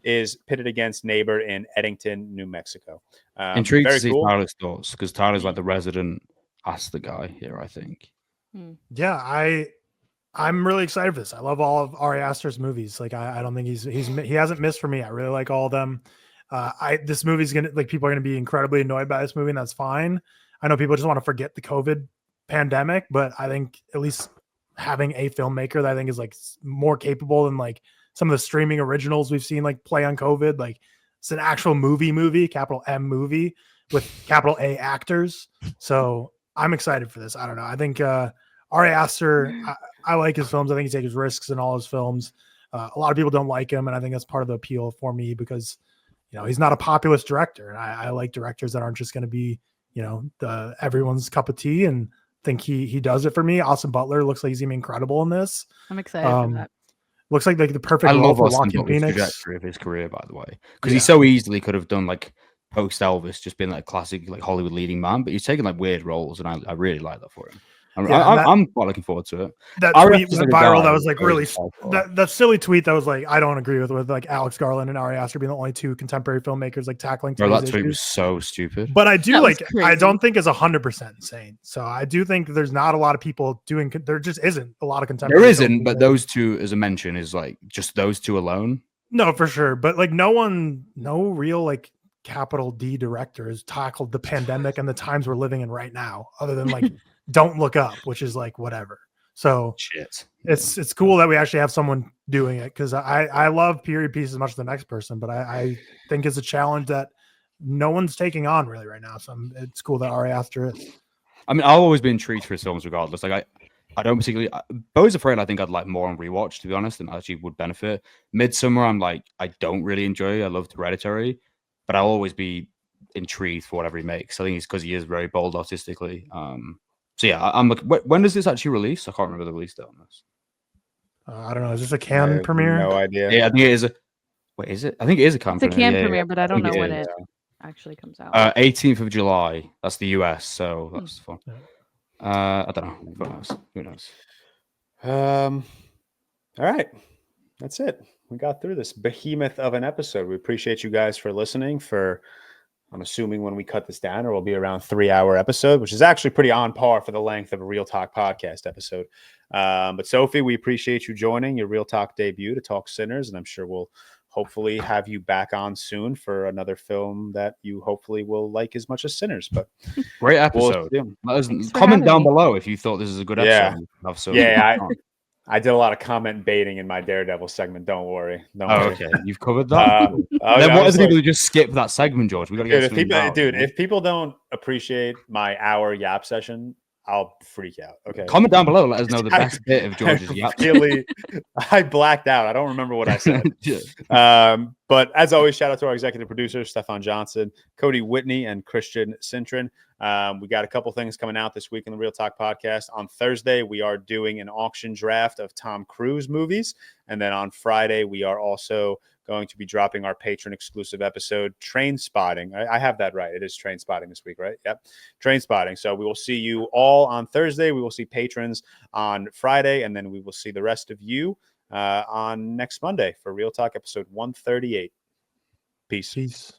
is pitted against neighbor in Eddington, New Mexico. Intrigued to see Tyler's thoughts, because Tyler's like the resident Aster guy here, I think. Yeah, I'm really excited for this. I love all of Ari Aster's movies. Like I don't think he hasn't missed for me. I really like all of them. This movie's people are gonna be incredibly annoyed by this movie, and that's fine. I know people just want to forget the COVID pandemic, but I think at least having a filmmaker that I think is like more capable than like some of the streaming originals we've seen like play on COVID. Like it's an actual movie, capital M movie with capital A actors. So I'm excited for this. I don't know. I think Ari Aster, I like his films. I think he takes risks in all his films. A lot of people don't like him, and I think that's part of the appeal for me because, he's not a populist director. And I like directors that aren't just going to be, everyone's cup of tea, and think he does it for me. Austin Butler looks like he's even incredible in this. I'm excited for that. Looks like the perfect role for Joaquin Phoenix. Trajectory of his career, by the way, because he so easily could have done like post Elvis, just been like classic like Hollywood leading man, but he's taking like weird roles, and I really like that for him. I'm quite looking forward to it. That tweet went viral. That was like really that silly tweet that was like, I don't agree with like Alex Garland and Ari Aster being the only two contemporary filmmakers like tackling. That tweet was so stupid. But I do I don't think it's 100% insane. So I do think there's not a lot of people doing. There just isn't a lot of contemporary. There isn't, but those two, as a mention, is like just those two alone. No, for sure. But like no real like capital D director has tackled the pandemic and the times we're living in right now, other than like. Don't Look Up, which is like whatever. So it's cool that we actually have someone doing it, because I love period pieces as much as the next person, but I think it's a challenge that no one's taking on really right now. So it's cool that Ari Aster is. I mean, I've always been intrigued for his films regardless. Like I don't particularly. Beau's Afraid, I think I'd like more on rewatch, to be honest, and actually would benefit. Midsummer, I'm like, I don't really enjoy. I loved Hereditary, but I'll always be intrigued for whatever he makes. I think it's because he is very bold artistically. So yeah, I'm like, when does this actually release? I can't remember the release date on this. I don't know. Is this a Cannes premiere? No idea. Yeah, I think it is. Wait, is it? I think it is a Cannes premiere. It's a Cannes premiere, but I don't know when it actually comes out. 18th of July. That's the US, so that's fun. I don't know. Who knows? All right. That's it. We got through this behemoth of an episode. We appreciate you guys for listening. I'm assuming when we cut this down, it will be around 3-hour episode, which is actually pretty on par for the length of a ReelTok podcast episode. But Sophie, we appreciate you joining your ReelTok debut to talk Sinners, and I'm sure we'll hopefully have you back on soon for another film that you hopefully will like as much as Sinners. But great episode. Comment down below if you thought this is a good episode. I did a lot of comment baiting in my Daredevil segment. Don't worry. Okay. You've covered that. Then what are the people who just skip that segment, George? We got to get if people don't appreciate my hour yap session, I'll freak out. Okay. Comment down below. Let us know the best bit of George's yap. I blacked out. I don't remember what I said. But as always, shout out to our executive producers, Stefan Johnson, Cody Whitney, and Christian Cintron. We got a couple things coming out this week in the ReelTok podcast. On Thursday, we are doing an auction draft of Tom Cruise movies. And then on Friday, we are also going to be dropping our patron exclusive episode, Train Spotting. I have that right. It is Train Spotting this week, right? Yep. Train Spotting. So we will see you all on Thursday. We will see patrons on Friday, and then we will see the rest of you on next Monday for ReelTok episode 138. Peace.